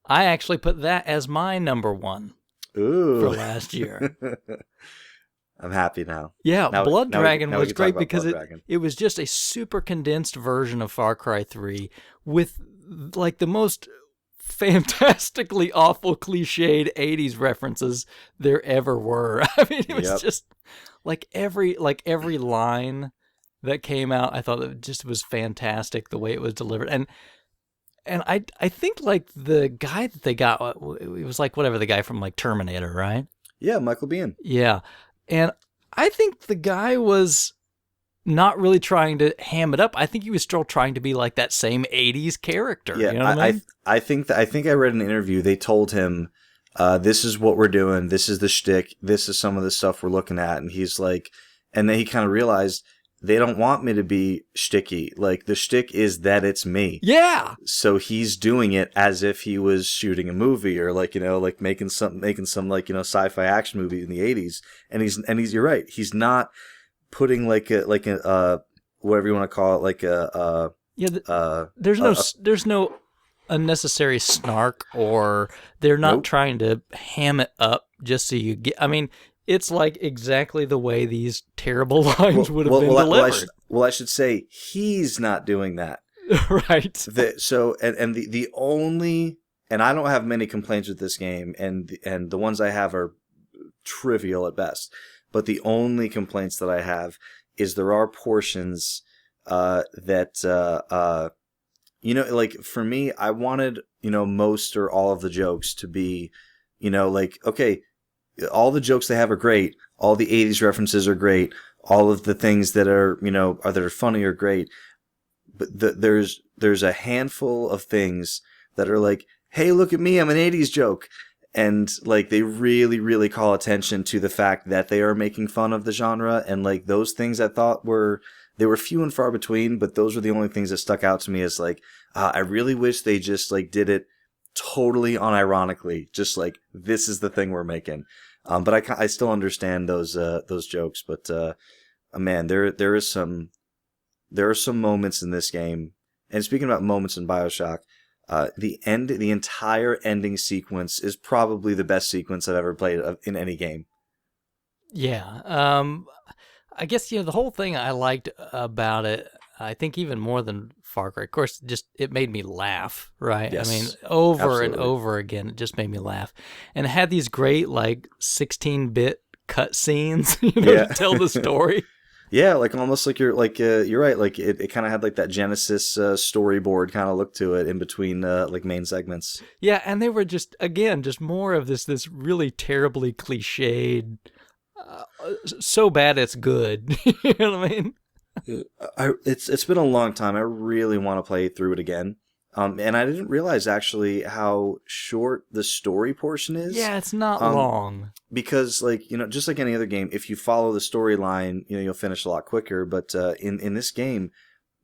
I actually put that as my number one for last year. I'm happy now. Yeah, Blood Dragon was great because it was just a super condensed version of Far Cry 3 with like the most fantastically awful cliched 80s references there ever were. I mean, it was just like every line that came out. I thought it just was fantastic the way it was delivered. And I think like the guy that they got, it was like whatever, the guy from like Terminator, right? Yeah, Michael Biehn. Yeah. And I think the guy was not really trying to ham it up. I think he was still trying to be like that same 80s character. Yeah, you know what I mean? I think I read an interview. They told him, this is what we're doing. This is the shtick. This is some of the stuff we're looking at. And he's like, and then he kind of realized they don't want me to be shticky. Like the shtick is that it's me. Yeah. So he's doing it as if he was shooting a movie or like, like making some like, sci-fi action movie in the 80s. And he's you're right. He's not putting like a whatever you want to call it, like there's no unnecessary snark, or they're not trying to ham it up just so you get. I mean, it's like exactly the way these terrible lines would have been delivered. I should say he's not doing that. Right. The only, and I don't have many complaints with this game, and the ones I have are trivial at best. But the only complaints that I have is there are portions that like for me, I wanted most or all of the jokes to be like, okay, all the jokes they have are great, all the 80s references are great, all of the things that are that are funny are great, but there's a handful of things that are like, hey, look at me, I'm an 80s joke. And like they really, really call attention to the fact that they are making fun of the genre, and like those things I thought were few and far between, but those were the only things that stuck out to me as like, I really wish they just like did it totally unironically, just like this is the thing we're making. But I still understand those jokes. But man, there are some moments in this game, and speaking about moments in BioShock. The entire ending sequence is probably the best sequence I've ever played in any game. Yeah. I guess, the whole thing I liked about it, I think even more than Far Cry, of course, just it made me laugh, right? Yes, I mean, over absolutely. and over again, it just made me laugh. And it had these great, like, 16-bit cut scenes, to tell the story. Yeah, like almost like you're right. Like it kind of had like that Genesis storyboard kind of look to it in between like main segments. Yeah, and they were just more of this really terribly cliched, so bad it's good. You know what I mean? It's been a long time. I really want to play through it again. And I didn't realize actually how short the story portion is. Yeah, it's not long. Because like, just like any other game, if you follow the storyline, you'll finish a lot quicker. But in this game,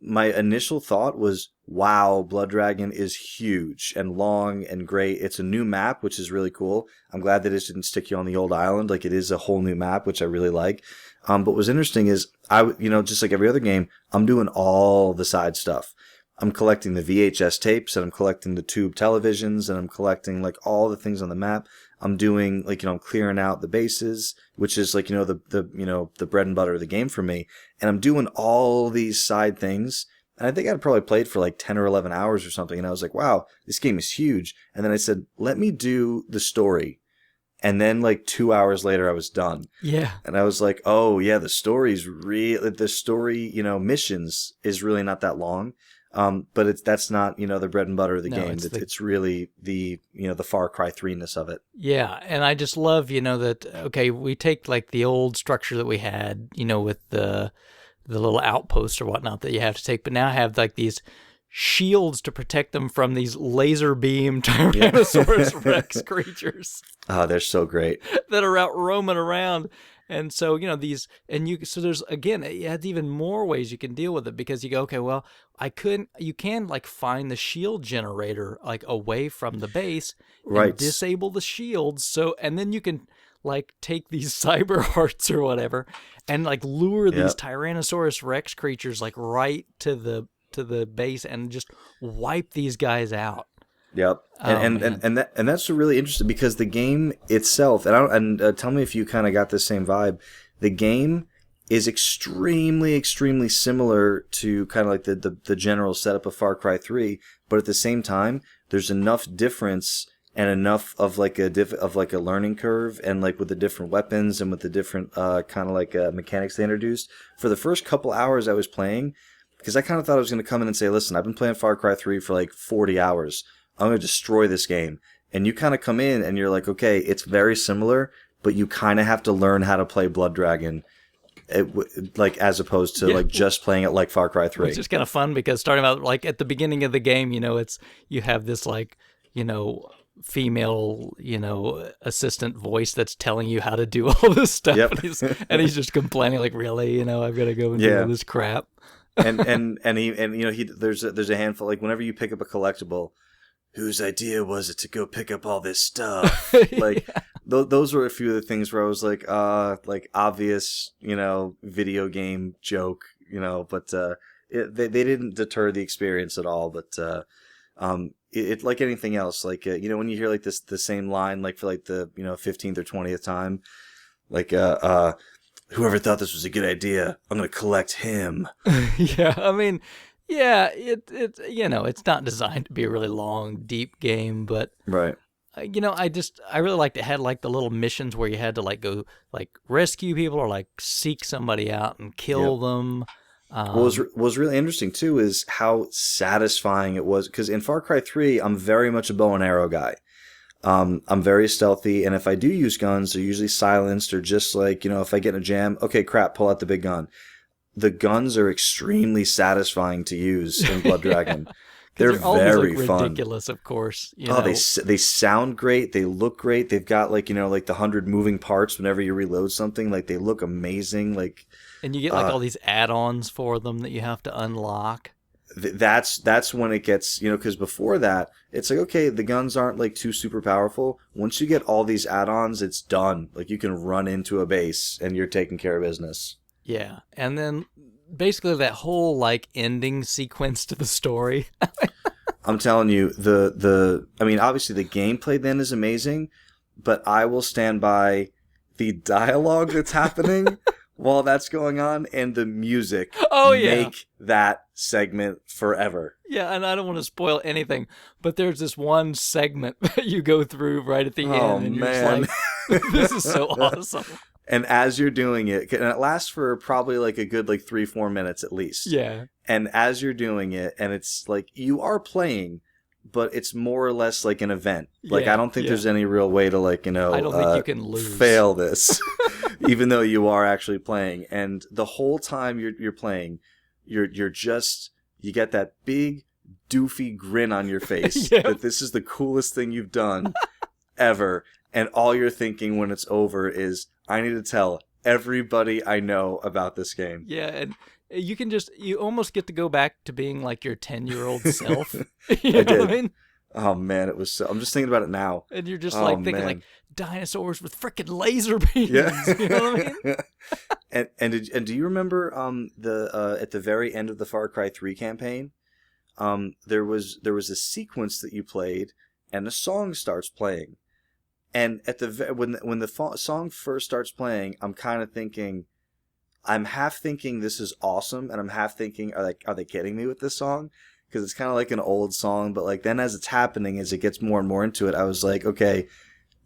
my initial thought was, wow, Blood Dragon is huge and long and great. It's a new map, which is really cool. I'm glad that it didn't stick you on the old island. Like it is a whole new map, which I really like. But what's interesting is just like every other game, I'm doing all the side stuff. I'm collecting the VHS tapes, and I'm collecting the tube televisions, and I'm collecting like all the things on the map. I'm doing like, I'm clearing out the bases, which is like, the bread and butter of the game for me. And I'm doing all these side things. And I think I'd probably played for like 10 or 11 hours or something. And I was like, wow, this game is huge. And then I said, let me do the story. And then like 2 hours later, I was done. Yeah. And I was like, oh yeah, the story, missions is really not that long. But that's not, the bread and butter of the game. It's really the Far Cry 3-ness of it. Yeah. And I just love, that, okay, we take like the old structure that we had, with the little outposts or whatnot that you have to take, but now have like these shields to protect them from these laser beam Tyrannosaurus Rex creatures. Oh, they're so great. That are out roaming around. And so, so there's, again, it adds even more ways you can deal with it, because you go, okay, well, you can like find the shield generator like away from the base, right, and disable the shields. So, and then you can like take these cyber hearts or whatever and like lure these Tyrannosaurus Rex creatures like right to the base and just wipe these guys out. Yep, and that's really interesting, because the game itself, and tell me if you kind of got the same vibe. The game is extremely, extremely similar to kind of like the general setup of Far Cry 3, but at the same time, there's enough difference and enough of like a learning curve, and like with the different weapons and with the different kind of like mechanics they introduced. For the first couple hours I was playing, because I kind of thought I was going to come in and say, listen, I've been playing Far Cry 3 for like 40 hours. I'm going to destroy this game. And you kind of come in and you're like, okay, it's very similar, but you kind of have to learn how to play Blood Dragon, like as opposed to like just playing it like Far Cry 3. It's just kind of fun because starting out like at the beginning of the game, you have this like, female, assistant voice that's telling you how to do all this stuff. Yep. And he's just complaining like, really, I've got to go and do all this crap. and there's a handful, like whenever you pick up a collectible, whose idea was it to go pick up all this stuff? Like those were a few of the things where I was like obvious, video game joke, but they didn't deter the experience at all. But it like anything else, like when you hear like the same line like for like the 15th or 20th time, like whoever thought this was a good idea, I'm gonna collect him. Yeah, I mean, yeah, it's not designed to be a really long, deep game, but right. I really liked it. Had like the little missions where you had to like go like rescue people or like seek somebody out and kill them. What was really interesting too is how satisfying it was, because in Far Cry 3 I'm very much a bow and arrow guy. I'm very stealthy, and if I do use guns, they're usually silenced or just like, if I get in a jam, okay, crap, pull out the big gun. The guns are extremely satisfying to use in Blood Dragon. They're very fun. Ridiculous, of course. They sound great. They look great. They've got like like the 100 moving parts whenever you reload something. Like they look amazing. Like, and you get like all these add-ons for them that you have to unlock. That's when it gets, because before that, it's like, okay, the guns aren't like too super powerful. Once you get all these add-ons, it's done. Like you can run into a base and you're taking care of business. Yeah, and then basically that whole like ending sequence to the story. I'm telling you, I mean, obviously the gameplay then is amazing, but I will stand by the dialogue that's happening while that's going on, and the music make that segment forever. Yeah, and I don't want to spoil anything, but there's this one segment that you go through right at the end, and you're just like, this is so awesome. And as you're doing it, and it lasts for probably like a good like 3-4 minutes at least. Yeah. And as you're doing it, and it's like you are playing, but it's more or less like an event. Like I don't think there's any real way to like, I don't think you can lose. Fail this, even though you are actually playing. And the whole time you're playing, you get that big doofy grin on your face that this is the coolest thing you've done ever. And all you're thinking when it's over is, I need to tell everybody I know about this game. Yeah, and you almost get to go back to being like your 10-year-old self. You know what I mean? Oh man, it was so, I'm just thinking about it now. And you're just like thinking like dinosaurs with freaking laser beams. Yeah. You know what I mean? and do you remember at the very end of the Far Cry 3 campaign, there was a sequence that you played and a song starts playing. And at when the song first starts playing, I'm half thinking this is awesome, and I'm half thinking, are they kidding me with this song? Because it's kind of like an old song, but like then as it's happening, as it gets more and more into it, I was like, okay,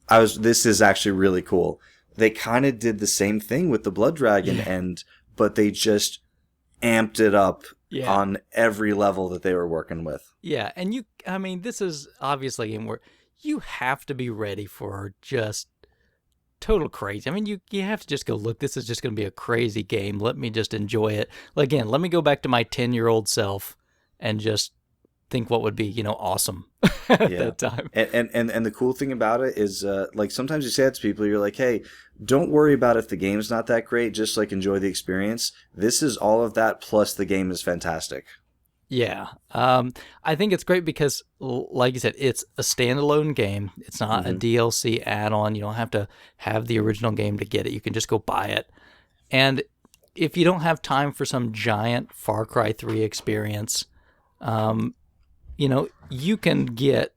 this is actually really cool. They kind of did the same thing with the Blood Dragon but they just amped it up on every level that they were working with. Yeah, and this is obviously a game where you have to be ready for just total crazy. I mean, you have to just go, look, this is just going to be a crazy game. Let me just enjoy it. Again, let me go back to my 10-year-old self and just think what would be, awesome at that time. And the cool thing about it is, like, sometimes you say it to people, you're like, hey, don't worry about if the game's not that great, just, like, enjoy the experience. This is all of that, plus the game is fantastic. Yeah. I think it's great because, like you said, it's a standalone game. It's not a DLC add-on. You don't have to have the original game to get it. You can just go buy it. And if you don't have time for some giant Far Cry 3 experience, you can get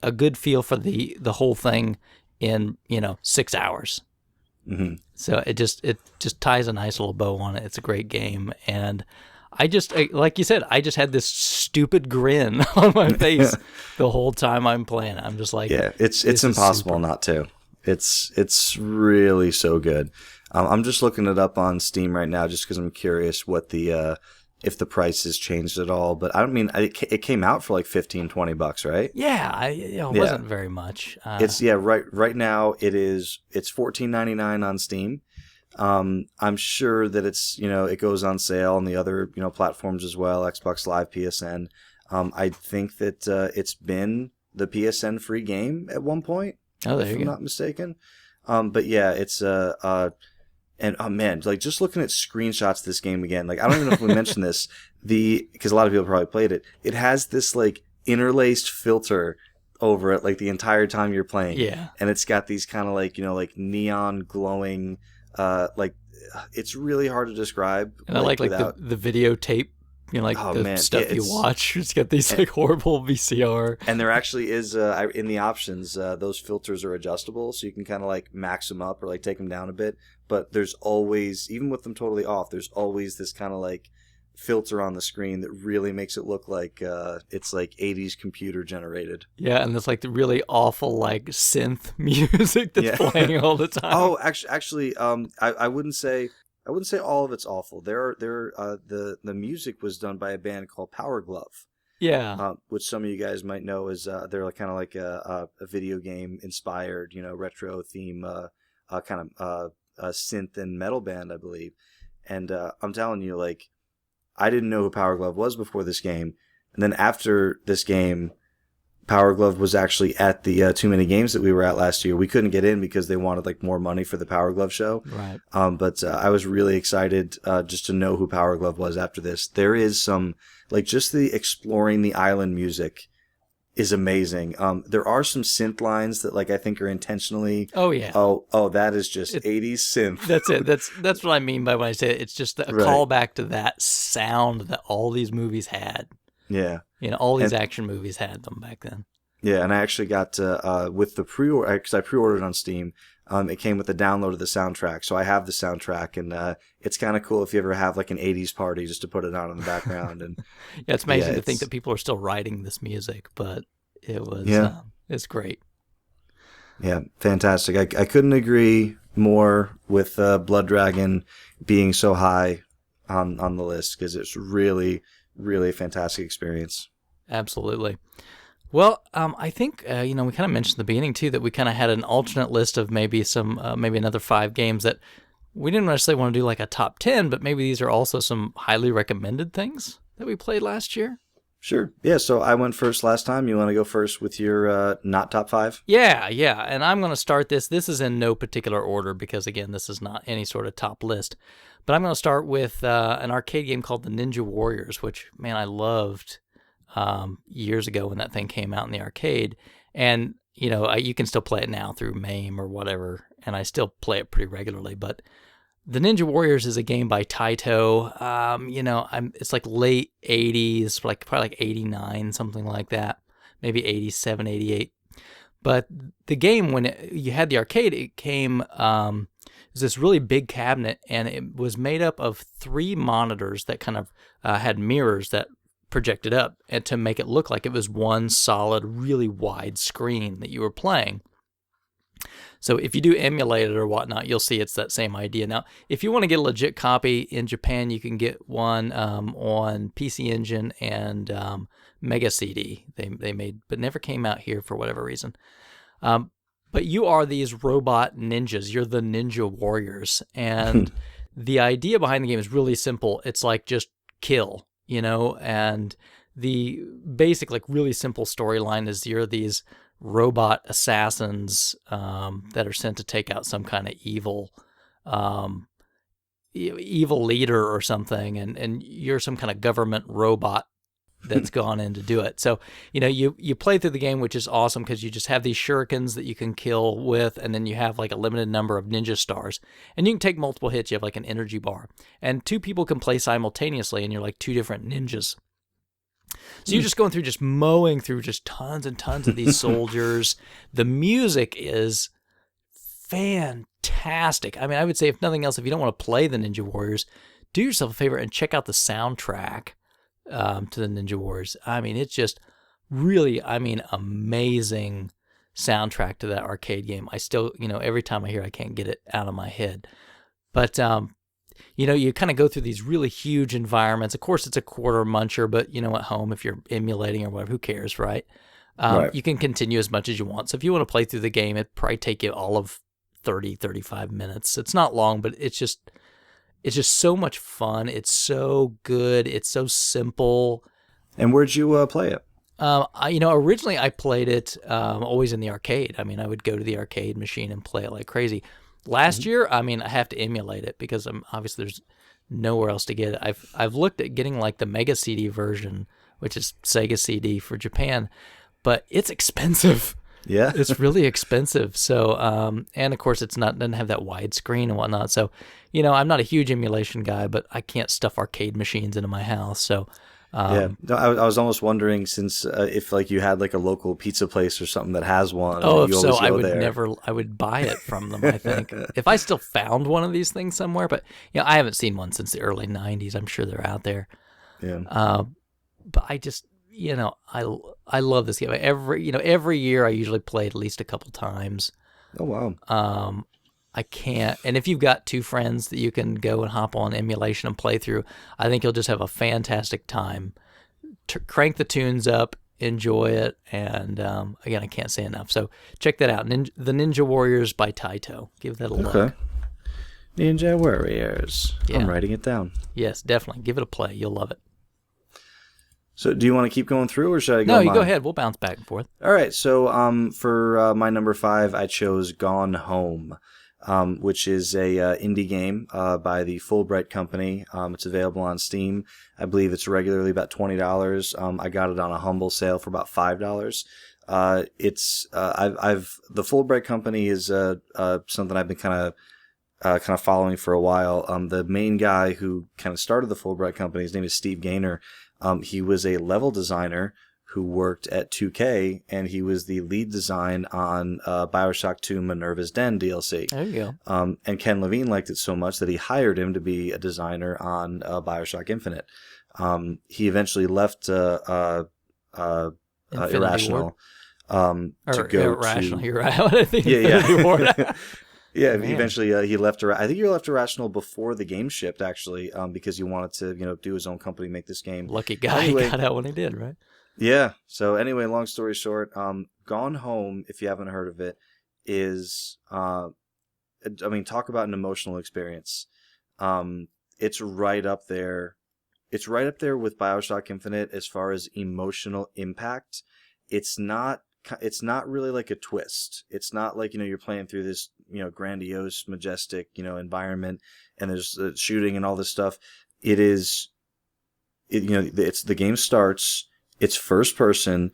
a good feel for the whole thing in, 6 hours. Mm-hmm. So it just ties a nice little bow on it. It's a great game. And like you said, I just had this stupid grin on my face the whole time I'm playing. I'm just like, yeah, it's impossible not to. It's really so good. I'm just looking it up on Steam right now just because I'm curious what the if the price has changed at all. But I don't mean it came out for like $15-$20, right? Yeah, it wasn't very much. It's right now it's $14.99 on Steam. I'm sure that it's it goes on sale on the other platforms as well, Xbox Live, PSN. I think that it's been the PSN free game at one point. Oh, there if you I'm go. not mistaken. But yeah, it's and oh man, like just looking at screenshots of this game again, like I don't even know if we mentioned this, because a lot of people probably played it. It has this like interlaced filter over it like the entire time you're playing. Yeah. And it's got these kind of like, like neon glowing, like it's really hard to describe. And I like the videotape, stuff you watch. It's got these like horrible VCR. And there actually is, in the options, those filters are adjustable, so you can kind of like max them up or like take them down a bit. But there's always, even with them totally off, there's always this kind of like filter on the screen that really makes it look like it's like 80s computer generated. Yeah, and it's like the really awful like synth music that's playing all the time. Oh, actually, I wouldn't say all of it's awful. The music was done by a band called Power Glove. Yeah, which some of you guys might know is they're like, kind of like a video game inspired, retro theme, kind of synth and metal band, I believe. And I'm telling you, like, I didn't know who Power Glove was before this game, and then after this game, Power Glove was actually at the Too Many Games that we were at last year. We couldn't get in because they wanted like more money for the Power Glove show. Right. But I was really excited just to know who Power Glove was after this. There is some like just the exploring the island music is amazing. There are some synth lines that like I think are intentionally. Oh yeah. Oh, that is just 80s synth. That's it. That's what I mean by when I say it. It's just a callback to that sound that all these movies had. Yeah. All these action movies had them back then. Yeah, and I actually got with the pre-order, because I pre-ordered on Steam. It came with the download of the soundtrack, so I have the soundtrack, and it's kind of cool if you ever have like an 80s party just to put it on in the background. And yeah, it's amazing to think that people are still writing this music, but it was it's great. Yeah, fantastic. I couldn't agree more with Blood Dragon being so high on the list, because it's really, really a fantastic experience. Absolutely. Well, I think, we kind of mentioned in the beginning, too, that we kind of had an alternate list of maybe maybe another 5 games that we didn't necessarily want to do like a top 10, but maybe these are also some highly recommended things that we played last year. Sure. Yeah, so I went first last time. You want to go first with your not top 5? Yeah, and I'm going to start this. This is in no particular order because, again, this is not any sort of top list. But I'm going to start with an arcade game called the Ninja Warriors, which, man, I loved years ago when that thing came out in the arcade. And, you can still play it now through MAME or whatever, and I still play it pretty regularly. But the Ninja Warriors is a game by Taito. It's like late 80s, like probably like 89, something like that. Maybe 87, 88. But the game, when you had the arcade, it came... It was this really big cabinet, and it was made up of 3 monitors that kind of had mirrors that projected up and to make it look like it was one solid, really wide screen that you were playing. So if you do emulate it or whatnot, you'll see it's that same idea. Now, if you want to get a legit copy in Japan, you can get one on PC Engine and Mega CD. They made, but never came out here for whatever reason. But you are these robot ninjas. You're the Ninja Warriors. And the idea behind the game is really simple. It's like just kill, and the basic, like really simple storyline is you're these robot assassins that are sent to take out some kind of evil leader or something. And you're some kind of government robot that's gone in to do it. So, you play through the game, which is awesome because you just have these shurikens that you can kill with, and then you have like a limited number of ninja stars. And you can take multiple hits. You have like an energy bar. And 2 people can play simultaneously, and you're like 2 different ninjas. So you're just going through, just mowing through just tons and tons of these soldiers. The music is fantastic. I mean, I would say, if nothing else, if you don't want to play the Ninja Warriors, do yourself a favor and check out the soundtrack to the Ninja Warriors. I mean, it's just really, amazing soundtrack to that arcade game. I still, every time I hear it, I can't get it out of my head. But, you kind of go through these really huge environments. Of course, it's a quarter muncher, but, at home, if you're emulating or whatever, who cares, right? Right. You can continue as much as you want. So if you want to play through the game, it'd probably take you all of 30, 35 minutes. It's not long, but it's just so much fun. It's so good. It's so simple. And where'd you play it? Originally I played it always in the arcade. I mean, I would go to the arcade machine and play it like crazy. Last year, I have to emulate it because obviously there's nowhere else to get it. I've looked at getting like the Mega CD version, which is Sega CD for Japan, but it's expensive. Yeah. It's really expensive. So, and of course doesn't have that widescreen and whatnot. So, I'm not a huge emulation guy, but I can't stuff arcade machines into my house. So, yeah, no, I was almost wondering since if like you had like a local pizza place or something that has one. Oh, you if so, always go there. I would buy it from them, I think. If I still found one of these things somewhere, but I haven't seen one since the early 90s. I'm sure they're out there. Yeah. But I just, I love this game. Every year I usually play it at least a couple times. Oh, wow. I can't. And if you've got two friends that you can go and hop on emulation and play through, I think you'll just have a fantastic time. Crank the tunes up, enjoy it, and again, I can't say enough. So check that out. The Ninja Warriors by Taito. Give that a look. Okay. Ninja Warriors. Yeah. I'm writing it down. Yes, definitely. Give it a play. You'll love it. So do you want to keep going through or should I go? No, you go ahead. We'll bounce back and forth. All right. So for my number 5, I chose Gone Home. Which is a indie game by the Fulbright Company. It's available on Steam. I believe it's regularly about $20. I got it on a humble sale for about $5. The Fulbright Company is something I've been kind of following for a while. The main guy who kind of started the Fulbright Company, his name is Steve Gaynor. He was a level designer who worked at 2K, and he was the lead design on BioShock 2 Minerva's Den DLC. There you go. And Ken Levine liked it so much that he hired him to be a designer on BioShock Infinite. He eventually left Irrational to go Irrational, to... You're right. I think Yeah. Yeah, Man. eventually he left. I think he left Irrational before the game shipped, actually, because he wanted to, do his own company, make this game. Lucky guy, Anyway, he got out when he did, right? Yeah. So anyway, long story short, Gone Home, if you haven't heard of it, is, talk about an emotional experience. It's right up there. It's right up there with BioShock Infinite as far as emotional impact. It's not really like a twist. It's not like, you're playing through this, grandiose, majestic, environment, and there's shooting and all this stuff. It's the game starts. It's first person.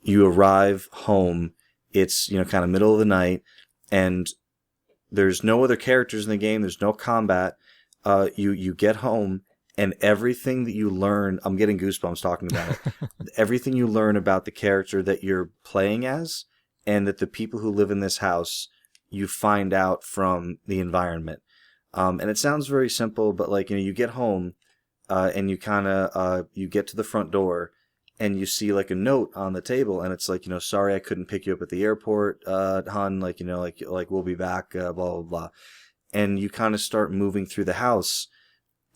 You arrive home. It's, kind of middle of the night, and there's no other characters in the game. There's no combat. You get home, and everything that you learn, I'm getting goosebumps talking about it. Everything you learn about the character that you're playing as, and that the people who live in this house, you find out from the environment. And it sounds very simple, but you get home, and you kind of, you get to the front door, and you see like a note on the table, and it's like, sorry I couldn't pick you up at the airport, hon, like we'll be back, blah, blah, blah. And you kind of start moving through the house,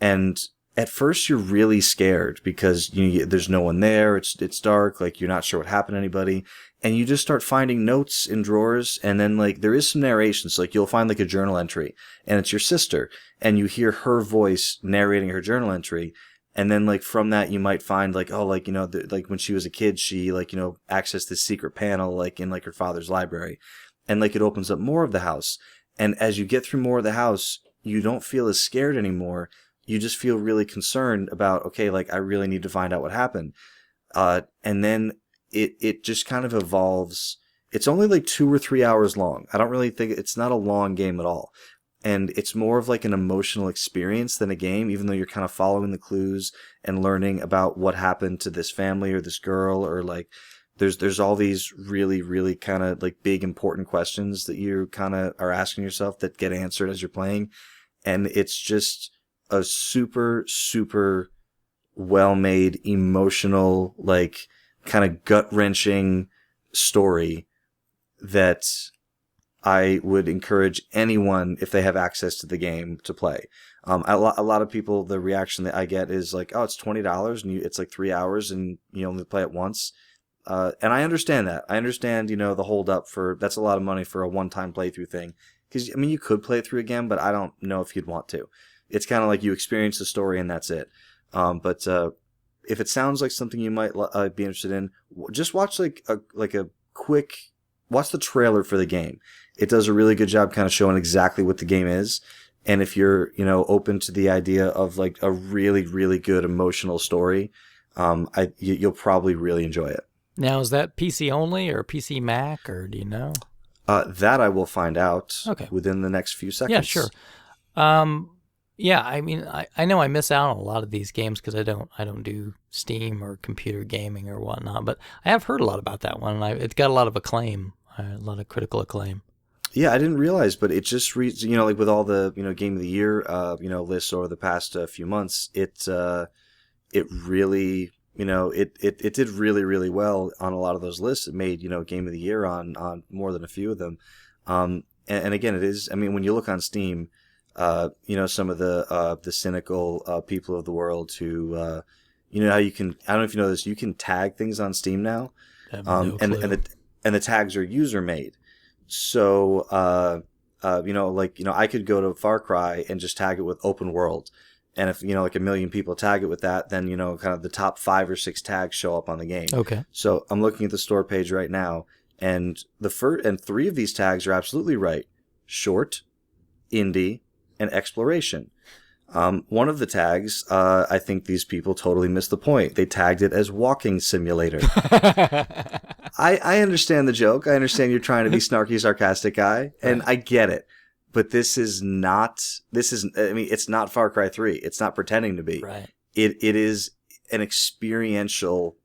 and at first you're really scared because there's no one there, it's dark, like you're not sure what happened to anybody, and you just start finding notes in drawers, and then there is some narration, so you'll find a journal entry, and it's your sister, and you hear her voice narrating her journal entry. And then, from that, you might find, when she was a kid, she, accessed this secret panel, in, her father's library. And, it opens up more of the house. And as you get through more of the house, you don't feel as scared anymore. You just feel really concerned about, okay, I really need to find out what happened. And then it just kind of evolves. It's only, 2 or 3 hours long. I don't really think it's not a long game at all. And it's more of an emotional experience than a game, even though you're kind of following the clues and learning about what happened to this family or this girl, or there's all these really, really kind of big important questions that you kind of are asking yourself that get answered as you're playing. And it's just, a super, super well-made, emotional, like kind of gut-wrenching story that I would encourage anyone, if they have access to the game, to play. A lot of people, the reaction that I get is like, oh, it's $20 and it's like 3 hours and you only play it once. And I understand that. I understand, the hold up that's a lot of money for a one-time playthrough thing. Because, you could play it through again, but I don't know if you'd want to. It's kind of like you experience the story and that's it. But if it sounds like something you might be interested in, just watch like a quick, watch the trailer for the game. It does a really good job kind of showing exactly what the game is. And if you're, open to the idea of like a really, really good emotional story, you'll probably really enjoy it. Now, is that PC only or PC Mac, or do you know? That I will find out Okay. within the next few seconds. Yeah, sure. Yeah, I mean, I know I miss out on a lot of these games because I don't do Steam or computer gaming or whatnot, but I have heard a lot about that one, and it's got a lot of acclaim, a lot of critical acclaim. Yeah, I didn't realize, but it just reads, like with all the, Game of the Year, lists over the past few months, it really, it did really, really well on a lot of those lists. It made, Game of the Year on more than a few of them. And again, it is, I mean, when you look on Steam, some of the cynical people of the world who, how you can, I don't know if you know this, you can tag things on Steam now. I have no clue. And the tags are user made. So, I could go to Far Cry and just tag it with open world. And if, like a million people tag it with that, then, kind of the top 5 or 6 tags show up on the game. Okay. So I'm looking at the store page right now, and 3 of these tags are absolutely right. Short, indie, and exploration. One of the tags, I think these people totally missed the point. They tagged it as walking simulator. I understand the joke. I understand you're trying to be snarky, sarcastic guy, and I get it. But it's not Far Cry 3. It's not pretending to be. Right. It is an experiential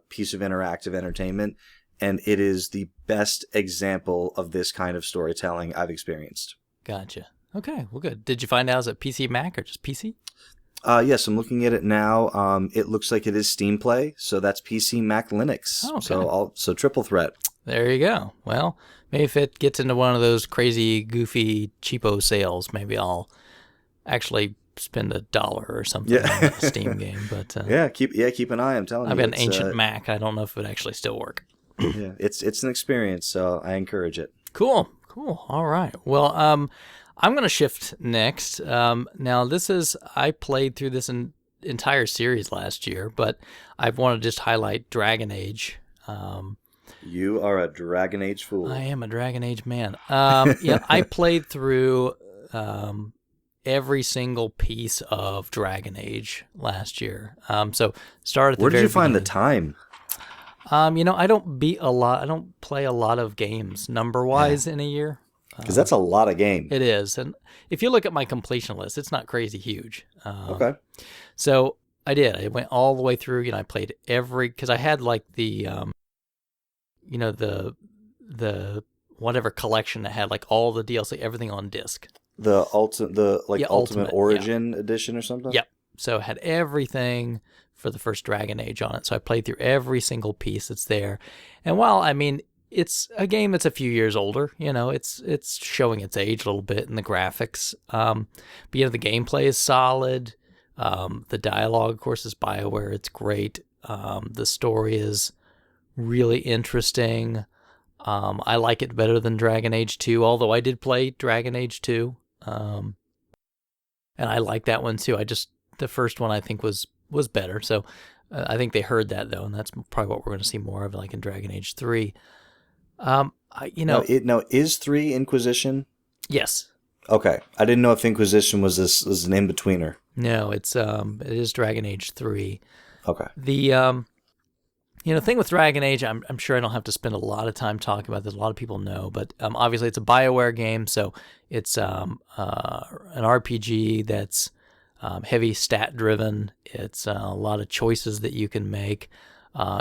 piece of interactive entertainment, and it is the best example of this kind of storytelling I've experienced. Gotcha. Okay, well, good. Did you find out is it PC Mac or just PC? Yes, I'm looking at it now. It looks like it is Steam Play, so that's PC, Mac, Linux. Oh, okay. So triple threat. There you go. Well, maybe if it gets into one of those crazy, goofy, cheapo sales, maybe I'll actually spend $1 or something on a Steam game. But keep an eye. I'm telling you, I've got an ancient Mac. I don't know if it would actually still work. Yeah, it's an experience, so I encourage it. Cool. All right. Well, I'm going to shift next. Now, I played through this entire series last year, but I want to just highlight Dragon Age. You are a Dragon Age fool. I am a Dragon Age man. I played through every single piece of Dragon Age last year. So started at the Where very did you find the beginning. time? I don't beat a lot. I don't play a lot of games number-wise in a year. Because that's a lot of game. It is. And if you look at my completion list, it's not crazy huge. Okay. So I did. I went all the way through. I played because I had like the, the whatever collection that had like all the DLC, everything on disc. The Ultimate Origin yeah. edition or something? Yep. So it had everything for the first Dragon Age on it. So I played through every single piece that's there. And while, it's a game that's a few years older, it's showing its age a little bit in the graphics. But, the gameplay is solid. The dialogue, of course, is BioWare. It's great. The story is really interesting. I like it better than Dragon Age 2, although I did play Dragon Age 2. And I like that one too. The first one I think was better. So I think they heard that though, and that's probably what we're going to see more of, like in Dragon Age 3. Now, is 3 Inquisition? Yes. Okay, I didn't know if Inquisition was an in-betweener. No, it is Dragon Age 3. Okay. The thing with Dragon Age, I'm sure I don't have to spend a lot of time talking about this. A lot of people know, but obviously it's a BioWare game, so it's an RPG that's heavy stat driven. It's a lot of choices that you can make.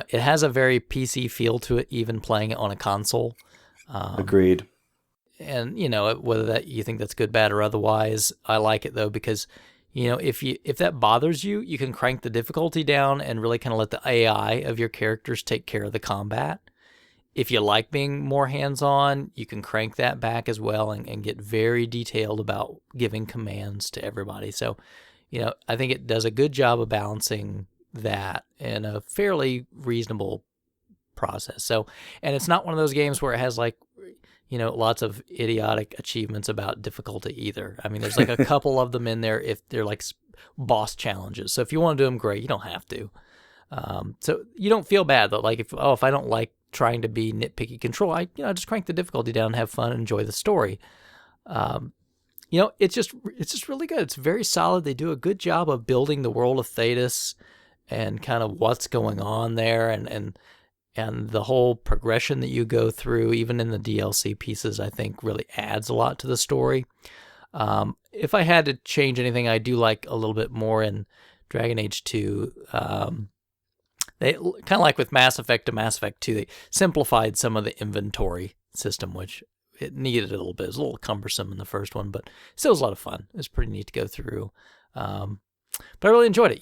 It has a very PC feel to it, even playing it on a console. Agreed. And, whether that you think that's good, bad, or otherwise, I like it, though, because if that bothers you, you can crank the difficulty down and really kind of let the AI of your characters take care of the combat. If you like being more hands-on, you can crank that back as well and get very detailed about giving commands to everybody. So, I think it does a good job of balancing that in a fairly reasonable process. So, and it's not one of those games where it has lots of idiotic achievements about difficulty either. I mean, there's a couple of them in there if they're boss challenges. So if you want to do them, great. You don't have to. So you don't feel bad though. If I don't like trying to be nitpicky control, I just crank the difficulty down and have fun and enjoy the story. It's just really good. It's very solid. They do a good job of building the world of Thetis and kind of what's going on there and the whole progression that you go through, even in the DLC pieces, I think really adds a lot to the story. If I had to change anything, I do like a little bit more in Dragon Age 2. They kind of like with Mass Effect to Mass Effect 2, they simplified some of the inventory system, which it needed a little bit. It was a little cumbersome in the first one, but still was a lot of fun. It was pretty neat to go through. But I really enjoyed it.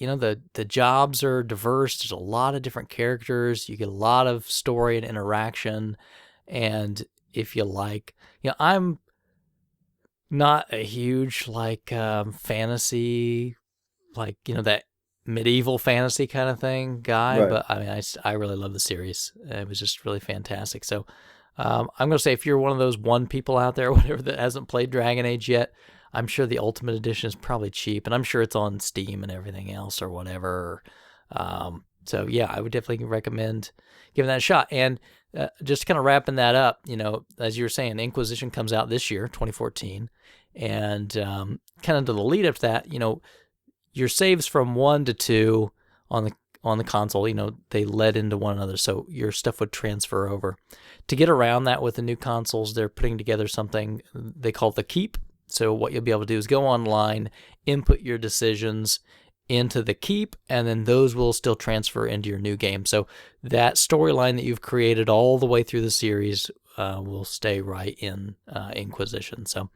The jobs are diverse. There's a lot of different characters. You get a lot of story and interaction. And if you I'm not a huge fantasy, that medieval fantasy kind of thing guy, Right. but I mean, I really love the series. It was just really fantastic. So I'm going to say if you're one of those people out there or whatever that hasn't played Dragon Age yet, I'm sure the Ultimate Edition is probably cheap, and I'm sure it's on Steam and everything else or whatever. So yeah, I would definitely recommend giving that a shot. And just kind of wrapping that up, as you were saying, Inquisition comes out this year, 2014, and kind of to the lead up to that, your saves from 1 to 2 on the console, they led into one another, so your stuff would transfer over. To get around that with the new consoles, they're putting together something they call the Keep. So what you'll be able to do is go online, input your decisions into the Keep, and then those will still transfer into your new game. So that storyline that you've created all the way through the series will stay right in Inquisition. So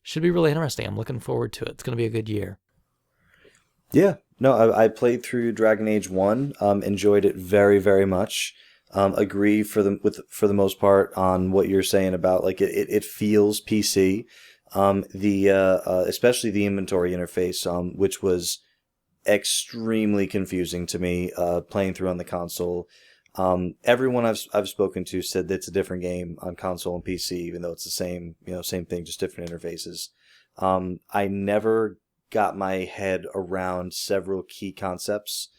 should be really interesting. I'm looking forward to it. It's going to be a good year. Yeah, no, I played through Dragon Age 1, enjoyed it very, very much. Agree for the most part on what you're saying about it feels PC. Especially the inventory interface, which was extremely confusing to me, playing through on the console. Everyone I've spoken to said that it's a different game on console and PC, even though it's the same thing, just different interfaces. I never got my head around several key concepts,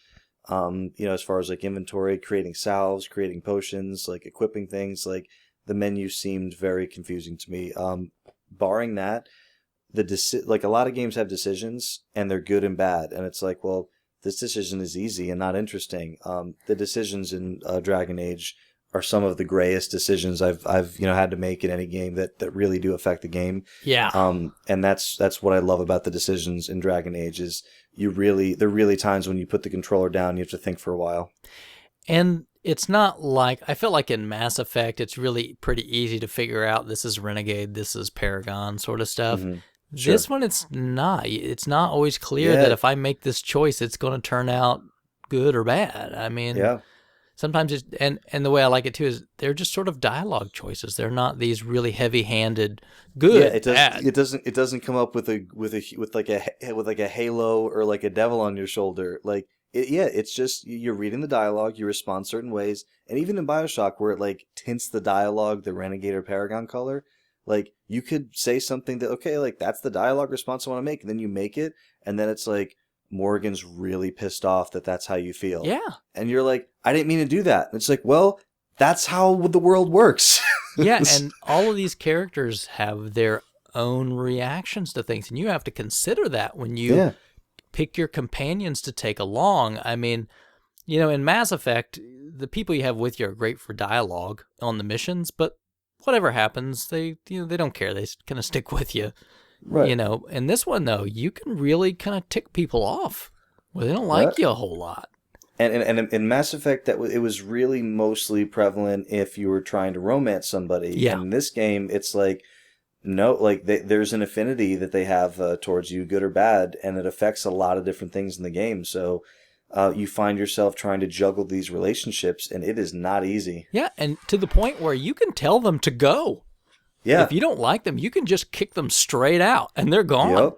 as far as inventory, creating salves, creating potions, equipping things. The menu seemed very confusing to me. Barring that, a lot of games have decisions and they're good and bad, and it's well, this decision is easy and not interesting. The decisions in Dragon Age are some of the grayest decisions I've had to make in any game that really do affect the game. Yeah. And that's what I love about the decisions in Dragon Age is there are really times when you put the controller down, you have to think for a while. And it's not I feel like in Mass Effect, it's really pretty easy to figure out this is Renegade, this is Paragon sort of stuff. Mm-hmm. Sure. This one, it's not. It's not always clear that if I make this choice, it's going to turn out good or bad. I mean, sometimes it's, and the way I like it too is they're just sort of dialogue choices. They're not these really heavy-handed good. Yeah, it doesn't come up with a halo or a devil on your shoulder. It's just you're reading the dialogue, you respond certain ways, and even in BioShock where it tints the dialogue the Renegade or Paragon color, you could say something that that's the dialogue response I want to make, and then you make it, and then it's Morgan's really pissed off that's how you feel. Yeah. And you're I didn't mean to do that. And it's well, that's how the world works. Yeah, and all of these characters have their own reactions to things, and you have to consider that when you pick your companions to take along. I mean, in Mass Effect, the people you have with you are great for dialogue on the missions, but whatever happens, they don't care. They kind of stick with you. Right. In this one though, you can really kind of tick people off where they don't like you a whole lot. And in Mass Effect, it was really mostly prevalent if you were trying to romance somebody. Yeah. And in this game, it's No, like there's an affinity that they have towards you, good or bad, and it affects a lot of different things in the game. So you find yourself trying to juggle these relationships, and it is not easy. Yeah, and to the point where you can tell them to go. Yeah. If you don't like them, you can just kick them straight out, and they're gone.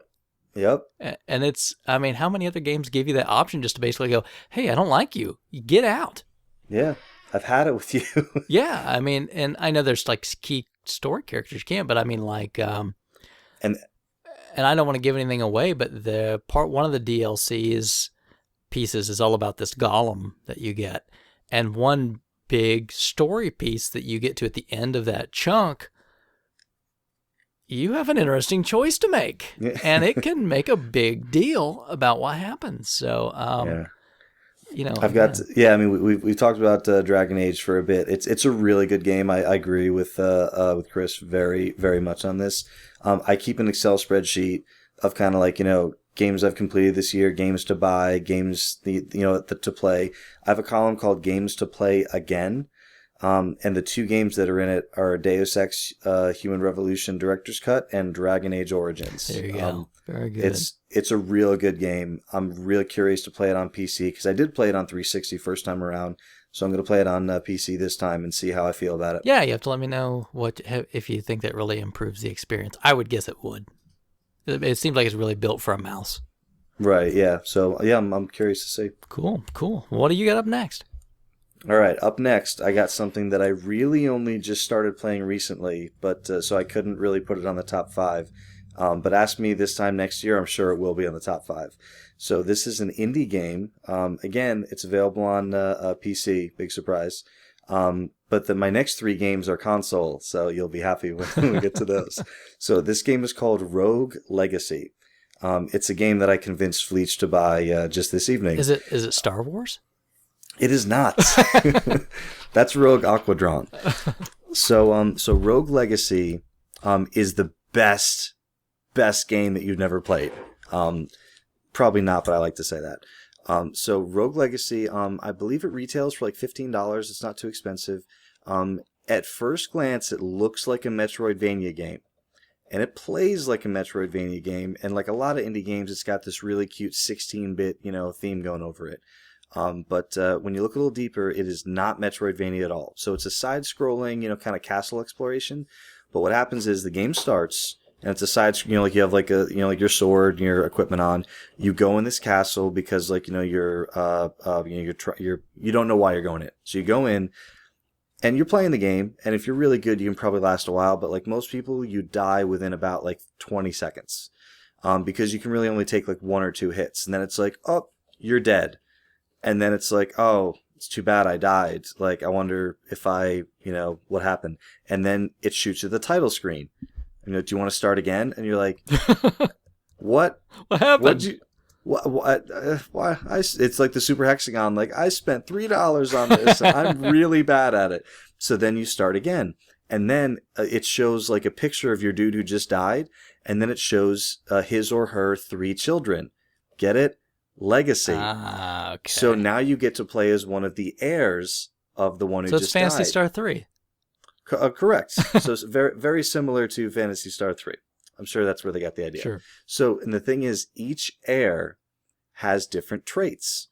Yep. And it's, I mean, how many other games give you that option just to basically go, hey, I don't like you. Get out. Yeah. I've had it with you. Yeah, I mean, and I know there's like key story characters you can't, but I mean, like, and I don't want to give anything away, but the one of the DLC's pieces is all about this golem that you get, and one big story piece that you get to at the end of that chunk, you have an interesting choice to make, and it can make a big deal about what happens. So, you know, I've got I mean, we've talked about Dragon Age for a bit. It's a really good game. I agree with Chris very, very much on this. I keep an Excel spreadsheet of kind of like, you know, games I've completed this year, games to buy, games to play. I have a column called games to play again. And the two games that are in it are Deus Ex Human Revolution Director's Cut and Dragon Age Origins. There you go. Very good. It's a real good game. I'm real curious to play it on PC because I did play it on 360 first time around. So I'm going to play it on PC this time and see how I feel about it. Yeah, you have to let me know if you think that really improves the experience. I would guess it would. It seems like it's really built for a mouse. Right, yeah. So, yeah, I'm curious to see. Cool. What do you got up next? All right, up next, I got something that I really only just started playing recently, but so I couldn't really put it on the top 5. But ask me this time next year, I'm sure it will be on the top 5. So this is an indie game. Again, it's available on PC, big surprise. But my next 3 games are console, so you'll be happy when we get to those. So this game is called Rogue Legacy. It's a game that I convinced Fleech to buy just this evening. Is it Star Wars? It is not. That's Rogue Aquadron. So Rogue Legacy is the best game that you've never played. Probably not, but I like to say that. So Rogue Legacy, I believe it retails for like $15. It's not too expensive. At first glance, it looks like a Metroidvania game. And it plays like a Metroidvania game. And like a lot of indie games, it's got this really cute 16-bit, theme going over it. But when you look a little deeper, it is not Metroidvania at all. So it's a side-scrolling, kind of castle exploration. But what happens is the game starts, and it's a side, like you have like like your sword and your equipment on. You go in this castle because like you don't know why you're going in. So you go in, and you're playing the game. And if you're really good, you can probably last a while. But like most people, you die within about like 20 seconds, because you can really only take like 1 or 2 hits, and then it's like, oh, you're dead. And then it's like, oh, it's too bad I died. Like, I wonder if what happened. And then it shoots you the title screen. Do you want to start again? And you're like, what? What happened? Why? It's like the Super Hexagon. Like, I spent $3 on this. And I'm really bad at it. So then you start again. And then it shows like a picture of your dude who just died. And then it shows his or her 3 children. Get it? Legacy. Okay. So now you get to play as one of the heirs of the one who just died. So it's Phantasy Star 3. Correct. So it's very, very similar to Phantasy Star 3. I'm sure that's where they got the idea. Sure. So, and the thing is, each heir has different traits.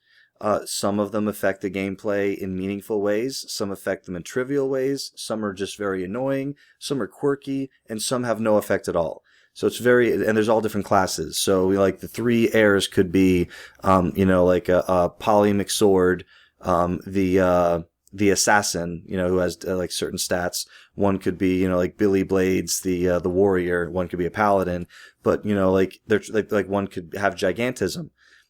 Some of them affect the gameplay in meaningful ways. Some affect them in trivial ways. Some are just very annoying. Some are quirky. And some have no effect at all. So it's and there's all different classes. So like the 3 heirs could be, like a Polly McSword, the assassin, who has like certain stats. One could be, like Billy Blades, the warrior. One could be a paladin, but like they're like one could have gigantism,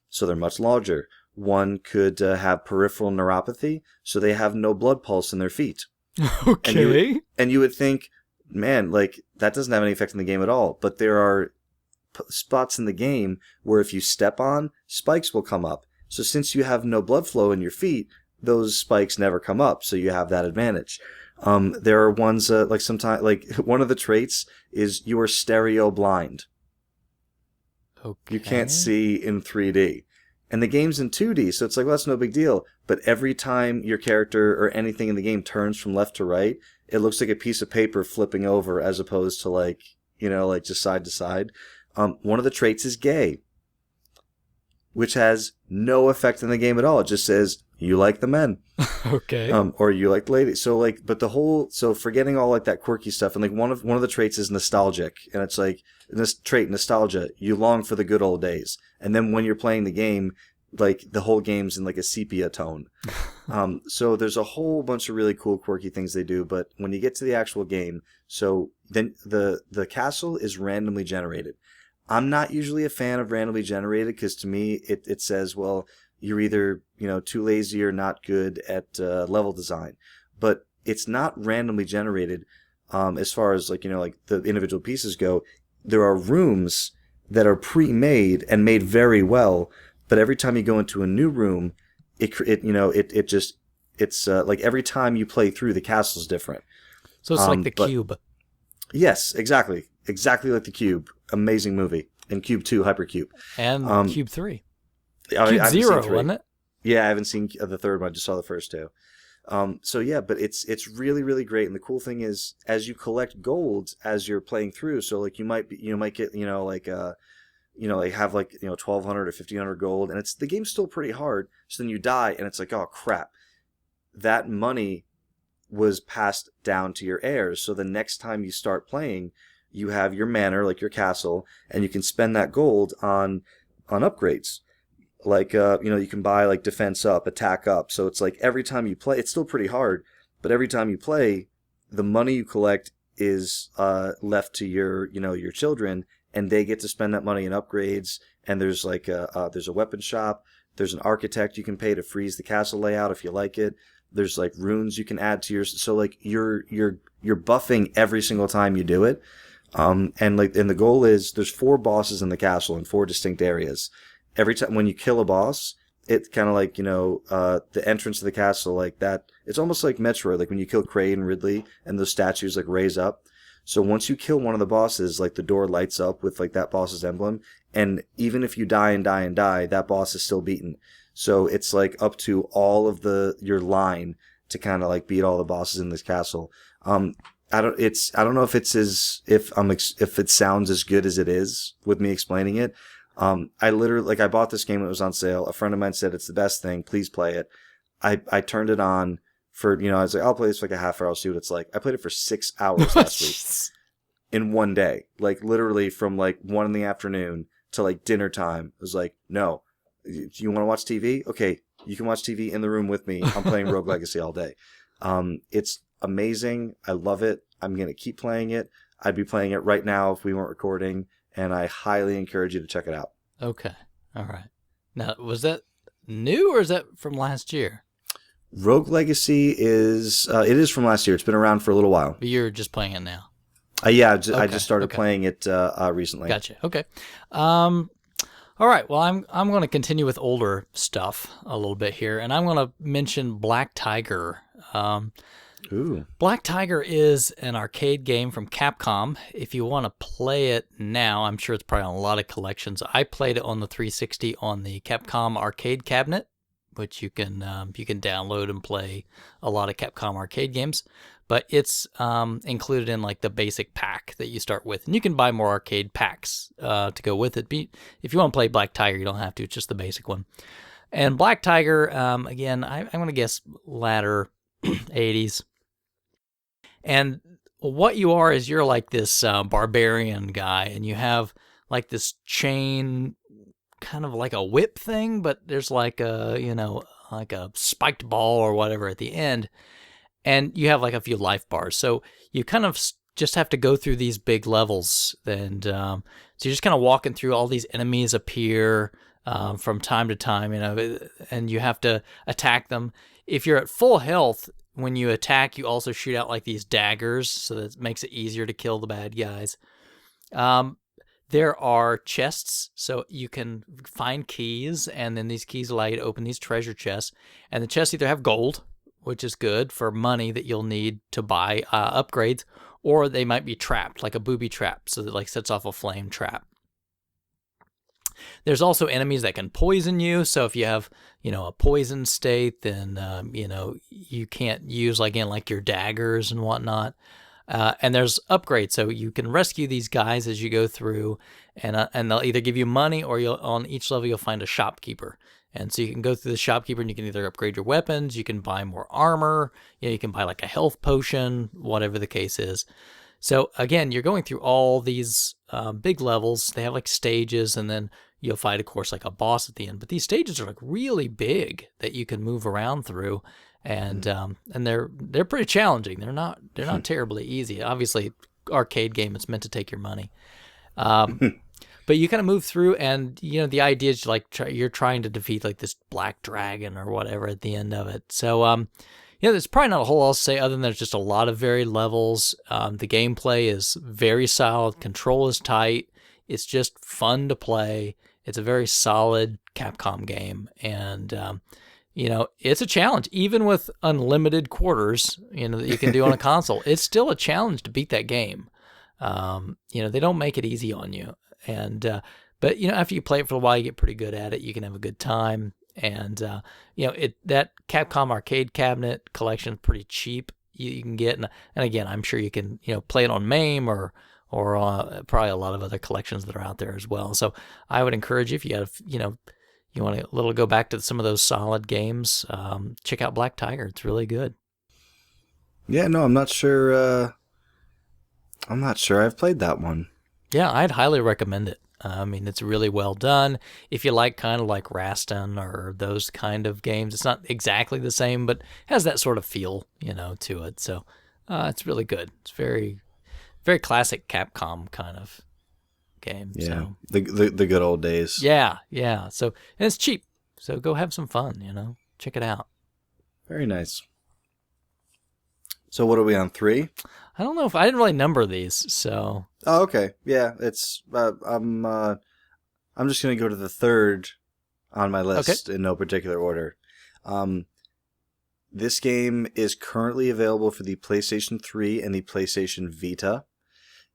so they're much larger. One could have peripheral neuropathy, so they have no blood pulse in their feet. Okay. And you would think, man, like that doesn't have any effect in the game at all. But there are spots in the game where if you step on, spikes will come up. So since you have no blood flow in your feet, those spikes never come up. So you have that advantage. There are ones like sometimes, like one of the traits is you are stereo blind. Okay. You can't see in 3D. And the game's in 2D, so it's like, well, that's no big deal. But every time your character or anything in the game turns from left to right, it looks like a piece of paper flipping over as opposed to like, like just side to side. One of the traits is gay, which has no effect in the game at all. It just says you like the men. Okay. Or you like the ladies. So like, but forgetting all like that quirky stuff, and like one of the traits is nostalgic, and it's like this trait nostalgia. You long for the good old days, and then when you're playing the game, like the whole game's in like a sepia tone. So there's a whole bunch of really cool quirky things they do. But when you get to the actual game, so then the castle is randomly generated. I'm not usually a fan of randomly generated because to me it says, well, you're either too lazy or not good at level design. But it's not randomly generated as far as like the individual pieces go. There are rooms that are pre-made and made very well, but every time you go into a new room, it's like every time you play through, the castle's different. So it's like the Cube. Yes, exactly like the Cube. Amazing movie. And Cube 2, Hypercube. And Cube 3. Cube 0, wasn't it? Yeah, I haven't seen the third one. I just saw the first two. So yeah, but it's really, really great. And the cool thing is, as you collect gold as you're playing through, so like you might get like have like 1,200 or 1,500 gold, and the game's still pretty hard. So then you die, and it's like, oh crap, that money was passed down to your heirs. So the next time you start playing, you have your manor, like your castle, and you can spend that gold on upgrades. Like you can buy like defense up, attack up. So it's like every time you play, it's still pretty hard, but every time you play, the money you collect is left to your children, and they get to spend that money in upgrades. And there's like there's a weapon shop. There's an architect you can pay to freeze the castle layout if you like it. There's like runes you can add to yours. So like you're buffing every single time you do it. And the goal is there's 4 bosses in the castle in 4 distinct areas. Every time when you kill a boss, it's kind of like the entrance to the castle, like that. It's almost like Metroid, like when you kill Kraid and Ridley, and those statues like raise up. So once you kill one of the bosses, like the door lights up with like that boss's emblem, and even if you die, that boss is still beaten. So it's like up to all of your line to kind of like beat all the bosses in this castle. I don't know if it sounds as good as it is with me explaining it. I literally I bought this game when it was on sale. A friend of mine said it's the best thing. Please play it. I turned it on for I was like, I'll play this for like a half hour. I'll see what it's like. I played it for 6 hours last week in one day. Like literally from like 1 p.m. to like dinner time. It was like, no, you want to watch TV? Okay, you can watch TV in the room with me. I'm playing Rogue Legacy all day. It's amazing. I love it. I'm gonna keep playing it. I'd be playing it right now if we weren't recording. And I highly encourage you to check it out. Okay. All right. Now, was that new or is that from last year? Rogue Legacy it is from last year. It's been around for a little while. But you're just playing it now? Yeah, I just started playing it recently. Gotcha. Okay. All right. Well, I'm going to continue with older stuff a little bit here, and I'm going to mention Black Tiger. Ooh. Black Tiger is an arcade game from Capcom. If you want to play it now, I'm sure it's probably on a lot of collections. I played it on the 360 on the Capcom arcade cabinet, which you can download and play a lot of Capcom arcade games. But it's included in like the basic pack that you start with, and you can buy more arcade packs to go with it. If you want to play Black Tiger, you don't have to. It's just the basic one. And Black Tiger, again, I'm going to guess latter 80s. And what you are is you're like this barbarian guy, and you have like this chain, kind of like a whip thing, but there's like a like a spiked ball or whatever at the end, and you have like a few life bars. So you kind of just have to go through these big levels, and so you're just kind of walking through. All these enemies appear from time to time, and you have to attack them. If you're at full health, when you attack, you also shoot out like these daggers, so that makes it easier to kill the bad guys. There are chests, so you can find keys, and then these keys allow you to open these treasure chests. And the chests either have gold, which is good for money that you'll need to buy upgrades, or they might be trapped, like a booby trap, so that like sets off a flame trap. There's also enemies that can poison you. So if you have, a poison state, then, you can't use, like your daggers and whatnot. And there's upgrades, so you can rescue these guys as you go through, and they'll either give you money or on each level you'll find a shopkeeper. And so you can go through the shopkeeper and you can either upgrade your weapons, you can buy more armor, you can buy like a health potion, whatever the case is. So again, you're going through all these big levels. They have like stages, and then you'll fight, of course, like a boss at the end. But these stages are like really big that you can move around through, and they're pretty challenging. They're not terribly easy. Obviously, arcade game, it's meant to take your money. But you kind of move through, and the idea is like you're trying to defeat like this black dragon or whatever at the end of it. So there's probably not a whole lot to say other than there's just a lot of varied levels. The gameplay is very solid. Control is tight. It's just fun to play. It's a very solid Capcom game, and it's a challenge. Even with unlimited quarters, that you can do on a console, it's still a challenge to beat that game. They don't make it easy on you. And but after you play it for a while, you get pretty good at it. You can have a good time, and that Capcom arcade cabinet collection is pretty cheap. You can get, and again, I'm sure you can play it on MAME or probably a lot of other collections that are out there as well. So I would encourage you, if you have you want to go back to some of those solid games, check out Black Tiger. It's really good. Yeah, no, I'm not sure. I've played that one. Yeah, I'd highly recommend it. It's really well done. If you like kind of like Rastan or those kind of games, it's not exactly the same, but has that sort of feel, to it. So it's really good. It's very, very classic Capcom kind of game. Yeah, so. the good old days. Yeah. So, and it's cheap. So go have some fun, check it out. Very nice. So what are we on, 3? I don't know if I didn't really number these, so. Oh, okay. Yeah, it's I'm just gonna go to the 3rd on my list in no particular order. This game is currently available for the PlayStation 3 and the PlayStation Vita.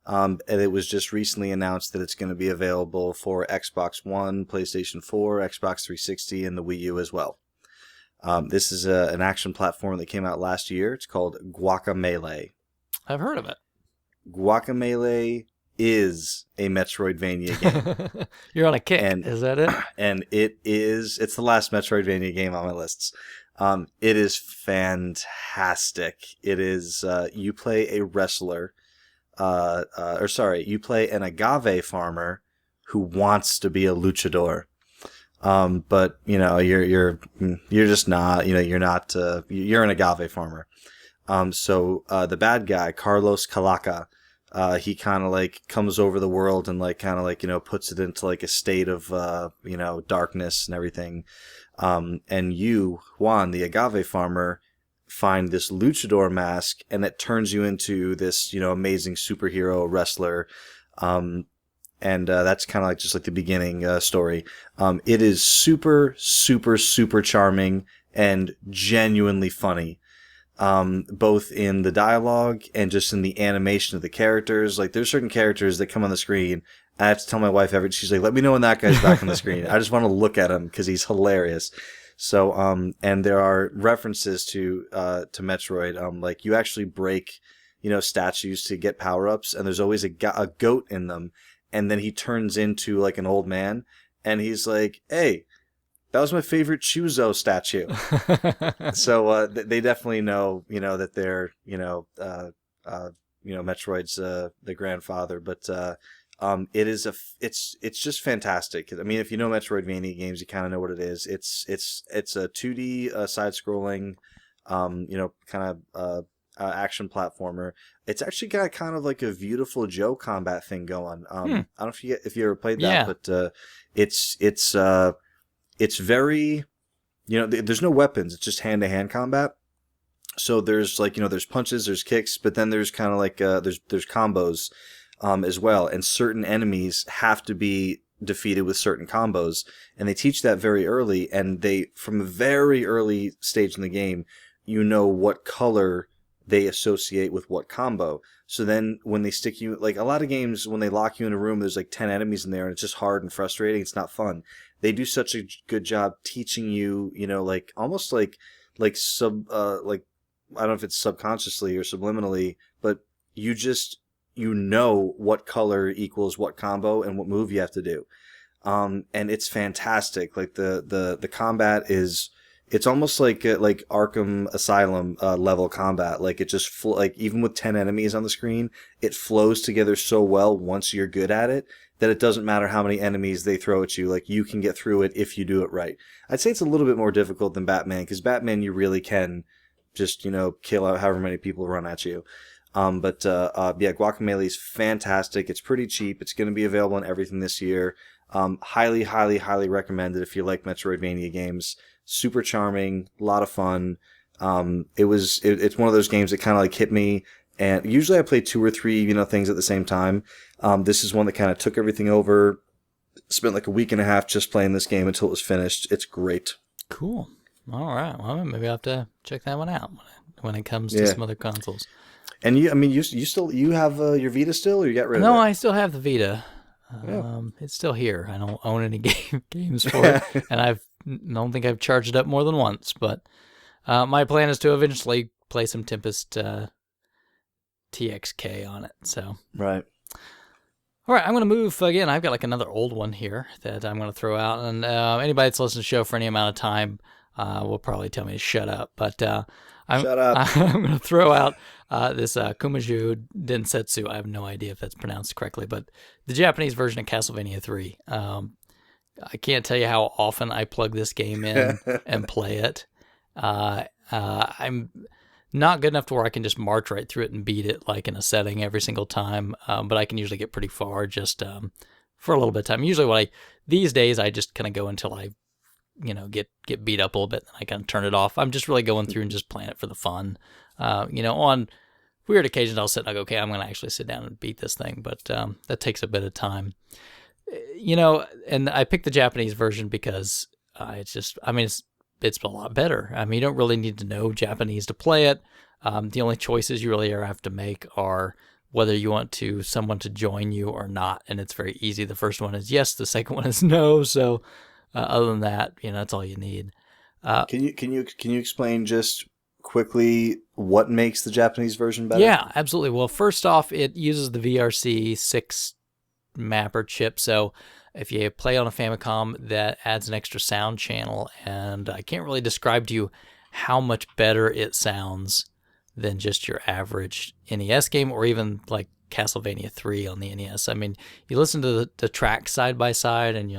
And it was just recently announced that it's going to be available for Xbox One, PlayStation 4, Xbox 360, and the Wii U as well. This is an action platform that came out last year. It's called Guacamelee. I've heard of it. Guacamelee is a Metroidvania game. You're on a kick. Is that it? And it's the last Metroidvania game on my lists. It is fantastic. It is, you play a wrestler, you play an agave farmer who wants to be a luchador. But you're just not, you're not, you're an agave farmer. So the bad guy, Carlos Calaca, he kind of like comes over the world and like kind of like, puts it into like a state of, darkness and everything. And you, Juan, the agave farmer, find this luchador mask, and it turns you into this, amazing superhero wrestler. And that's kind of like just like the beginning story. It is super, super, super charming and genuinely funny. Both in the dialogue and just in the animation of the characters. Like, there's certain characters that come on the screen. I have to tell my wife she's like, let me know when that guy's back on the screen. I just want to look at him because he's hilarious. So, and there are references to Metroid. Like, you actually break, statues to get power-ups, and there's always a goat in them. And then he turns into like an old man, and he's like, hey, that was my favorite Chuzo statue. So they definitely know, that they're, Metroid's the grandfather. But it's just fantastic. I mean, if you know Metroidvania games, you kind of know what it is. It's a 2D side-scrolling, kind of action platformer. It's actually got kind of like a Beautiful Joe combat thing going. I don't know if you ever played that, but it's very, there's no weapons. It's just hand-to-hand combat. So there's like, there's punches, there's kicks, but then there's kind of like, there's combos, as well. And certain enemies have to be defeated with certain combos. And they teach that very early. And from a very early stage in the game, what color they associate with what combo. So then when they stick you, like a lot of games, when they lock you in a room, there's like 10 enemies in there and it's just hard and frustrating. It's not fun. They do such a good job teaching you, like almost like I don't know if it's subconsciously or subliminally, but you know what color equals what combo and what move you have to do. And it's fantastic. Like the combat it's almost like Arkham Asylum level combat. Like it just like even with 10 enemies on the screen, it flows together so well once you're good at it that it doesn't matter how many enemies they throw at you. Like you can get through it if you do it right. I'd say it's a little bit more difficult than Batman, because Batman you really can just kill out however many people run at you. But Guacamelee is fantastic. It's pretty cheap. It's going to be available on everything this year. Highly, highly, highly recommended if you like Metroidvania games. Super charming, a lot of fun. It's one of those games that kind of like hit me. And usually I play 2 or 3, things at the same time. This is one that kind of took everything over. Spent like a week and a half just playing this game until it was finished. It's great. Cool. All right. Well, maybe I'll have to check that one out when it comes to some other consoles. And you have your Vita still, or you got rid of it? No, I still have the Vita. It's still here. I don't own any games for it, and I don't think I've charged it up more than once. But my plan is to eventually play some Tempest TXK on it. So right. All right, I'm going to move again. I've got like another old one here that I'm going to throw out, and anybody that's listened to the show for any amount of time will probably tell me to shut up. But shut up. I'm going to throw out this Kumaju Densetsu. I have no idea if that's pronounced correctly, but the Japanese version of Castlevania 3. I can't tell you how often I plug this game in and play it. I'm not good enough to where I can just march right through it and beat it like in a setting every single time, but I can usually get pretty far just for a little bit of time. Usually these days I just kind of go until I get beat up a little bit, and I kind of turn it off. I'm just really going through and just playing it for the fun. On weird occasions I'll sit and I go, okay, I'm going to actually sit down and beat this thing, but that takes a bit of time. And I picked the Japanese version because it's a lot better. I mean, you don't really need to know Japanese to play it. The only choices you really have to make are whether you want someone to join you or not, and it's very easy. The first one is yes, the second one is no. So other than that, that's all you need. Can you explain just quickly what makes the Japanese version better? Yeah, absolutely. Well, first off, it uses the VRC6 mapper chip, so if you play on a Famicom, that adds an extra sound channel, and I can't really describe to you how much better it sounds than just your average NES game, or even like Castlevania 3 on the NES. I mean, you listen to the tracks side by side, and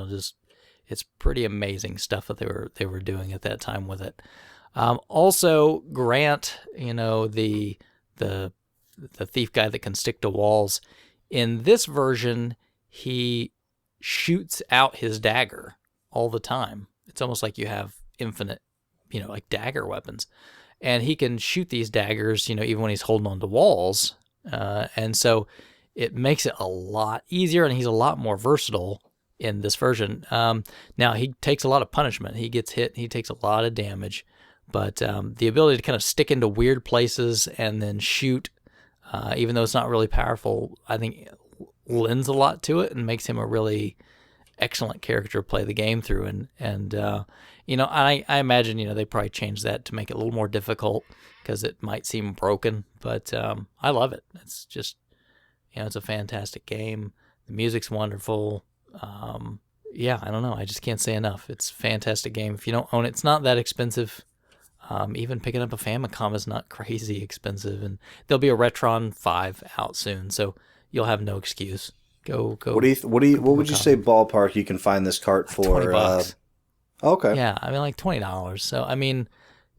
it's pretty amazing stuff that they were doing at that time with it. Also, Grant, the thief guy that can stick to walls, in this version, he shoots out his dagger all the time. It's almost like you have infinite, like dagger weapons. And he can shoot these daggers, even when he's holding on to walls. And so it makes it a lot easier, and he's a lot more versatile in this version. Now, he takes a lot of punishment. He gets hit, he takes a lot of damage. But the ability to kind of stick into weird places and then shoot, even though it's not really powerful, I think lends a lot to it and makes him a really excellent character to play the game through. And I imagine, they probably changed that to make it a little more difficult because it might seem broken, but I love it. It's just, it's a fantastic game. The music's wonderful. I don't know. I just can't say enough. It's a fantastic game. If you don't own it, it's not that expensive. Even picking up a Famicom is not crazy expensive, and there'll be a Retron 5 out soon, so you'll have no excuse. Go. What would you say ballpark you can find this cart for? $20. Okay. Yeah, like $20. So I mean,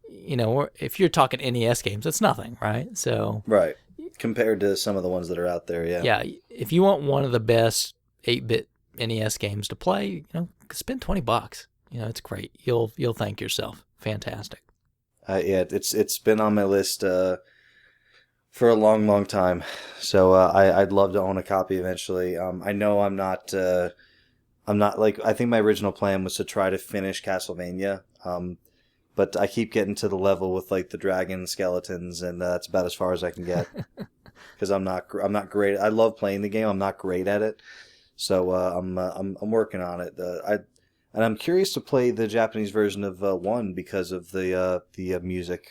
if you're talking NES games, it's nothing, right? So right, compared to some of the ones that are out there, yeah. Yeah, if you want one of the best 8-bit NES games to play, spend $20. It's great. You'll thank yourself. Fantastic. It's been on my list for a long, long time. So I'd love to own a copy eventually. I know I'm not like, I think my original plan was to try to finish Castlevania. But I keep getting to the level with like the dragon skeletons, and that's about as far as I can get. Because I'm not great. I love playing the game. I'm not great at it. So I'm working on it. And I'm curious to play the Japanese version of 1 because of the music.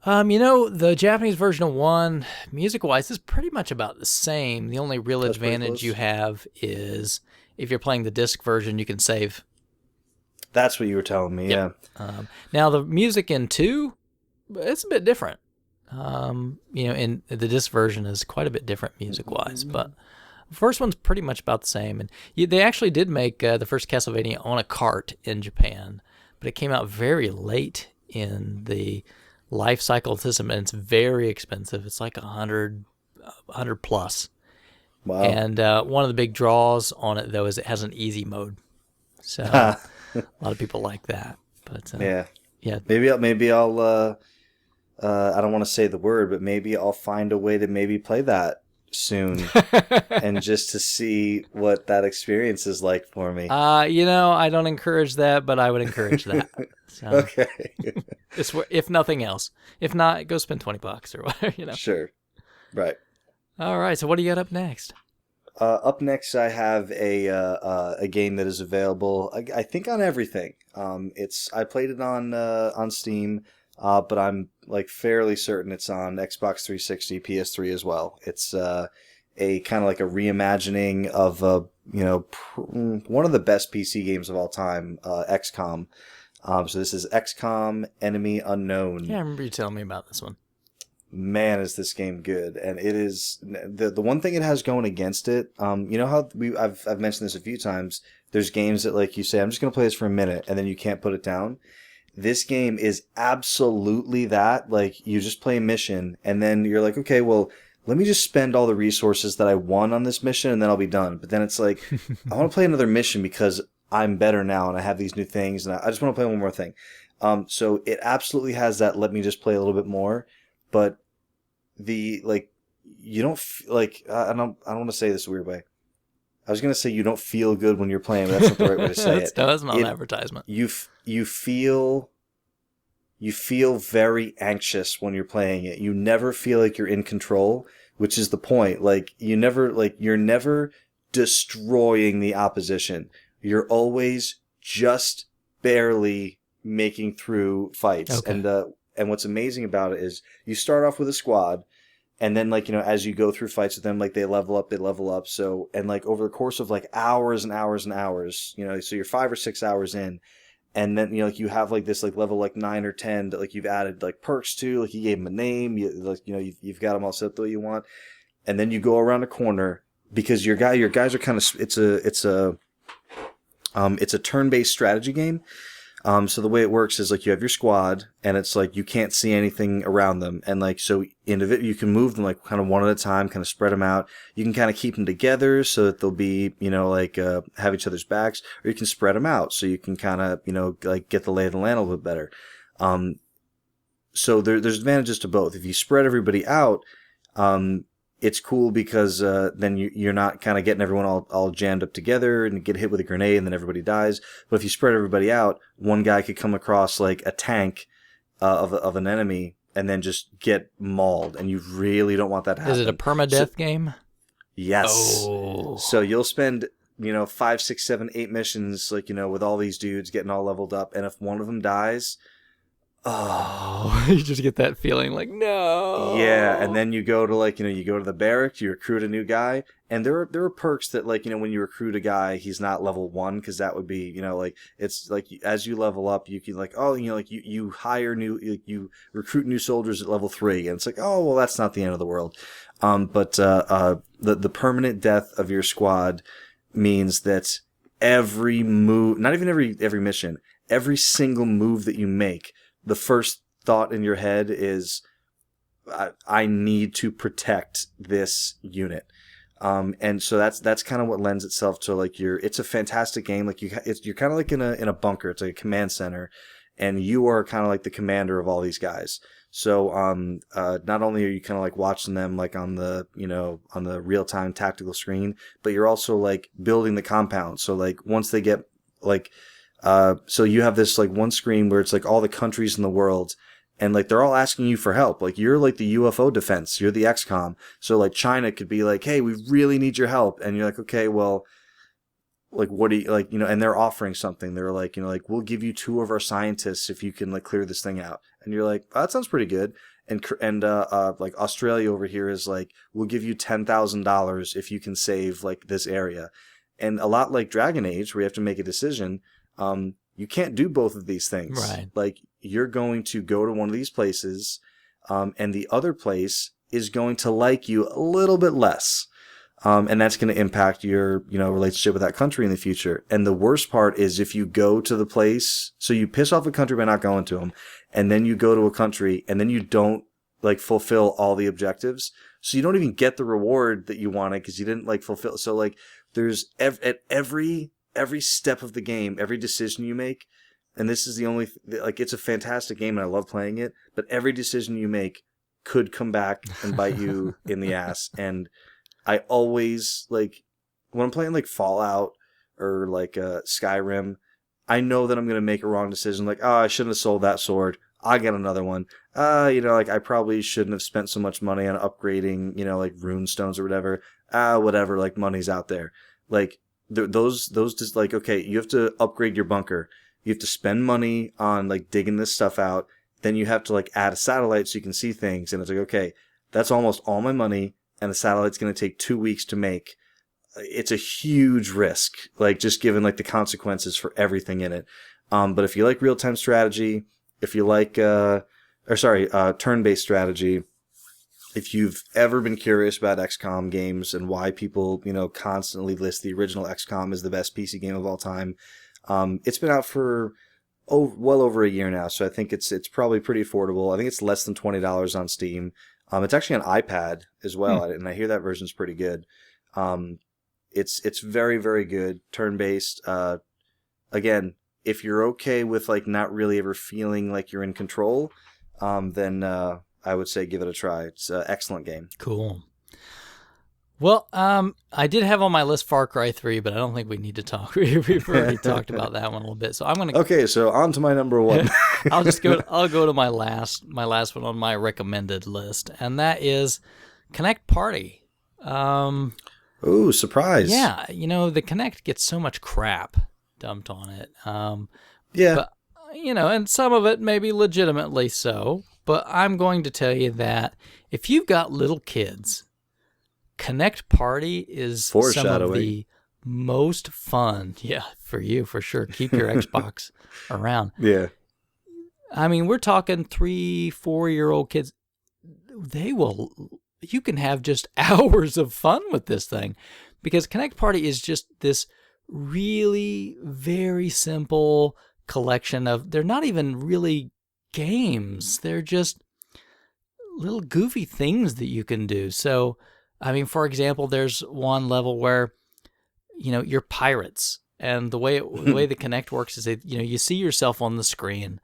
The Japanese version of 1, music-wise, is pretty much about the same. The only real That's pretty advantage close. you have is if you're playing the disc version, you can save. That's what you were telling me, Yep. Now, the music in 2, it's a bit different. In the disc version is quite a bit different music-wise, but the first one's pretty much about the same. And they actually did make the first Castlevania on a cart in Japan, but it came out very late in the life cycle system, and it's very expensive. It's like 100 plus. Wow. And one of the big draws on it, though, is it has an easy mode. So a lot of people like that. But yeah. Yeah. Maybe I'll I don't want to say the word, but maybe I'll find a way to maybe play that soon and just to see what that experience is like for me. I don't encourage that, but I would encourage that. So, Okay. if nothing else. If not, go spend $20 or whatever, Sure. Right. All right, so what do you got up next? Up next, I have a game that is available, I think, on everything. I played it on Steam, but I'm like fairly certain it's on Xbox 360, PS3 as well. It's a kind of like a reimagining of one of the best PC games of all time, XCOM. So this is XCOM Enemy Unknown. Yeah, I remember you telling me about this one. Man, is this game good. And it is the one thing it has going against it. You know how I've mentioned this a few times. There's games that, like, you say, I'm just going to play this for a minute, and then you can't put it down. This game is absolutely that. Like, you just play a mission, and then you're like, okay, well, let me just spend all the resources that I won on this mission, and then I'll be done. But then it's like, I want to play another mission because I'm better now, and I have these new things, and I just want to play one more thing. So it absolutely has that, let me just play a little bit more. But you don't I don't want to say this a weird way. I was going to say you don't feel good when you're playing, but that's not the right way to say it. That's not an advertisement. You feel very anxious when you're playing it. You never feel like you're in control, which is the point. Like, you're never destroying the opposition. You're always just barely making through fights. Okay. And what's amazing about it is you start off with a squad, and then, as you go through fights with them, they level up. So, and over the course of hours and hours and hours, so you're 5 or 6 hours in, and then, you have this level 9 or 10 that you've added perks to, you gave them a name, you've got them all set the way you want. And then you go around a corner because your guys are kind of, it's a turn-based strategy game. So the way it works is you have your squad, and it's you can't see anything around them, and so you can move them kind of one at a time, kind of spread them out. You can kind of keep them together so that they'll be have each other's backs, or you can spread them out so you can kind of get the lay of the land a little bit better. So there's advantages to both. If you spread everybody out, it's cool because then you're not kind of getting everyone all jammed up together and get hit with a grenade and then everybody dies. But if you spread everybody out, one guy could come across a tank of an enemy and then just get mauled, and you really don't want that to happen. Is it a permadeath game? Yes. Oh. So you'll spend 5, 6, 7, 8 missions with all these dudes getting all leveled up, and if one of them dies, you just get that feeling no. Yeah, and then you go to you go to the barracks, you recruit a new guy, and there are perks that when you recruit a guy, he's not level 1, because that would be it's as you level up, you can you hire new, you recruit new soldiers at level 3, and it's oh well, that's not the end of the world. But the permanent death of your squad means that every move, not even every mission, every single move that you make, the first thought in your head is, I need to protect this unit. And so that's kind of what lends itself to it's a fantastic game. You're kind of in a bunker. It's a command center, and you are kind of the commander of all these guys. So, not only are you kind of watching them on the, on the real time tactical screen, but you're also building the compound. So once they get so you have this one screen where it's all the countries in the world, and they're all asking you for help. You're the UFO defense, you're the XCOM. So China could be hey, we really need your help, and you're okay, well, what do you and they're offering something. They're we'll give you 2 of our scientists if you can clear this thing out. And you're oh, that sounds pretty good. and like Australia over here is like, we'll give you $10,000 if you can save like this area. And a lot like Dragon Age, where you have to make a decision, you can't do both of these things. Right. Like, you're going to go to one of these places, and the other place is going to like you a little bit less. And that's going to impact your, relationship with that country in the future. And the worst part is if you go to the place, so you piss off a country by not going to them, and then you go to a country, and then you don't like fulfill all the objectives, so you don't even get the reward that you wanted because you didn't like fulfill. So like, there's at every step of the game, every decision you make, and this is the only like, it's a fantastic game and I love playing it, but every decision you make could come back and bite you in the ass. And I always, like, when I'm playing like Fallout or like Skyrim, I know that I'm going to make a wrong decision. Like, oh, I shouldn't have sold that sword. I get another one. Like, I probably shouldn't have spent so much money on upgrading, like rune stones or whatever. Whatever, like, money's out there. Like, those just like, okay, you have to upgrade your bunker. You have to spend money on like digging this stuff out. Then you have to like add a satellite so you can see things. And it's like, okay, that's almost all my money. And the satellite's going to take 2 weeks to make. It's a huge risk, like, just given like the consequences for everything in it. But if you like real-time strategy, if you like, turn-based strategy, if you've ever been curious about XCOM games and why people, constantly list the original XCOM as the best PC game of all time, it's been out for well over a year now. So I think it's probably pretty affordable. I think it's less than $20 on Steam. It's actually on iPad as well, and I hear that version's pretty good. It's very, very good, turn-based. Again, if you're okay with like not really ever feeling like you're in control, then I would say give it a try. It's an excellent game. Cool. Well, I did have on my list Far Cry 3, but I don't think we need to talk. We've already talked about that one a little bit, so I'm gonna. Okay, so on to my number one. I'll go to my last one on my recommended list, and that is Connect Party. Ooh, surprise! Yeah, the Connect gets so much crap dumped on it. Yeah, but, and some of it maybe legitimately so. But I'm going to tell you that if you've got little kids, Connect Party is some of the most fun. Yeah, for you, for sure. Keep your Xbox around. Yeah. I mean, we're talking 3-4-year-old kids. You can have just hours of fun with this thing, because Connect Party is just this really very simple collection of, they're not even really games. They're just little goofy things that you can do. So, I mean, for example, there's one level where, you're pirates, and the way the Connect works is that, you see yourself on the screen,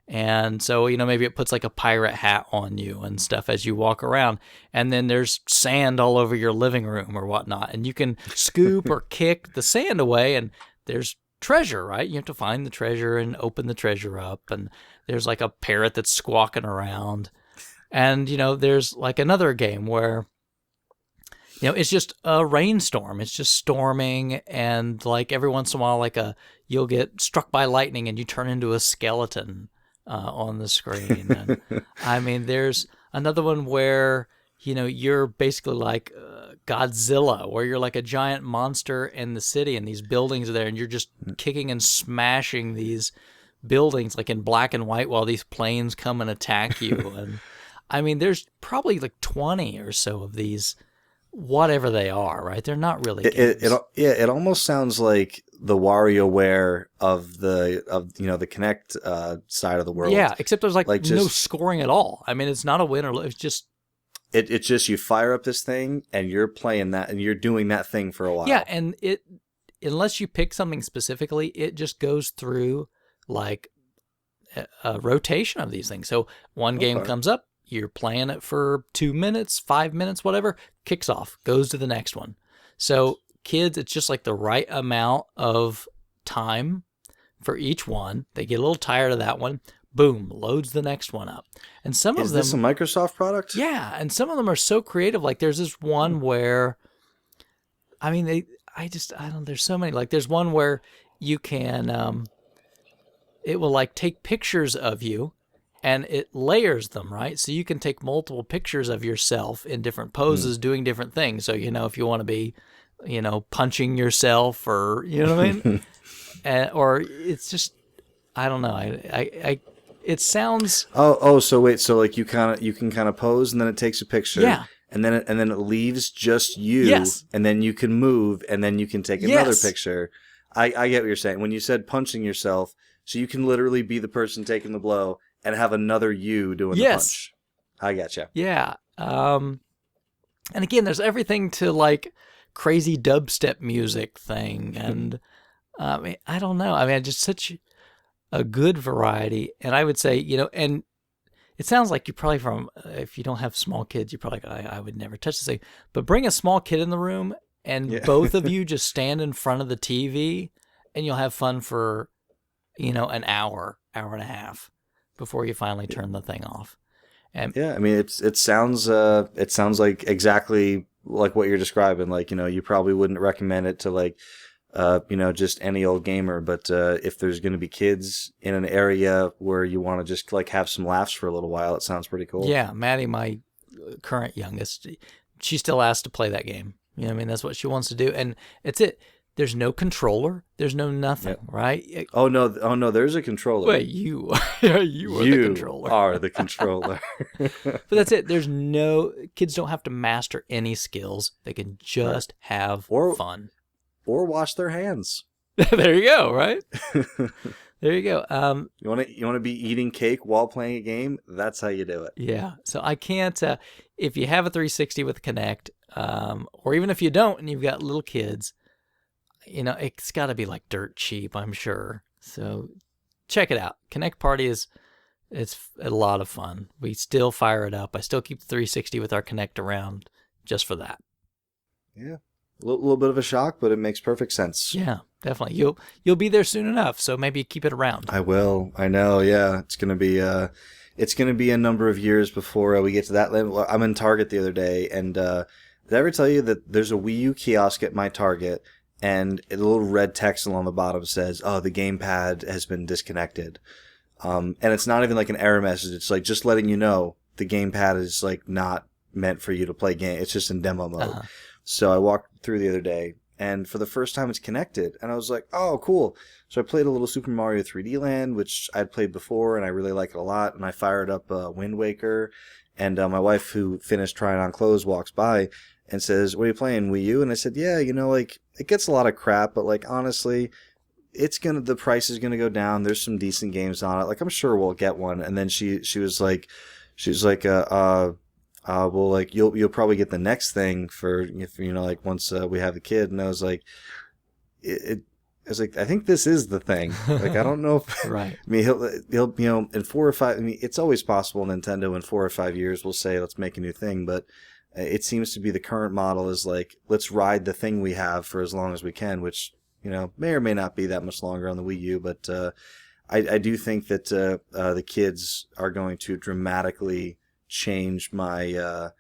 and so, maybe it puts like a pirate hat on you and stuff as you walk around, and then there's sand all over your living room or whatnot, and you can scoop or kick the sand away, and there's treasure, right? You have to find the treasure and open the treasure up, and there's like a parrot that's squawking around, and there's like another game where it's just a rainstorm. It's just storming, and like every once in a while, you'll get struck by lightning and you turn into a skeleton on the screen. And, I mean, there's another one where you're basically like Godzilla, where you're like a giant monster in the city, and these buildings are there, and you're just kicking and smashing these buildings like in black and white while these planes come and attack you. And I mean, there's probably like 20 or so of these, whatever they are, right? They're not really games. It almost sounds like the WarioWare of the Connect side of the world. Yeah, except there's like no scoring at all. I mean, it's not a win or it's just it's just you fire up this thing and you're playing that and you're doing that thing for a while. Yeah, and it, unless you pick something specifically, it just goes through like a rotation of these things. So one game comes up, you're playing it for 2 minutes, 5 minutes, whatever, kicks off, goes to the next one. So kids, it's just like the right amount of time for each one. They get a little tired of that one. Boom, loads the next one up. And some of them... Is this a Microsoft product? Yeah, and some of them are so creative. Like there's this one where, I mean, there's so many. Like there's one where you can, it will like take pictures of you and it layers them, right? So you can take multiple pictures of yourself in different poses doing different things. So, if you want to be, punching yourself or, you know what I mean? Or it's just, I don't know. It sounds. So wait, so like you can kind of pose and then it takes a picture. Yeah. And then it leaves just you. Yes. And then you can move and then you can take another picture. I get what you're saying. When you said punching yourself, so you can literally be the person taking the blow and have another you doing the punch. I gotcha. Yeah. And again, there's everything to like crazy dubstep music thing. And I don't know. I mean, just such a good variety. And I would say, and it sounds like you're probably if you don't have small kids, you're probably like, I would never touch this thing. But bring a small kid in the room and both of you just stand in front of the TV and you'll have fun for, an hour and a half before you finally turn the thing off. And I mean, it sounds like exactly like what you're describing. Like, you probably wouldn't recommend it to like, just any old gamer. But if there's going to be kids in an area where you want to just like have some laughs for a little while, it sounds pretty cool. Yeah, Maddie, my current youngest, she still asks to play that game. You know what I mean? That's what she wants to do. And it's it. There's no controller. There's no nothing, right? Oh no, there's a controller. Wait, you are the controller. You are the controller. But that's it. There's kids don't have to master any skills. They can just have fun. Or wash their hands. There you go, right? There you go. You want to be eating cake while playing a game? That's how you do it. Yeah. So I can't, if you have a 360 with Kinect, or even if you don't and you've got little kids, it's got to be like dirt cheap, I'm sure. So check it out. Kinect Party it's a lot of fun. We still fire it up. I still keep the 360 with our Kinect around just for that. Yeah. A little bit of a shock, but it makes perfect sense. Yeah, definitely. You'll be there soon enough, so maybe keep it around. I will. I know. Yeah, it's gonna be a number of years before we get to that level. I'm in Target the other day, and did I ever tell you that there's a Wii U kiosk at my Target, and a little red text along the bottom says, "Oh, the gamepad has been disconnected," and it's not even like an error message. It's like just letting you know the gamepad is like not meant for you to play game. It's just in demo mode. Uh-huh. So I walked through the other day, and for the first time it's connected, and I was like, oh, cool. So I played a little Super Mario 3D Land, which I'd played before, and I really like it a lot, and I fired up Wind Waker, and my wife, who finished trying on clothes, walks by and says, what are you playing, Wii U? And I said, yeah, like, it gets a lot of crap, but, like, honestly, the price is gonna go down. There's some decent games on it. Like, I'm sure we'll get one. And then she was like, well, like you'll probably get the next thing for if like once we have a kid. And I was like, I was like, I think this is the thing. Like, I don't know if right. I mean, he'll in 4 or 5. I mean, it's always possible. Nintendo in 4 or 5 years will say, let's make a new thing. But it seems to be the current model is like, let's ride the thing we have for as long as we can, which may or may not be that much longer on the Wii U. But I do think that the kids are going to dramatically change my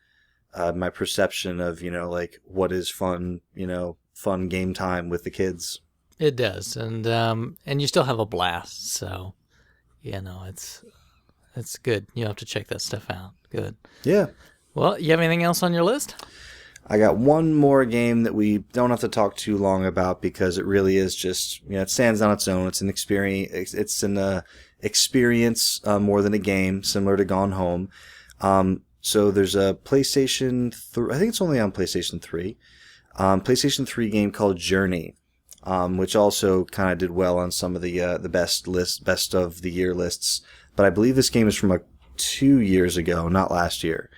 my perception of like what is fun game time with the kids. It does, and you still have a blast. So it's good. You have to check that stuff out. Good. Yeah. Well, you have anything else on your list? I got one more game that we don't have to talk too long about because it really is just it stands on its own. It's an experience. It's an experience more than a game, similar to Gone Home. So there's a PlayStation 3, I think it's only on PlayStation 3, PlayStation 3 game called Journey, which also kind of did well on some of the best of the year lists. But I believe this game is from 2 years ago, not last year.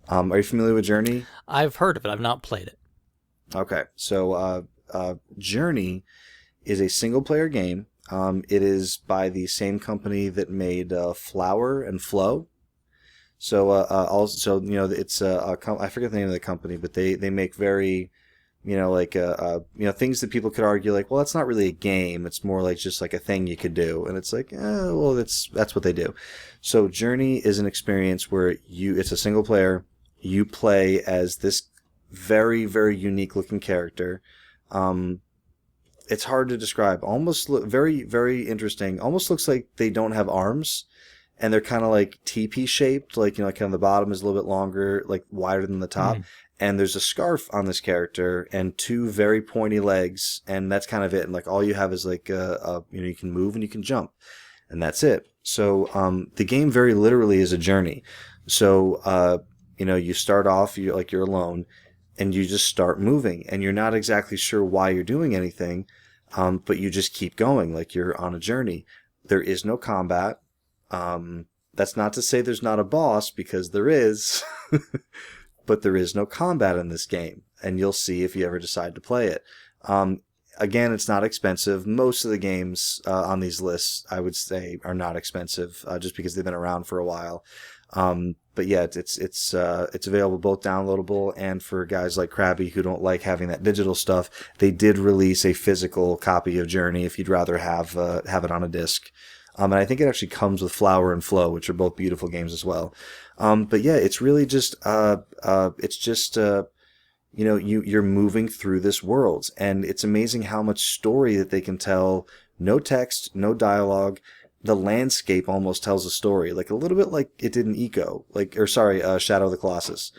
Are you familiar with Journey? I've heard of it. I've not played it. Okay. So, Journey is a single player game. It is by the same company that made Flower and Flow. So also it's I forget the name of the company, but they make very things that people could argue like, well, that's not really a game, it's more like just like a thing you could do, and it's like, well, that's what they do. So Journey is an experience where it's a single player, you play as this very, very unique looking character. It's hard to describe. Very, very interesting. Almost looks like they don't have arms. and they're kind of like teepee shaped, like, you know, kind of the bottom is a little bit longer, like wider than the top. And there's a scarf on this character and 2 very pointy legs, and that's kind of it. And like all you have is like you know, you can move and you can jump, and that's it. So the game very literally is a journey. So you know, you start off, you're alone, and you just start moving, and you're not exactly sure why you're doing anything, but you just keep going, like you're on a journey. There is no combat. That's not to say there's not a boss, because there is. But there is no combat in this game, and you'll see if you ever decide to play it. Again, it's not expensive. Most of the games on these lists, I would say, are not expensive, just because they've been around for a while. But yeah, it's available both downloadable and for guys like Krabby who don't like having that digital stuff. They did release a physical copy of Journey if you'd rather have it on a disc. And I think it actually comes with Flower and Flow, which are both beautiful games as well. But yeah, it's really just, you know, you're moving through this world, and it's amazing how much story that they can tell. No text, no dialogue. The landscape almost tells a story, like a little bit like it did in Shadow of the Colossus.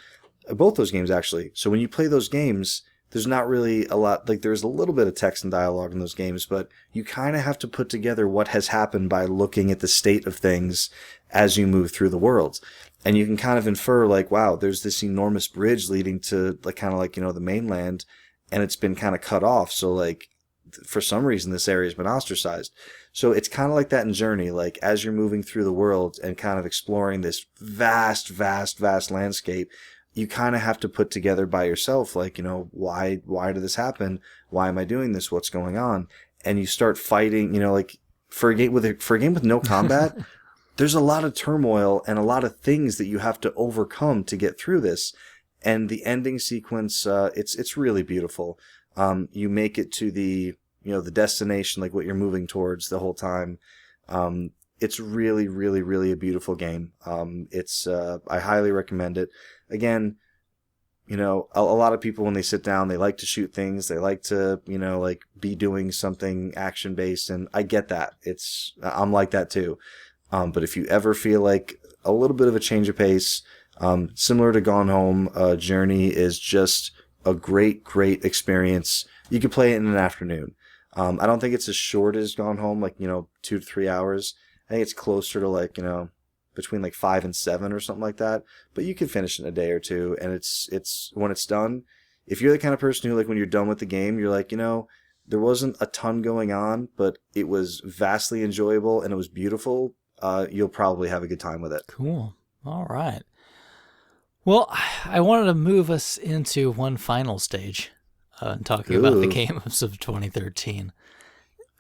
Both those games, actually. So when you play those games, there's not really a lot, like there's a little bit of text and dialogue in those games, but you kind of have to put together what has happened by looking at the state of things as you move through the world. And you can kind of infer, like, wow, there's this enormous bridge leading to, like, kind of like, you know, the mainland, and it's been kind of cut off. So, like, for some reason, this area has been ostracized. So it's kind of like that in Journey, like, as you're moving through the world and kind of exploring this vast, vast, vast landscape, you kind of have to put together by yourself, like, you know, why did this happen? Why am I doing this? What's going on? And you start fighting, you know, like, for a game with no combat, there's a lot of turmoil and a lot of things that you have to overcome to get through this. And the ending sequence, it's really beautiful. You make it to the, you know, the destination, like what you're moving towards the whole time. It's really, really, really a beautiful game. I highly recommend it. Again, you know, a lot of people, when they sit down, they like to shoot things. They like to, you know, like be doing something action based. And I get that. I'm like that too. But if you ever feel like a little bit of a change of pace, similar to Gone Home, Journey is just a great, great experience. You could play it in an afternoon. I don't think it's as short as Gone Home, like, you know, 2 to 3 hours. I think it's closer to, like, you know, between like 5 and 7 or something like that. But you can finish it in a day or two. And it's when it's done, if you're the kind of person who, like, when you're done with the game, you're like, you know, there wasn't a ton going on, but it was vastly enjoyable and it was beautiful. You'll probably have a good time with it. Cool. All right. Well, I wanted to move us into one final stage, talking about the games of 2013.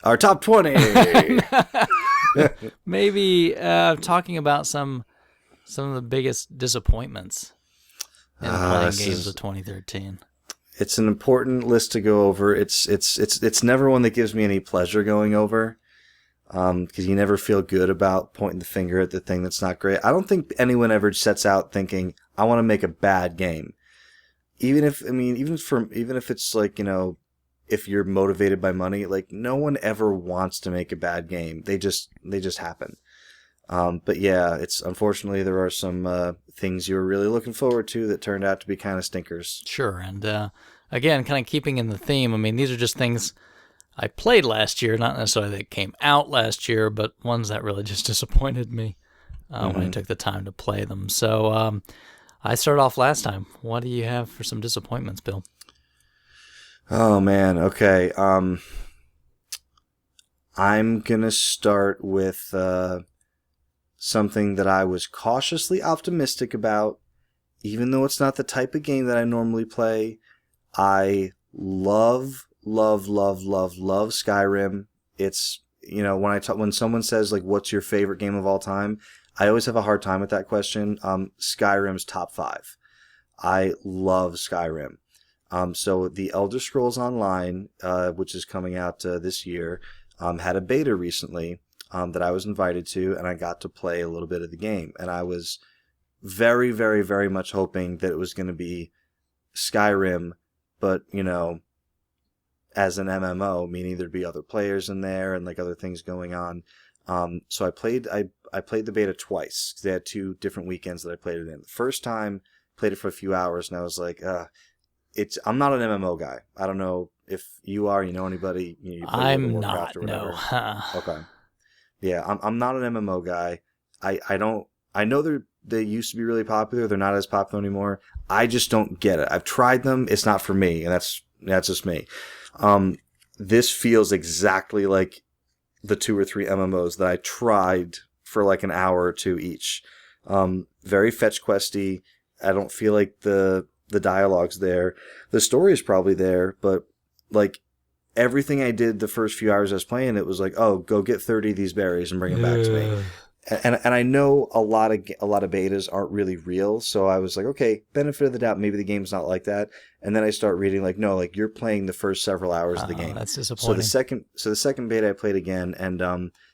Our top 20. Maybe talking about some of the biggest disappointments in playing games of 2013. It's an important list to go over. It's never one that gives me any pleasure going over. Because you never feel good about pointing the finger at the thing that's not great. I don't think anyone ever sets out thinking, I want to make a bad game. Even if it's like, you know, if you're motivated by money, like, no one ever wants to make a bad game. They just happen. But yeah, unfortunately there are some things you were really looking forward to that turned out to be kind of stinkers. Sure. And again, kind of keeping in the theme, I mean, these are just things I played last year, not necessarily that came out last year, but ones that really just disappointed me when I took the time to play them. So I started off last time. What do you have for some disappointments, Bill? Oh, man. Okay. I'm going to start with something that I was cautiously optimistic about, even though it's not the type of game that I normally play. I love Skyrim. It's, you know, when someone says, like, what's your favorite game of all time, I always have a hard time with that question. Skyrim's top 5. I love Skyrim. So the Elder Scrolls Online, which is coming out this year, had a beta recently that I was invited to, and I got to play a little bit of the game. And I was very, very, very much hoping that it was going to be Skyrim, but, you know, as an MMO, meaning there'd be other players in there and, like, other things going on. So I played the beta twice. They had 2 different weekends that I played it in. The first time, played it for a few hours, and I was like, I'm not an MMO guy. I don't know if you are. You know anybody? You play World of Warcraft or whatever. No. Okay. Yeah, I'm not an MMO guy. I don't. I know they used to be really popular. They're not as popular anymore. I just don't get it. I've tried them. It's not for me, and that's just me. This feels exactly like the 2 or 3 MMOs that I tried for like an hour or 2 each. Very fetch questy. I don't feel like the dialogue's there. The story is probably there, but like everything I did the first few hours I was playing, it was like, oh, go get 30 of these berries and bring them back to me. And I know a lot of betas aren't really real, so I was like, okay, benefit of the doubt, maybe the game's not like that. And then I start reading like, no, like you're playing the first several hours of the game. That's disappointing. So the second beta I played again, and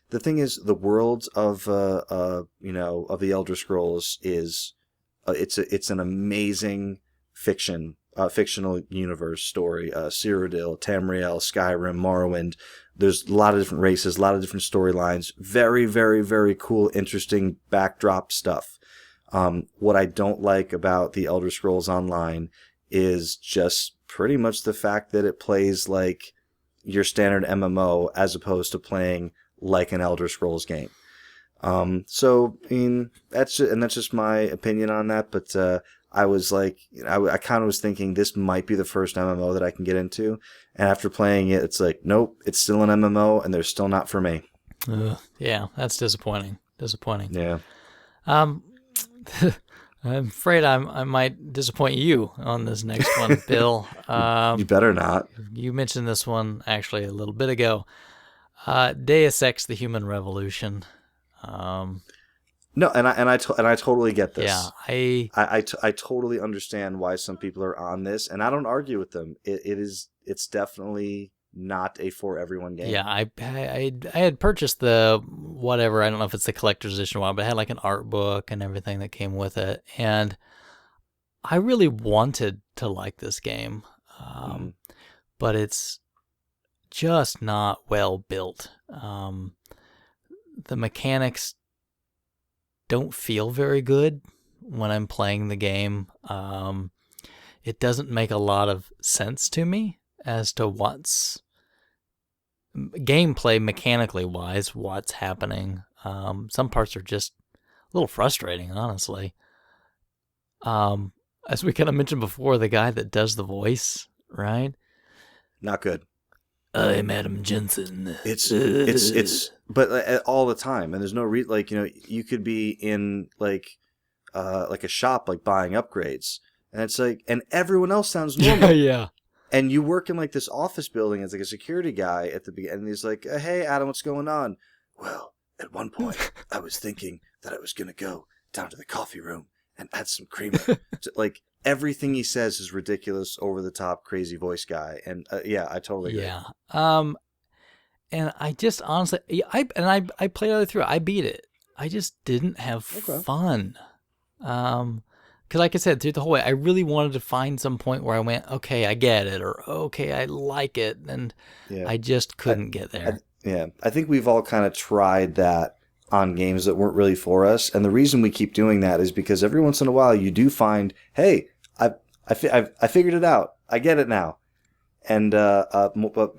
the thing is, the world of of the Elder Scrolls is it's an amazing fictional universe story. Cyrodiil, Tamriel, Skyrim, Morrowind. There's a lot of different races, a lot of different storylines. Very, very, very cool, interesting backdrop stuff. What I don't like about the Elder Scrolls Online is just pretty much the fact that it plays like your standard MMO as opposed to playing like an Elder Scrolls game. So I mean, that's just my opinion on that. But I was like, I kind of was thinking this might be the first MMO that I can get into. And after playing it, it's like, nope, it's still an MMO, and they're still not for me. Yeah, that's disappointing. Yeah. I'm afraid I might disappoint you on this next one, Bill. You better not. You mentioned this one actually a little bit ago. Deus Ex: The Human Revolution. No, and I totally get this. Yeah, I totally understand why some people are on this, and I don't argue with them. It's definitely not a for everyone game. Yeah, I had purchased the whatever, I don't know if it's the collector's edition or what, but it had like an art book and everything that came with it, and I really wanted to like this game, but it's just not well built. The mechanics don't feel very good when I'm playing the game. It doesn't make a lot of sense to me as to what's gameplay mechanically wise, what's happening. Some parts are just a little frustrating, honestly. As we kind of mentioned before, the guy that does the voice, right? Not good. I'm Adam Jensen. It's but all the time, and there's no you could be in like a shop like buying upgrades, and it's like, and everyone else sounds normal. Yeah. And you work in like this office building as like a security guy at the beginning, and he's like, "Hey, Adam, what's going on?" Well, at one point, I was thinking that I was gonna go down to the coffee room and add some creamer. So, like everything he says is ridiculous, over the top, crazy voice guy, and yeah, I totally agree. Yeah. And I just honestly, I played all the way through. I beat it. I just didn't have fun. Because like I said, through the whole way, I really wanted to find some point where I went, okay, I get it, or okay, I like it, and I just couldn't get there. I think we've all kind of tried that on games that weren't really for us, and the reason we keep doing that is because every once in a while you do find, hey, I figured it out, I get it now, and but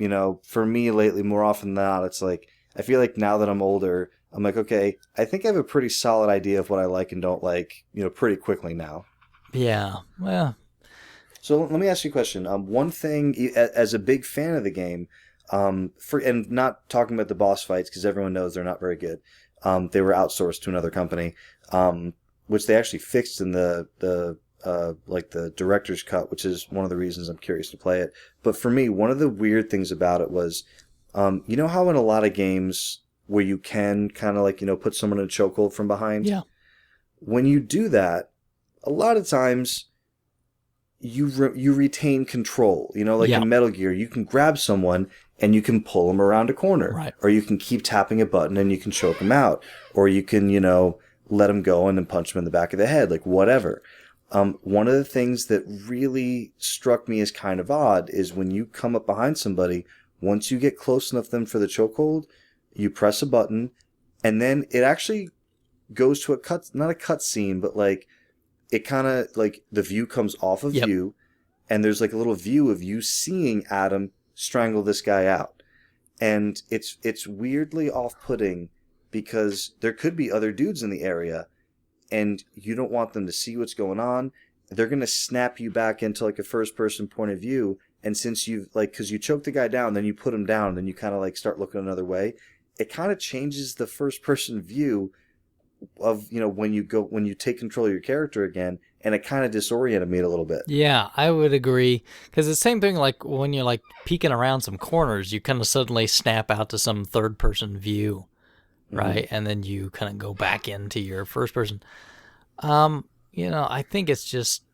for me lately, more often than not, it's like I feel like now that I'm older, I'm like, okay, I think I have a pretty solid idea of what I like and don't like, pretty quickly now. Yeah, well. So let me ask you a question. One thing, as a big fan of the game, and not talking about the boss fights because everyone knows they're not very good. They were outsourced to another company, which they actually fixed in the director's cut, which is one of the reasons I'm curious to play it. But for me, one of the weird things about it was, how in a lot of games where you can kind of put someone in a chokehold from behind? Yeah. When you do that, a lot of times you retain control. In Metal Gear, you can grab someone and you can pull them around a corner. Right. Or you can keep tapping a button and you can choke them out. Or you can, let them go and then punch them in the back of the head, like whatever. One of the things that really struck me as kind of odd is when you come up behind somebody, once you get close enough to them for the chokehold, you press a button And then it actually goes to not a cut scene, but like it kind of like the view comes off of you, and there's like a little view of you seeing Adam strangle this guy out. And it's weirdly off-putting because there could be other dudes in the area and you don't want them to see what's going on. They're going to snap you back into like a first-person point of view. And since you've like, because you choke the guy down, then you put him down, then you kind of like start looking another way. It kind of changes the first-person view of, you know, when you take control of your character again, and it kind of disoriented me a little bit. Yeah, I would agree. Because the same thing, like when you're like peeking around some corners, you kind of suddenly snap out to some third-person view, right? And then you kind of go back into your first person. You know, I think it's just,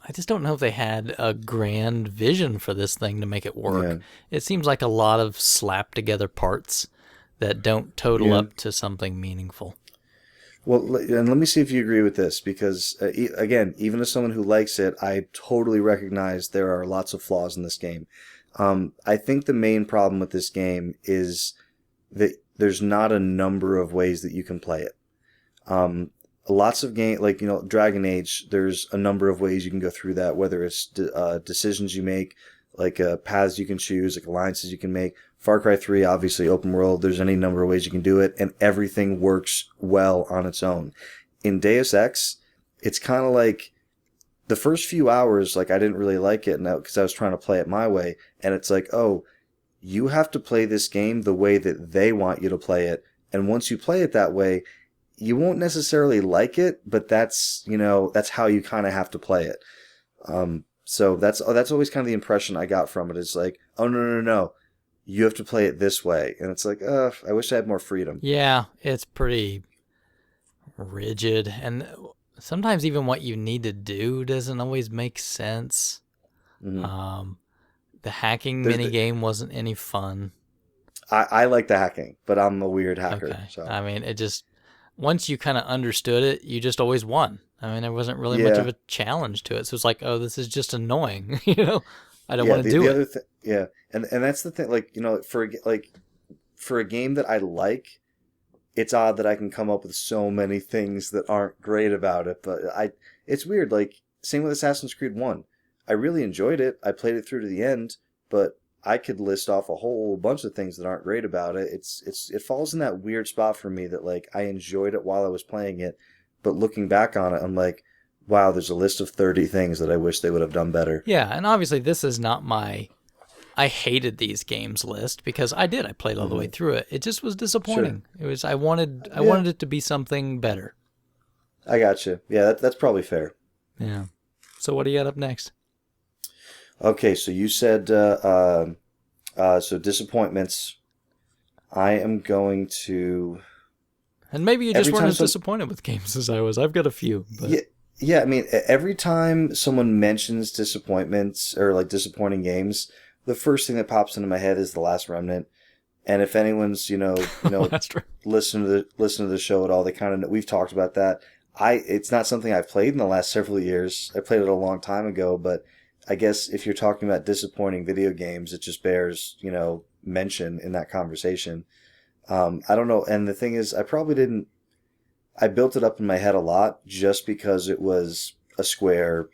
I just don't know if they had a grand vision for this thing to make it work. Yeah. It seems like a lot of slapped together parts that don't total up to something meaningful. Well, and let me see if you agree with this, because, again, even as someone who likes it, I totally recognize there are lots of flaws in this game. I think the main problem with this game is that there's not a number of ways that you can play it. Lots of game, like, you know, Dragon Age, there's a number of ways you can go through that, whether it's decisions you make, like paths you can choose, like alliances you can make. Far Cry 3, obviously open world, there's any number of ways you can do it, and everything works well on its own. In Deus Ex, it's kind of like the first few hours, like, I didn't really like it because I was trying to play it my way, and it's like, oh, you have to play this game the way that they want you to play it, and once you play it that way, you won't necessarily like it, but that's, you know, that's how you kind of have to play it. So that's always kind of the impression I got from it, is like, oh, no. You have to play it this way. And it's like, I wish I had more freedom. Yeah, it's pretty rigid. And sometimes even what you need to do doesn't always make sense. Mm-hmm. The hacking minigame wasn't any fun. I like the hacking, but I'm a weird hacker. Okay. So. I mean, it just, once you kind of understood it, you just always won. I mean, there wasn't really much of a challenge to it. So it's like, oh, this is just annoying, you know? I don't want to do it. And that's the thing. Like, you know, for a game that I like, it's odd that I can come up with so many things that aren't great about it. But it's weird. Like, same with Assassin's Creed 1. I really enjoyed it. I played it through to the end, but I could list off a whole bunch of things that aren't great about it. It falls in that weird spot for me that, like, I enjoyed it while I was playing it, but looking back on it, I'm like, wow, there's a list of 30 things that I wish they would have done better. Yeah, and obviously this is not my I hated these games list, because I played all the way through it. It just was disappointing. Sure. It was I wanted it to be something better. I got you. Yeah, that's probably fair. Yeah. So what do you got up next? Okay, so you said so disappointments. I am going to, and maybe you just weren't as disappointed with games as I was. I've got a few. But... Yeah, I mean, every time someone mentions disappointments or like disappointing games, the first thing that pops into my head is The Last Remnant. And if anyone's, listen to the show at all, they kind of know, we've talked about that. It's not something I've played in the last several years. I played it a long time ago, but I guess if you're talking about disappointing video games, it just bears, mention in that conversation. I don't know. And the thing is, I built it up in my head a lot just because it was a Square,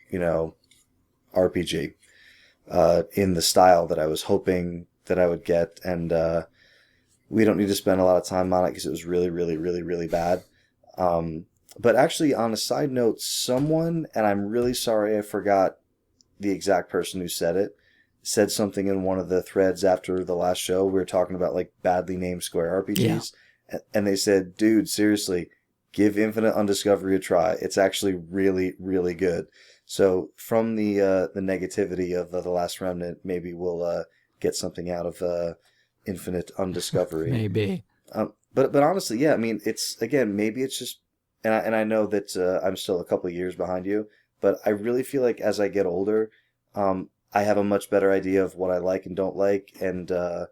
RPG, in the style that I was hoping that I would get. And, we don't need to spend a lot of time on it because it was really, really, really, really bad. But actually, on a side note, someone, and I'm really sorry I forgot the exact person who said it, said something in one of the threads after the last show. We were talking about like badly named Square RPGs. Yeah. And they said, dude, seriously, give Infinite Undiscovery a try. It's actually really, really good. So from the negativity of The Last Remnant, maybe we'll get something out of Infinite Undiscovery. Maybe. But honestly, yeah, I mean, it's, again, maybe it's just, and I know that I'm still a couple of years behind you, but I really feel like as I get older, I have a much better idea of what I like and don't like, and I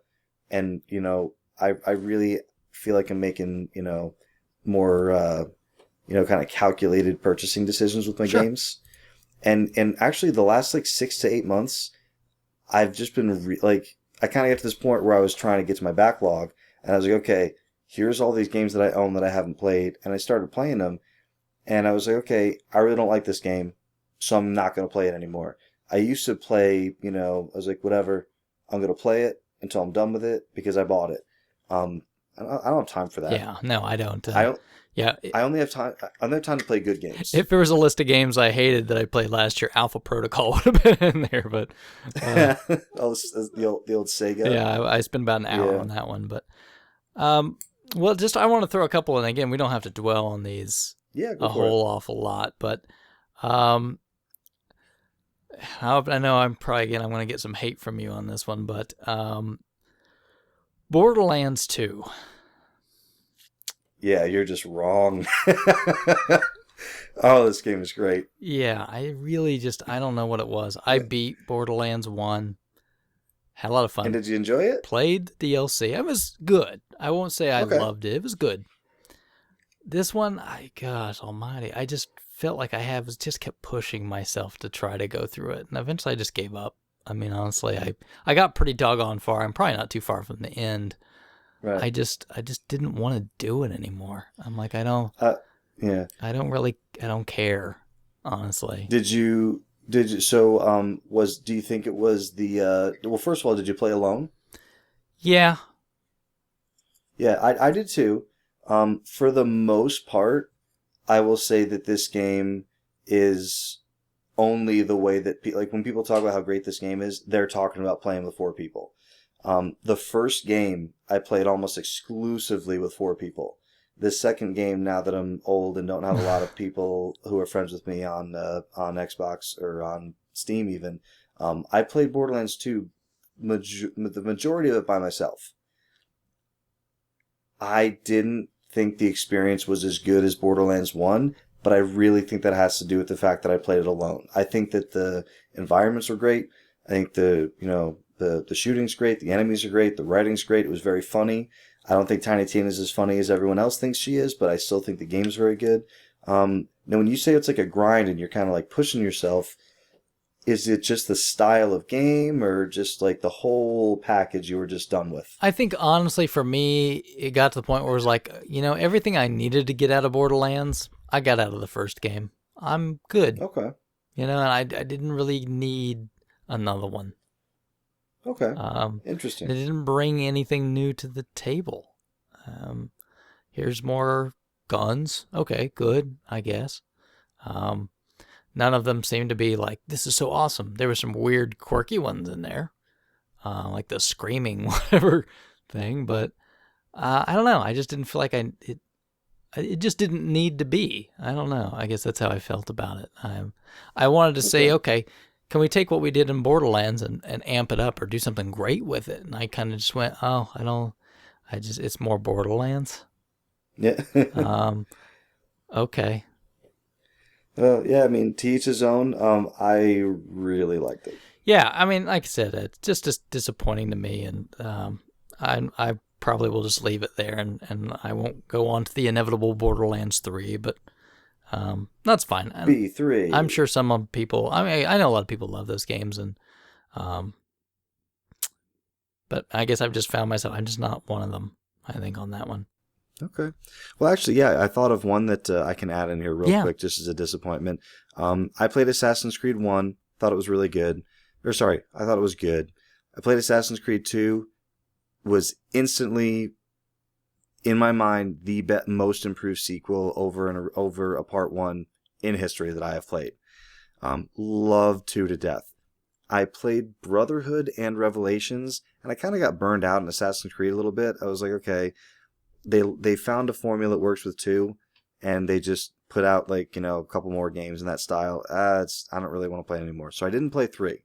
really feel like I'm making, more, kind of calculated purchasing decisions with my games. And actually the last like 6 to 8 months, I've just been I kind of get to this point where I was trying to get to my backlog. And I was like, okay, here's all these games that I own that I haven't played. And I started playing them. And I was like, okay, I really don't like this game, so I'm not going to play it anymore. I used to play, I was like, whatever, I'm going to play it until I'm done with it because I bought it. I don't have time for that. Yeah, no, I don't. Yeah, I only have time. I only have time to play good games. If there was a list of games I hated that I played last year, Alpha Protocol would have been in there. But the old Sega. Yeah, I spent about an hour on that one. But well, just I want to throw a couple, and again, we don't have to dwell on these whole awful lot. But I know I'm going to get some hate from you on this one, but Borderlands 2. Yeah, you're just wrong. Oh, this game is great. Yeah, I really I don't know what it was. I beat Borderlands 1. Had a lot of fun. And did you enjoy it? Played the DLC. It was good. I won't say I loved it. It was good. This one, gosh almighty, I just felt like just kept pushing myself to try to go through it. And eventually I just gave up. I mean, honestly, I got pretty doggone far. I'm probably not too far from the end. Right. I just didn't want to do it anymore. I'm like, I don't care, honestly. Do you think it was the, well, first of all, did you play alone? Yeah. Yeah, I did too. For the most part, I will say that this game is only the way that, like, when people talk about how great this game is, they're talking about playing with 4 people. The first game I played almost exclusively with 4 people. The second game, now that I'm old and don't have a lot of people who are friends with me on Xbox or on Steam even, I played Borderlands 2 the majority of it by myself. I didn't think the experience was as good as Borderlands 1, but I really think that has to do with the fact that I played it alone. I think that the environments were great. I think the shooting's great, the enemies are great, the writing's great. It was very funny. I don't think Tiny Tina's as funny as everyone else thinks she is, but I still think the game's very good. Now, when you say it's like a grind and you're kind of like pushing yourself, is it just the style of game or just like the whole package you were just done with? I think honestly for me, it got to the point where it was like, everything I needed to get out of Borderlands, I got out of the first game. I'm good. Okay. And I didn't really need another one. Okay. Interesting. It didn't bring anything new to the table. Here's more guns. Okay, good, I guess. None of them seemed to be like, this is so awesome. There were some weird, quirky ones in there, like the screaming whatever thing. But I don't know. I just didn't feel like it just didn't need to be. I don't know. I guess that's how I felt about it. I wanted to say, okay, can we take what we did in Borderlands and amp it up or do something great with it? And I kind of just went, it's more Borderlands. Yeah. Okay. Well, yeah, I mean, to each his own. I really liked it. Yeah, I mean, like I said, it's just disappointing to me, and I probably will just leave it there, and I won't go on to the inevitable Borderlands 3, but that's fine. B3. I'm sure some people, I know a lot of people love those games, and but I guess I've just found myself, I'm just not one of them, I think, on that one. Okay. Well, actually, yeah, I thought of one that I can add in here real quick, just as a disappointment. I played Assassin's Creed 1, thought it was really good. I thought it was good. I played Assassin's Creed 2, was instantly, in my mind, the most improved sequel over a Part 1 in history that I have played. Loved 2 to death. I played Brotherhood and Revelations, and I kind of got burned out in Assassin's Creed a little bit. I was like, okay, they found a formula that works with 2, and they just put out a couple more games in that style. I don't really want to play it anymore. So I didn't play 3.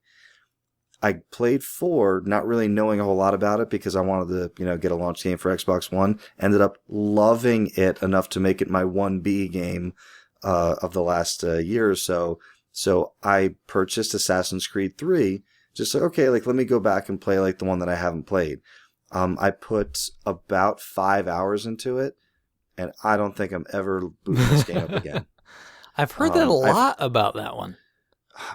I played 4, not really knowing a whole lot about it because I wanted to, get a launch game for Xbox One. Ended up loving it enough to make it my 1B game of the last year or so. So I purchased Assassin's Creed 3, just like, okay, let me go back and play the one that I haven't played. I put about 5 hours into it, and I don't think I'm ever booting this game up again. I've heard that a lot about that one.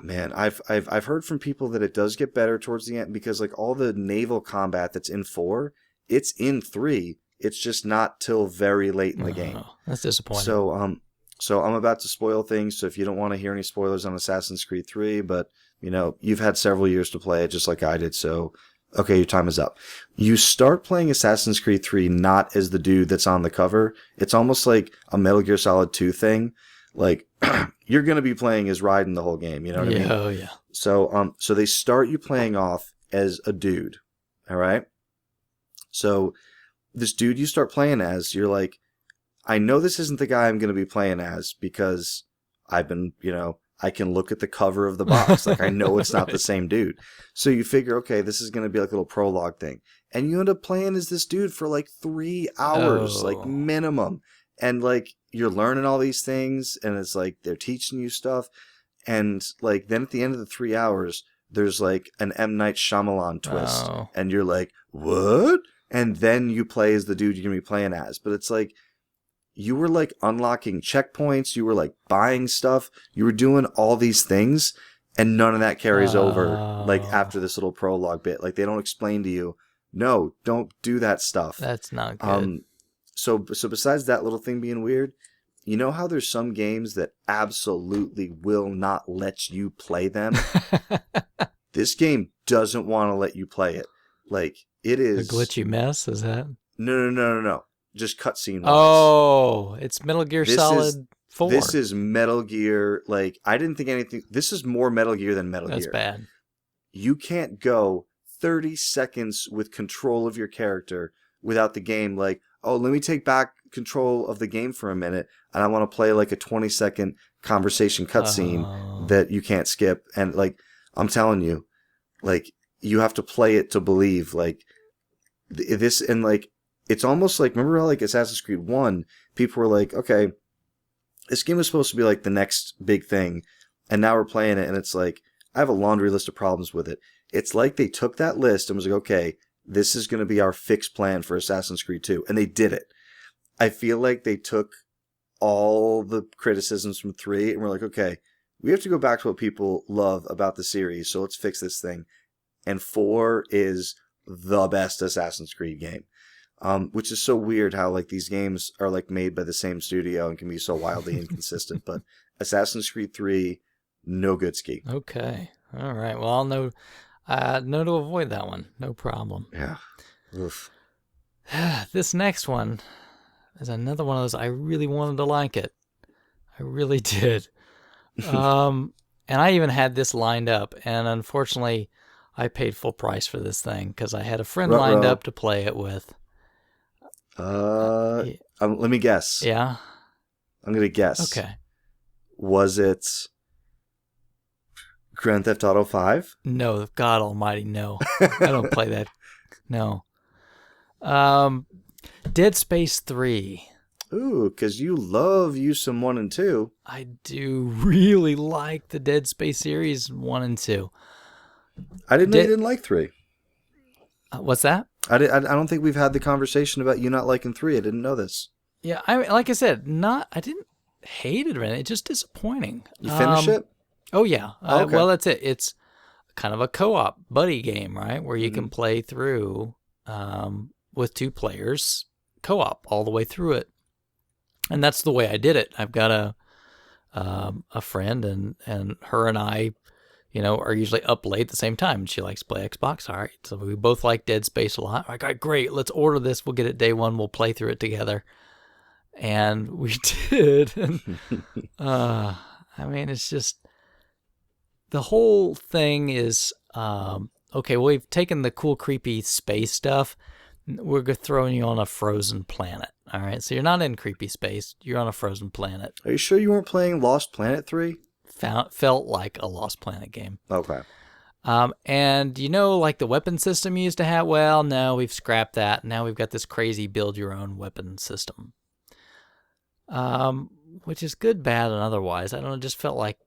Man, I've heard from people that it does get better towards the end because all the naval combat that's in 4 it's in 3. It's just not till very late in the game. That's disappointing. So I'm about to spoil things. So if you don't want to hear any spoilers on Assassin's Creed 3, but you've had several years to play it just like I did. So, okay, your time is up. You start playing Assassin's Creed 3 not as the dude that's on the cover. It's almost like a Metal Gear Solid 2 thing. Like, you're going to be playing as Raiden the whole game. You know what I mean? Oh, yeah. So they start you playing off as a dude. All right? So this dude you start playing as, you're like, I know this isn't the guy I'm going to be playing as because I've been, I can look at the cover of the box. Like, I know it's not the same dude. So you figure, okay, this is going to be like a little prologue thing. And you end up playing as this dude for like 3 hours, like minimum. And like, you're learning all these things and it's like, they're teaching you stuff. And like, then at the end of the 3 hours, there's like an M. Night Shyamalan twist. And you're like, what? And then you play as the dude you're going to be playing as. But it's like, you were like unlocking checkpoints. You were like buying stuff. You were doing all these things. And none of that carries over like after this little prologue bit. Like they don't explain to you, no, don't do that stuff. That's not good. So besides that little thing being weird, you know how there's some games that absolutely will not let you play them? This game doesn't want to let you play it. Like, it is... A glitchy mess, is that? No. Just cutscene wise. Oh, it's Metal Gear Solid 4. This is Metal Gear, like, I didn't think anything... This is more Metal Gear than Metal Gear. That's bad. You can't go 30 seconds with control of your character without the game, like, oh, let me take back control of the game for a minute, and I want to play, like, a 20-second conversation cutscene that you can't skip. And, like, I'm telling you, like, you have to play it to believe, like, this, and, like, it's almost like, remember how, like, Assassin's Creed 1, people were like, okay, this game was supposed to be, like, the next big thing, and now we're playing it, and it's like, I have a laundry list of problems with it. It's like they took that list and was like, okay, this is going to be our fixed plan for Assassin's Creed 2, and they did it. I feel like they took all the criticisms from 3, and we're like, okay, we have to go back to what people love about the series, so let's fix this thing. And 4 is the best Assassin's Creed game. Which is so weird how like these games are like made by the same studio and can be so wildly inconsistent. But Assassin's Creed 3, no good ski. Okay. All right. Well, I'll know to avoid that one. No problem. Yeah. Oof. This next one is another one of those I really wanted to like it. I really did. And I even had this lined up, and unfortunately I paid full price for this thing because I had a friend lined up to play it with. Let me guess. Yeah? I'm going to guess. Okay. Was it Grand Theft Auto 5? No, God almighty, no. I don't play that. No. Dead Space 3. Ooh, because you love you some 1 and 2. I do really like the Dead Space series 1 and 2. I didn't know you didn't like 3. What's that? I don't think we've had the conversation about you not liking 3. I didn't know this. Yeah, like I said, I didn't hate it or anything. It's just disappointing. You finish it? Oh, yeah. Okay. Well, that's it. It's kind of a co-op buddy game, right? Where you can play through with 2 players, co-op all the way through it. And that's the way I did it. I've got a friend, and her and I, are usually up late at the same time. And she likes to play Xbox. All right. So we both like Dead Space a lot. Like, all right, great. Let's order this. We'll get it day 1. We'll play through it together. And we did. And, I mean, it's just, the whole thing is, okay, well, we've taken the cool, creepy space stuff. We're throwing you on a frozen planet. All right. So you're not in creepy space. You're on a frozen planet. Are you sure you weren't playing Lost Planet 3? Felt like a Lost Planet game. Okay. And like the weapon system you used to have? Well, no, we've scrapped that. Now we've got this crazy build your own weapon system. Which is good, bad, and otherwise. I don't know, it just felt like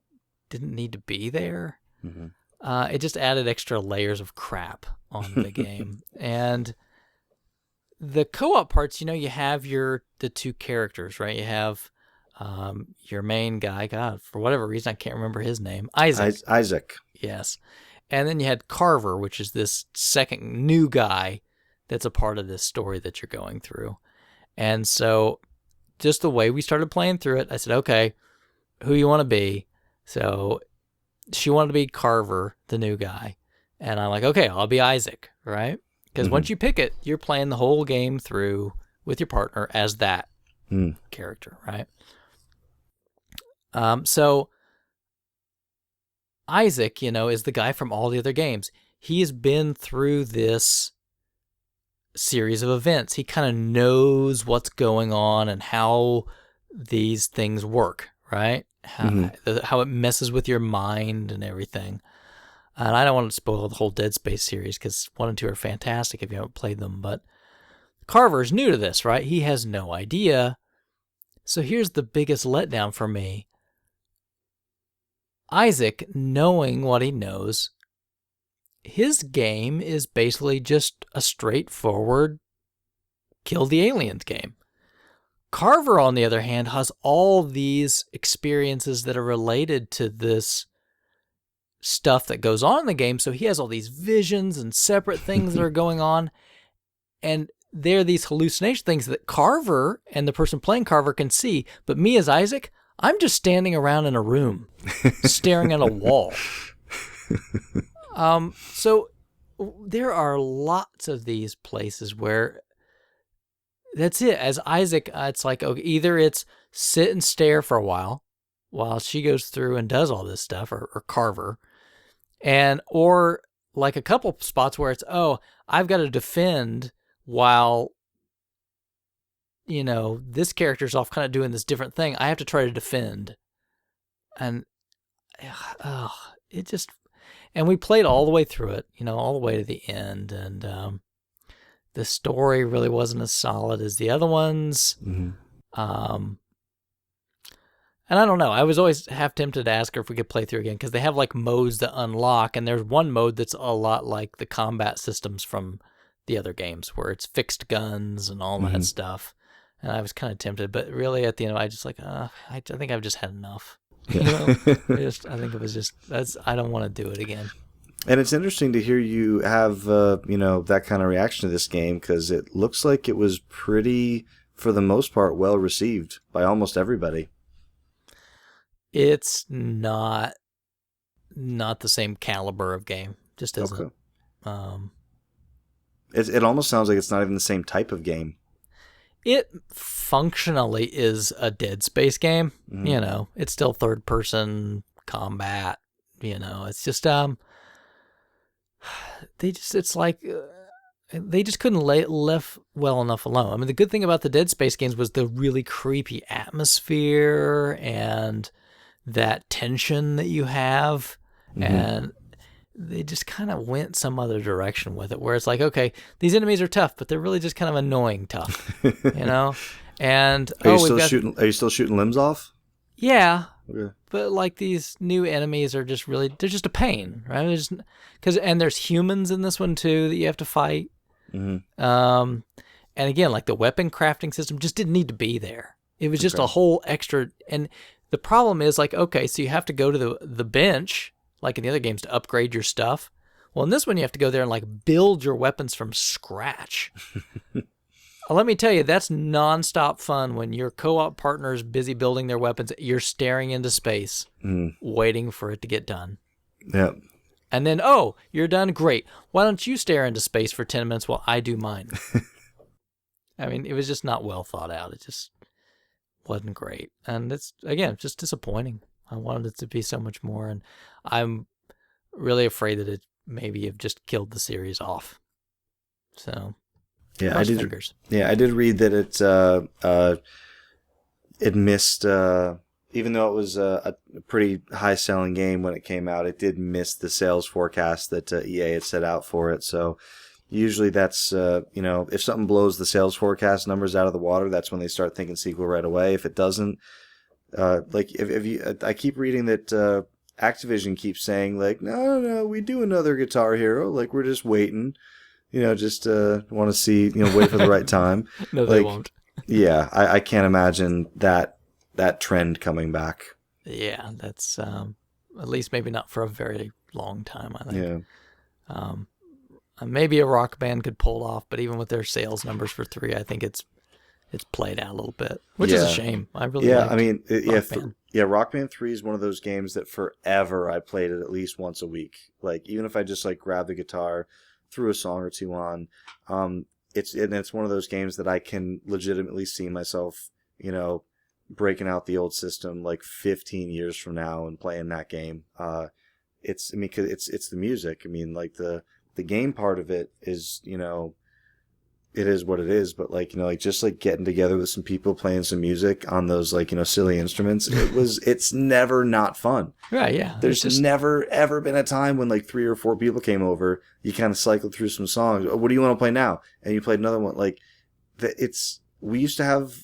didn't need to be there. Mm-hmm. It just added extra layers of crap on the game. And the co-op parts, you have the 2 characters, right? You have your main guy, God, for whatever reason, I can't remember his name. Isaac. Yes. And then you had Carver, which is this second new guy that's a part of this story that you're going through. And so just the way we started playing through it, I said, okay, who you want to be? So she wanted to be Carver, the new guy. And I'm like, okay, I'll be Isaac, right? Because once you pick it, you're playing the whole game through with your partner as that character, right? So Isaac, is the guy from all the other games. He's been through this series of events. He kind of knows what's going on and how these things work, right? How it messes with your mind and everything. And I don't want to spoil the whole Dead Space series because 1 and 2 are fantastic if you haven't played them. But Carver's new to this, right? He has no idea. So here's the biggest letdown for me. Isaac, knowing what he knows, his game is basically just a straightforward kill the aliens game. Carver, on the other hand, has all these experiences that are related to this stuff that goes on in the game. So he has all these visions and separate things that are going on. And they're these hallucination things that Carver and the person playing Carver can see. But me as Isaac, I'm just standing around in a room, staring at a wall. So there are lots of these places where that's it. As Isaac, it's like, okay, either it's sit and stare for a while she goes through and does all this stuff, or Carver, or like a couple spots where it's, I've got to defend while, this character's off kind of doing this different thing. I have to try to defend. And and we played all the way through it, all the way to the end. And the story really wasn't as solid as the other ones. And I don't know. I was always half tempted to ask her if we could play through again because they have like modes that unlock. And there's one mode that's a lot like the combat systems from the other games where it's fixed guns and all that stuff. And I was kind of tempted, but really at the end, I just like, I think I've just had enough. I think it was just, I don't want to do it again. And it's interesting to hear you have, that kind of reaction to this game because it looks like it was pretty, for the most part, well received by almost everybody. It's not the same caliber of game. Just isn't. Okay. It almost sounds like it's not even the same type of game. It functionally is a Dead Space game. It's still third person combat. It's just they just couldn't left well enough alone. I mean, the good thing about the Dead Space games was the really creepy atmosphere and that tension that you have, and they just kind of went some other direction with it, where it's like, okay, these enemies are tough, but they're really just kind of annoying tough, And are you still shooting limbs off? Yeah, Okay. But like these new enemies are just they're just a pain, right? And there's humans in this one too that you have to fight. And again, like the weapon crafting system just didn't need to be there. It was just a whole extra. And the problem is like, okay, so you have to go to the bench, like in the other games, to upgrade your stuff. Well, in this one, you have to go there and like build your weapons from scratch. Let me tell you, that's nonstop fun when your co-op partner's busy building their weapons. You're staring into space, waiting for it to get done. Yeah. And then, you're done? Great. Why don't you stare into space for 10 minutes while I do mine? I mean, it was just not well thought out. It just wasn't great. And it's, again, just disappointing. I wanted it to be so much more. And I'm really afraid that it maybe have just killed the series off. So... Yeah, I did. Fingers. Yeah, I did read that it missed, even though it was a pretty high selling game when it came out, it did miss the sales forecast that EA had set out for it. So usually that's if something blows the sales forecast numbers out of the water, that's when they start thinking sequel right away. If it doesn't, I keep reading that Activision keeps saying like, no, we do another Guitar Hero, like we're just waiting. Just want to see, wait for the right time. No, they won't. Yeah, I can't imagine that trend coming back. Yeah, that's at least maybe not for a very long time, I think. Yeah. Maybe a Rock Band could pull it off, but even with their sales numbers for 3, I think it's played out a little bit, which is a shame. I really liked Rock Band. Rock Band 3 is one of those games that forever I played it at least once a week. Like, even if I just like grabbed the guitar, threw a song or two on, it's one of those games that I can legitimately see myself, breaking out the old system like 15 years from now and playing that game. Cause it's the music. I mean, like the game part of it is, it is what it is, but just getting together with some people playing some music on those silly instruments, it's never not fun. Right, yeah. There's never ever been a time when 3 or 4 people came over, you kind of cycled through some songs. Oh, what do you want to play now? And you played another one. We used to have,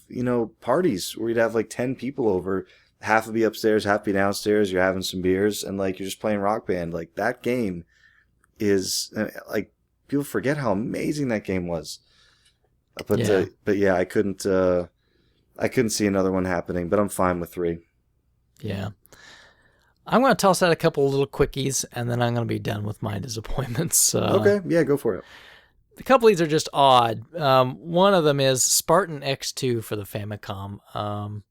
parties where we'd have 10 people over, half would be upstairs, half be downstairs, you're having some beers, and you're just playing Rock Band. That game is people forget how amazing that game was. But yeah, I couldn't see another one happening, but I'm fine with 3. Yeah. I'm going to toss out a couple little quickies, and then I'm going to be done with my disappointments. Okay, yeah, go for it. A couple of these are just odd. One of them is Spartan X2 for the Famicom.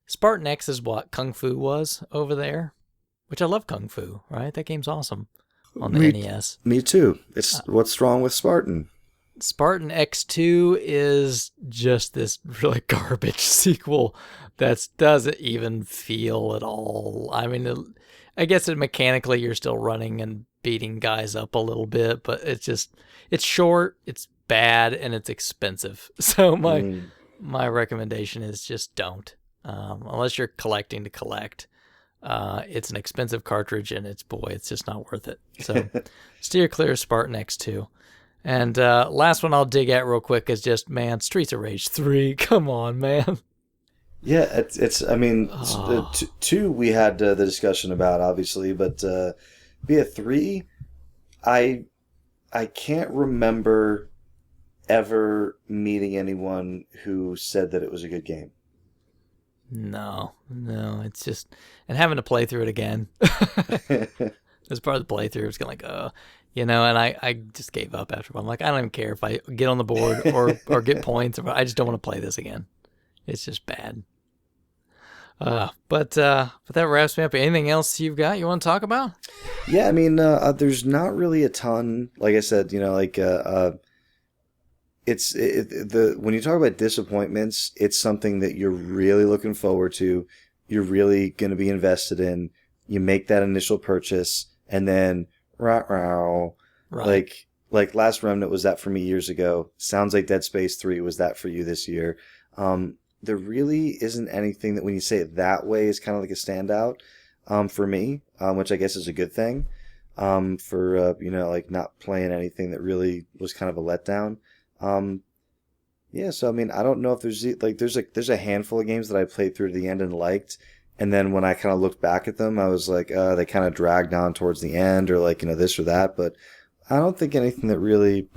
Spartan X is what Kung Fu was over there, which I love Kung Fu, right? That game's awesome on the NES. Me too. It's what's wrong with Spartan? Spartan X2 is just this really garbage sequel that doesn't even feel at all. I mean, I guess mechanically you're still running and beating guys up a little bit, but it's short, it's bad, and it's expensive. So my recommendation is just don't. Unless you're collecting to collect. It's an expensive cartridge, and it's just not worth it. So steer clear of Spartan X2. And last one I'll dig at real quick is just, man, Streets of Rage 3. Come on, man. Yeah, it's 2 we had the discussion about, obviously, but 3, I can't remember ever meeting anyone who said that it was a good game. No, it's just, and having to play through it again. As part of the playthrough, it's kind of and I just gave up after. I'm like, I don't even care if I get on the board or get points. I just don't want to play this again. It's just bad. But that wraps me up. Anything else you want to talk about? Yeah, I mean, there's not really a ton. Like I said, when you talk about disappointments, it's something that you're really looking forward to. You're really going to be invested in. You make that initial purchase, and then right. Like Last Remnant was that for me years ago. Sounds like Dead Space 3 was that for you this year. There really isn't anything that, when you say it that way, is kind of like a standout for me, which I guess is a good thing. For not playing anything that really was kind of a letdown. So I mean, I don't know if there's a handful of games that I played through to the end and liked, and then when I kind of looked back at them, I was like, they kind of dragged on towards the end, or this or that. But I don't think anything that really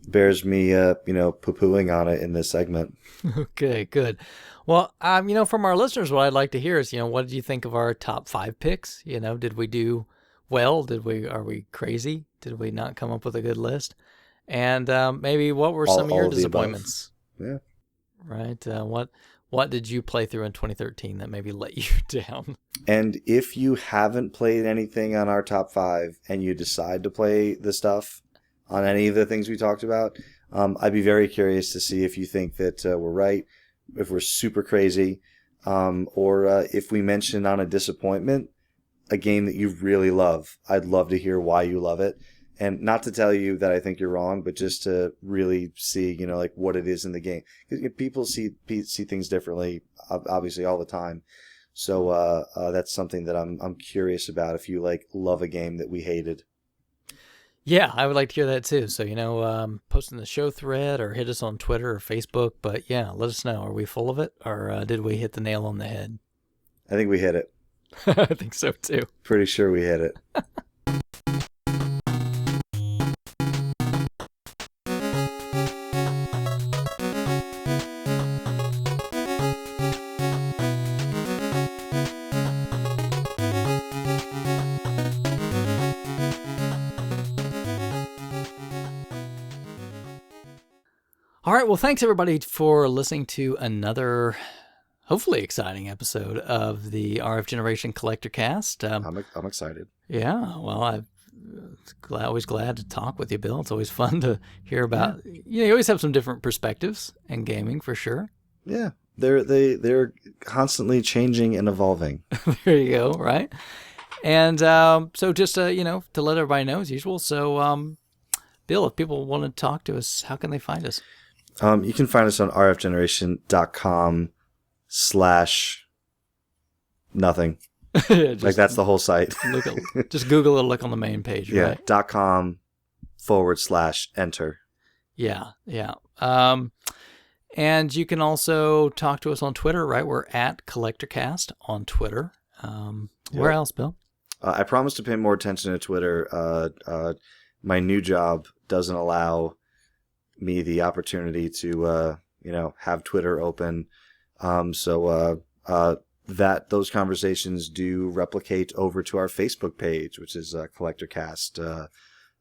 bears me poo-pooing on it in this segment. Okay, good. Well, from our listeners, what I'd like to hear is, what did you think of our top 5 picks? Did we do well? Are we crazy? Did we not come up with a good list? And maybe what were some of your disappointments? Yeah. Right. What did you play through in 2013 that maybe let you down? And if you haven't played anything on our top 5 and you decide to play the stuff on any of the things we talked about, I'd be very curious to see if you think that we're right, if we're super crazy, or if we mention on a disappointment a game that you really love. I'd love to hear why you love it. And not to tell you that I think you're wrong, but just to really see, what it is in the game. Because people see things differently, obviously, all the time. So that's something that I'm curious about. If you love a game that we hated. Yeah, I would like to hear that too. So post in the show thread or hit us on Twitter or Facebook. But yeah, let us know. Are we full of it, or did we hit the nail on the head? I think we hit it. I think so too. Pretty sure we hit it. All right. Well, thanks everybody for listening to another, hopefully exciting episode of the RF Generation Collectorcast. I'm excited. Yeah. Well, I'm always glad to talk with you, Bill. It's always fun to hear about. You always have some different perspectives in gaming, for sure. Yeah, they're constantly changing and evolving. There you go. Right. And so just to let everybody know as usual. So, Bill, if people want to talk to us, how can they find us? You can find us on rfgeneration.com/nothing. Like that's the whole site. Just Google it, look on the main page. Yeah, right? .com/enter. Yeah. And you can also talk to us on Twitter, right? We're at Collectorcast on Twitter. Where else, Bill? I promise to pay more attention to Twitter. My new job doesn't allow me the opportunity to, have Twitter open. So those conversations do replicate over to our Facebook page, which is Collectorcast,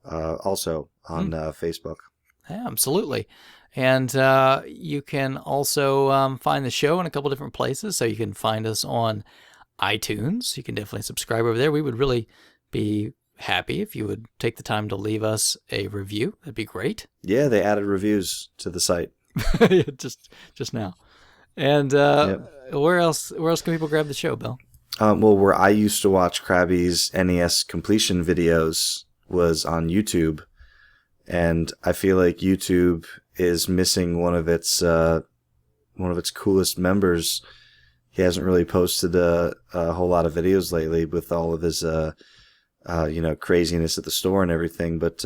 also on Facebook. Yeah, absolutely. And you can also find the show in a couple different places. So you can find us on iTunes. You can definitely subscribe over there. We would really be happy if you would take the time to leave us a review. That'd be great. Yeah, they added reviews to the site. just now. And where else can people grab the show, Bill? Well, where I used to watch Krabby's NES completion videos was on YouTube. And I feel like YouTube is missing one of its coolest members. He hasn't really posted a whole lot of videos lately with all of his craziness at the store and everything. But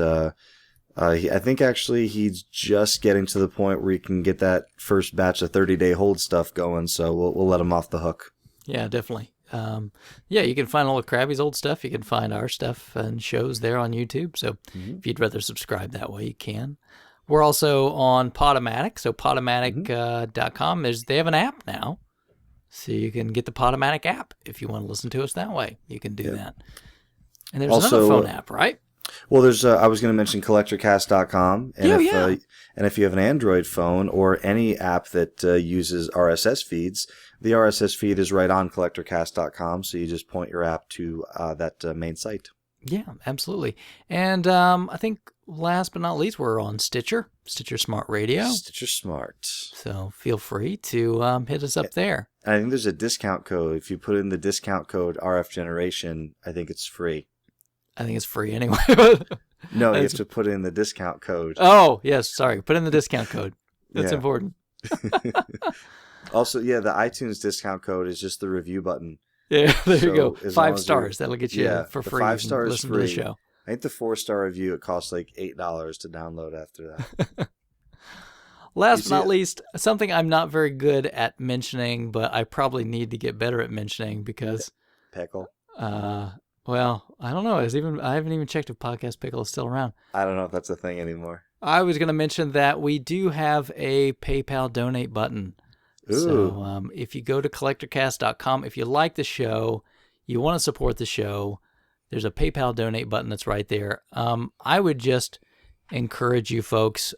I think actually he's just getting to the point where he can get that first batch of 30-day hold stuff going. So we'll let him off the hook. Yeah, definitely. You can find all of Krabby's old stuff. You can find our stuff and shows there on YouTube. So if you'd rather subscribe that way, you can. We're also on Podomatic. So Podomatic.com. They have an app now. So you can get the Podomatic app if you want to listen to us that way. You can do that. And there's also, another phone app, right? Well, there's I was going to mention Collectorcast.com. And and if you have an Android phone or any app that uses RSS feeds, the RSS feed is right on Collectorcast.com. So you just point your app to that main site. Yeah, absolutely. And I think last but not least, we're on Stitcher Smart Radio. Stitcher Smart. So feel free to hit us up there. And I think there's a discount code. If you put in the discount code RF Generation, I think it's free. I think it's free anyway. No, you have to put in the discount code. Oh, yes. Sorry. Put in the discount code. That's important. Also, the iTunes discount code is just the review button. Yeah, there you go. 5 stars. That'll get you for free. 5 stars listen free. To the show. I think the 4-star review, it costs like $8 to download after that. Last but not least, something I'm not very good at mentioning, but I probably need to get better at mentioning because... Pickle? Well, I don't know. I haven't even checked if Podcast Pickle is still around. I don't know if that's a thing anymore. I was going to mention that we do have a PayPal donate button. Ooh. So if you go to collectorcast.com, if you like the show, you want to support the show, there's a PayPal donate button that's right there. I would just encourage you folks.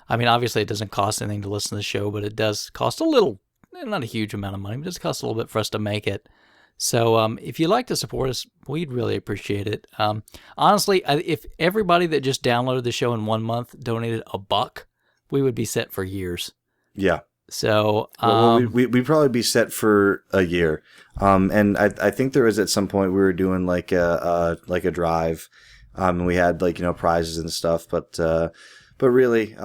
Obviously it doesn't cost anything to listen to the show, but it does cost a little, not a huge amount of money, but it does cost a little bit for us to make it. So if you'd like to support us, we'd really appreciate it. Honestly, if everybody that just downloaded the show in 1 month donated $1, we would be set for years. Yeah. So we'd probably be set for a year. And I think there was at some point we were doing like a drive, and we had prizes and stuff. But really,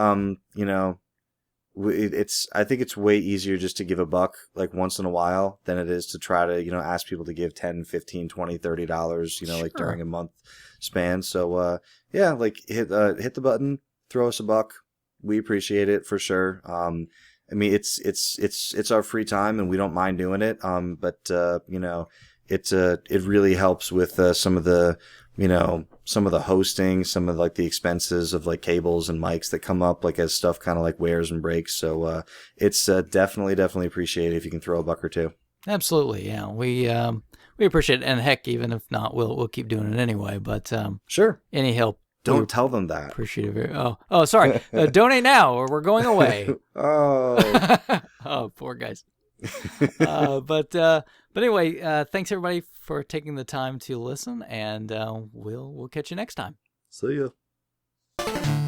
I think it's way easier just to give $1 like once in a while than it is to try to ask people to give $10, $15, $20, $30 like during a month span. So hit the button, throw us $1. We appreciate it for sure. It's our free time and we don't mind doing it. But it really helps with some of the hosting, some of like the expenses of like cables and mics that come up like as stuff kind of like wears and breaks. So it's definitely appreciated if you can throw $1 or $2. Absolutely, yeah. We appreciate it, and heck, even if not, we'll keep doing it anyway. But sure, any help Don't tell them that. Appreciate it. Oh, sorry. Donate now or we're going away. Oh. Oh, poor guys. But anyway, thanks everybody for taking the time to listen, and we'll catch you next time. See ya.